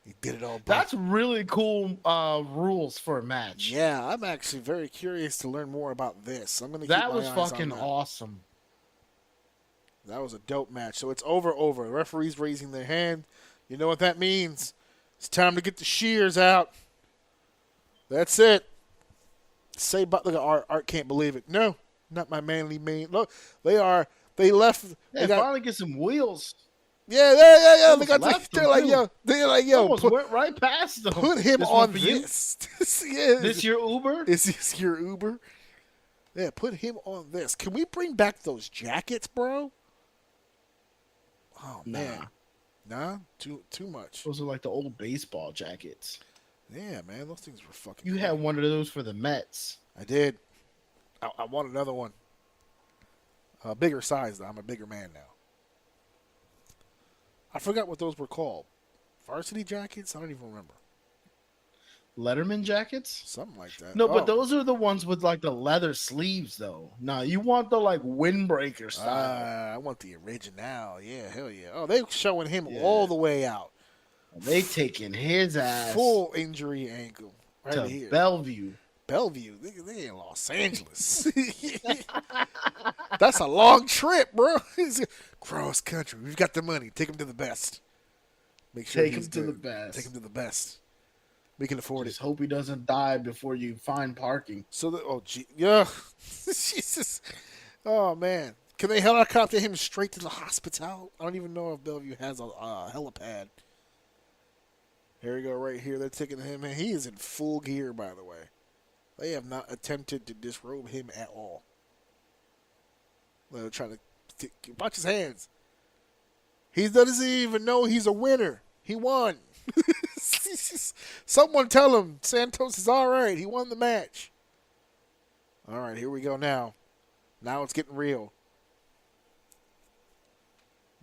He did it all. That's really cool rules for a match. Yeah, I'm actually very curious to learn more about this. I'm gonna. That was fucking awesome. That was a dope match. So it's over. The referee's raising their hand. You know what that means? It's time to get the shears out. That's it. Say, but look at Art can't believe it. No, not my manly man. Look, they left. They finally get some wheels. Yeah. They're like, yo. Almost went right past them. Put him on this. This your Uber? Is this your Uber? Yeah, put him on this. Can we bring back those jackets, bro? Oh man, nah, too much. Those are like the old baseball jackets. Yeah, man, those things were fucking. You had one of those for the Mets. I did. I want another one. A bigger size, though. I'm a bigger man now. I forgot what those were called. Varsity jackets? I don't even remember. Letterman jackets? Something like that. No, Oh. but those are the ones with like the leather sleeves, though. Nah, you want the like windbreaker style. I want the original. Yeah, hell yeah. Oh, they showing him Yeah. all the way out. They taking his ass Full injury ankle right to here. Bellevue. Bellevue, they in Los Angeles. That's a long trip, bro. Cross country. We've got the money. Take him to the best. Make sure Take he's him to good. the best. Take him to the best. We can afford Just it. hope he doesn't die before you find parking. So, yeah. Jesus. Oh, man. Can they helicopter him straight to the hospital? I don't even know if Bellevue has a helipad. Here we go, right here. They're taking him in. He is in full gear, by the way. They have not attempted to disrobe him at all. They're trying to watch his hands. He doesn't even know he's a winner. He won. Someone tell him Santos is all right. He won the match. All right, here we go now. Now it's getting real.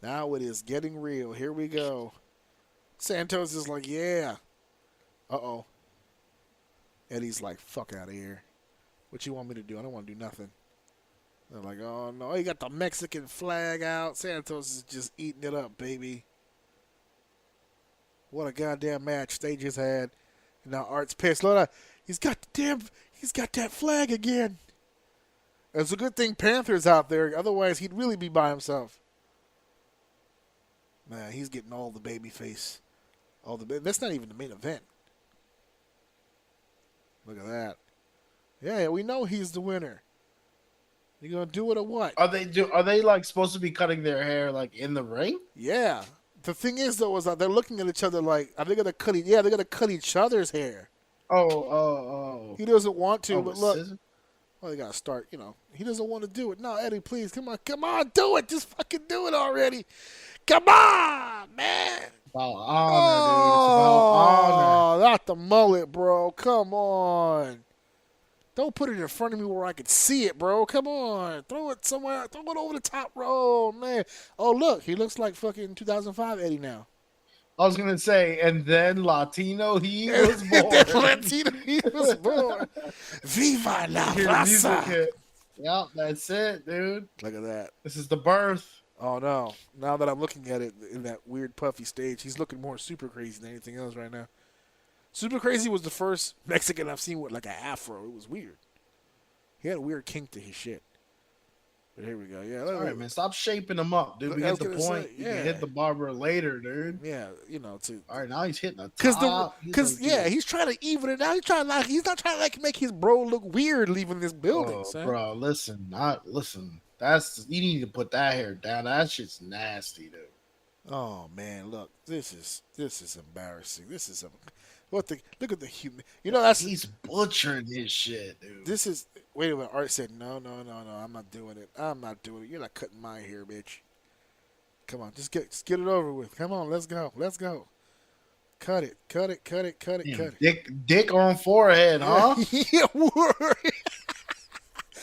Now it is getting real. Here we go. Santos is like, yeah. Uh-oh. Eddie's like, fuck out of here. What you want me to do? I don't want to do nothing. They're like, oh, no. He got the Mexican flag out. Santos is just eating it up, baby. What a goddamn match they just had. And now Art's pissed. Look, he's got that flag again. It's a good thing Panther's out there. Otherwise, he'd really be by himself. Man, he's getting all the baby face. That's not even the main event. Look at that. Yeah, we know he's the winner. You gonna do it or what? Are they like supposed to be cutting their hair like in the ring? Yeah. The thing is though, is that they're looking at each other like, are they gonna cut? They're gonna cut each other's hair. Oh. He doesn't want to, but look. Scissor? Well, they gotta start. He doesn't want to do it. No, Eddie, please, come on, do it. Just fucking do it already. Come on, man. About honor, dude. It's about honor. Not the mullet, bro. Come on. Don't put it in front of me where I can see it, bro. Come on. Throw it somewhere. Throw it over the top row, man. Oh, look. He looks like fucking 2005 Eddie now. I was going to say, and then Latino, he was born. Latino, he was born. Viva la Hear the music raza. hit. Yep, that's it, dude. Look at that. This is the birth. Oh, no. Now that I'm looking at it in that weird puffy stage, he's looking more super crazy than anything else right now. Super Crazy was the first Mexican I've seen with like an afro. It was weird. He had a weird kink to his shit. But here we go. Yeah. All right, man. Stop shaping him up, dude. We get the point. You can hit the barber later, dude. Yeah, All right, now he's hitting the top. Because he's trying to even it out. He's not trying to make his bro look weird leaving this building, son. Bro, listen. You need to put that hair down. That shit's nasty, dude. Oh man, look, this is embarrassing. Look at the human. He's butchering his shit, dude. Wait a minute. Art said, no, I'm not doing it. You're not cutting my hair, bitch. Come on, just get it over with. Come on, let's go. Cut it. Dick on forehead, huh? Yeah, word.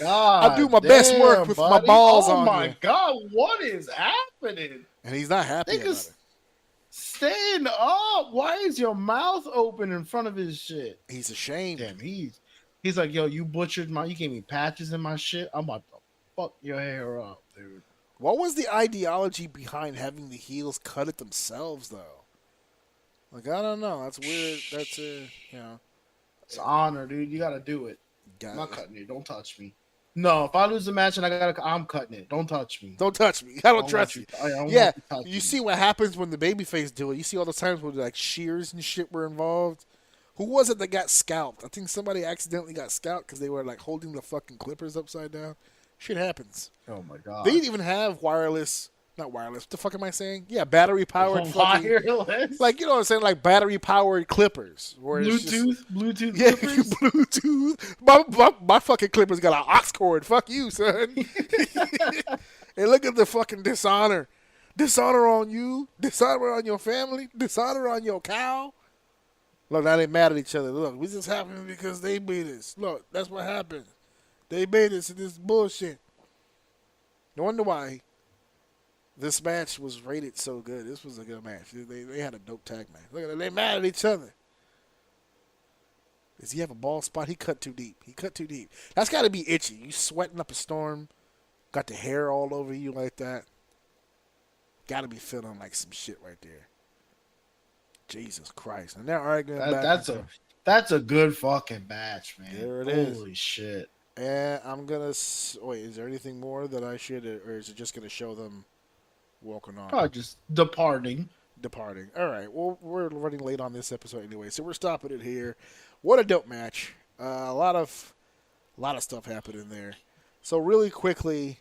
God, I do my best work with my balls on. Oh my God, what is happening? And he's not happy about it. Stand up. Why is your mouth open in front of his shit? He's ashamed. Damn, he's like, yo, you butchered you gave me patches in my shit. I'm about to fuck your hair up, dude. What was the ideology behind having the heels cut it themselves, though? Like, I don't know. That's weird. That's It's honor, dude. You gotta do it. I'm not cutting it. Don't touch me. No, if I lose the match and I'm cutting it. Don't touch me. Don't touch me. I don't trust you. Yeah, you me. see what happens when the babyface do it. You see all the times where like shears and shit were involved. Who was it that got scalped? I think somebody accidentally got scalped because they were like holding the fucking clippers upside down. Shit happens. Oh my God. They didn't even have not wireless. What the fuck am I saying? Yeah, battery powered fucking. Wireless. Like, you know what I'm saying? Like battery powered clippers. Bluetooth Yeah, clippers? Bluetooth. My fucking clippers got an aux cord. Fuck you, son. And look at the fucking dishonor. Dishonor on you. Dishonor on your family. Dishonor on your cow. Look, now they mad at each other. Look, we just happened because they beat us. Look, that's what happened. They beat us in this bullshit. No wonder why this match was rated so good. This was a good match. They had a dope tag match. Look at them. They mad at each other. Does he have a bald spot? He cut too deep. That's got to be itchy. You sweating up a storm. Got the hair all over you like that. Got to be feeling like some shit right there. Jesus Christ. And they're arguing back. That's a good fucking match, man. There it is. Holy shit. And I'm going to... Wait, is there anything more that I should... Or is it just going to show them walking on? Probably just departing. All right. Well, we're running late on this episode anyway, so we're stopping it here. What a dope match. A lot of stuff happened in there. So really quickly,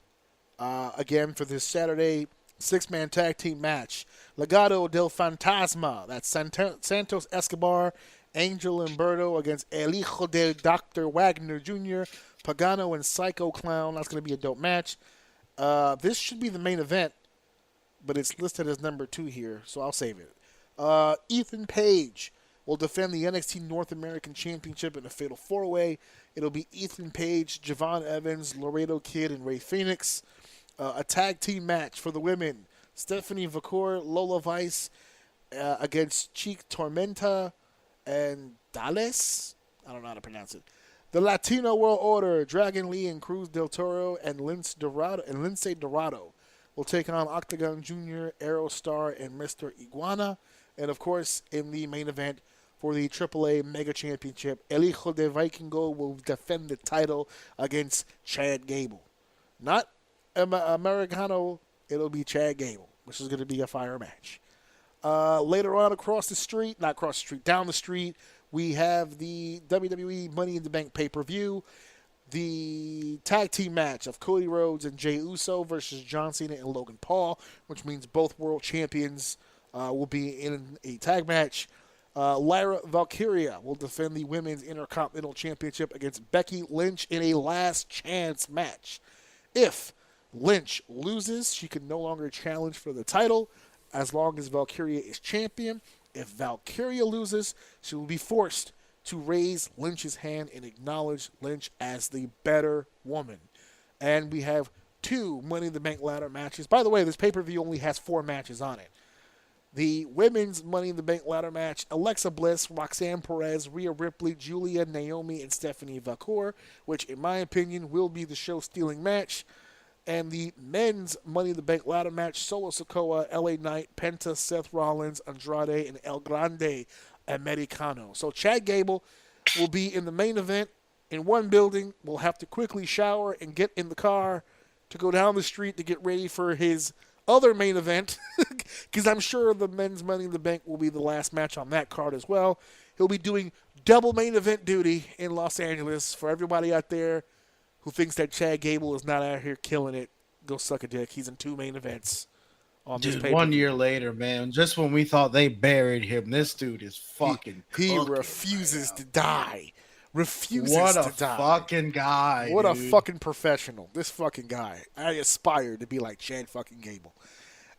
again, for this Saturday 6-man tag team match, Legado del Fantasma, that's Santos Escobar, Angel Umberto against El Hijo de Dr. Wagner Jr., Pagano and Psycho Clown. That's going to be a dope match. This should be the main event, but it's listed as number 2 here, so I'll save it. Ethan Page will defend the NXT North American Championship in a fatal 4-way. It'll be Ethan Page, Javon Evans, Laredo Kid, and Rey Fenix. A tag team match for the women. Stephanie Vacour, Lola Vice against Cheek Tormenta and Dallas. I don't know how to pronounce it. The Latino World Order, Dragon Lee and Cruz del Toro and Lince Dorado will take on Octagon Jr., Aerostar, and Mr. Iguana. And, of course, in the main event for the AAA Mega Championship, El Hijo de Vikingo will defend the title against Chad Gable. Not Americano, it'll be Chad Gable, which is going to be a fire match. Later on, down the street, we have the WWE Money in the Bank pay-per-view. The tag team match of Cody Rhodes and Jey Uso versus John Cena and Logan Paul, which means both world champions will be in a tag match. Lyra Valkyria will defend the Women's Intercontinental Championship against Becky Lynch in a last chance match. If Lynch loses, she can no longer challenge for the title as long as Valkyria is champion. If Valkyria loses, she will be forced to raise Lynch's hand and acknowledge Lynch as the better woman. And we have 2 Money in the Bank ladder matches. By the way, this pay-per-view only has 4 matches on it. The women's Money in the Bank ladder match, Alexa Bliss, Roxanne Perez, Rhea Ripley, Julia, Naomi, and Stephanie Vacour, which in my opinion will be the show-stealing match. And the men's Money in the Bank ladder match, Solo Sikoa, LA Knight, Penta, Seth Rollins, Andrade, and El Grande Americano. So Chad Gable will be in the main event in one building. Will have to quickly shower and get in the car to go down the street to get ready for his other main event, because I'm sure the men's Money in the Bank will be the last match on that card as well. He'll be doing double main event duty in Los Angeles. For everybody out there who thinks that Chad Gable is not out here killing it, go suck a dick. He's in 2 main events on this pay-per-view. 1 year later, man, just when we thought they buried him, this dude is fucking He cooking, refuses man. to die. What a fucking guy. What dude. a fucking professional. This fucking guy. I aspire to be like Chad fucking Gable.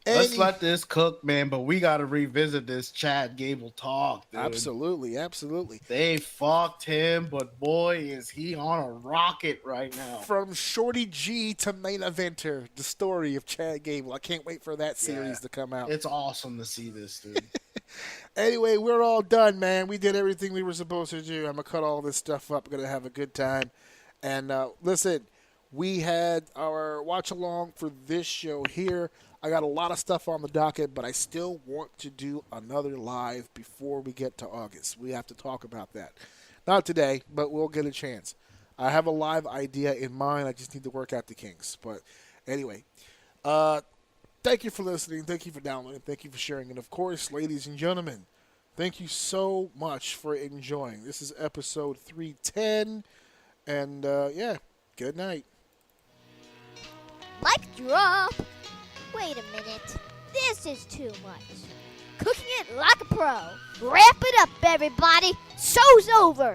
Let's let this cook, man, but we got to revisit this Chad Gable talk, dude. Absolutely. They fucked him, but boy, is he on a rocket right now. From Shorty G to main eventer, the story of Chad Gable. I can't wait for that series to come out. It's awesome to see this, dude. Anyway, we're all done, man. We did everything we were supposed to do. I'm going to cut all this stuff up. We're going to have a good time. And listen, we had our watch-along for this show here. I got a lot of stuff on the docket, but I still want to do another live before we get to August. We have to talk about that. Not today, but we'll get a chance. I have a live idea in mind. I just need to work out the kinks. But anyway, thank you for listening. Thank you for downloading. Thank you for sharing. And, of course, ladies and gentlemen, thank you so much for enjoying. This is episode 310. And, good night. Mic drop. Wait a minute. This is too much. Cooking it like a pro. Wrap it up, everybody. Show's over.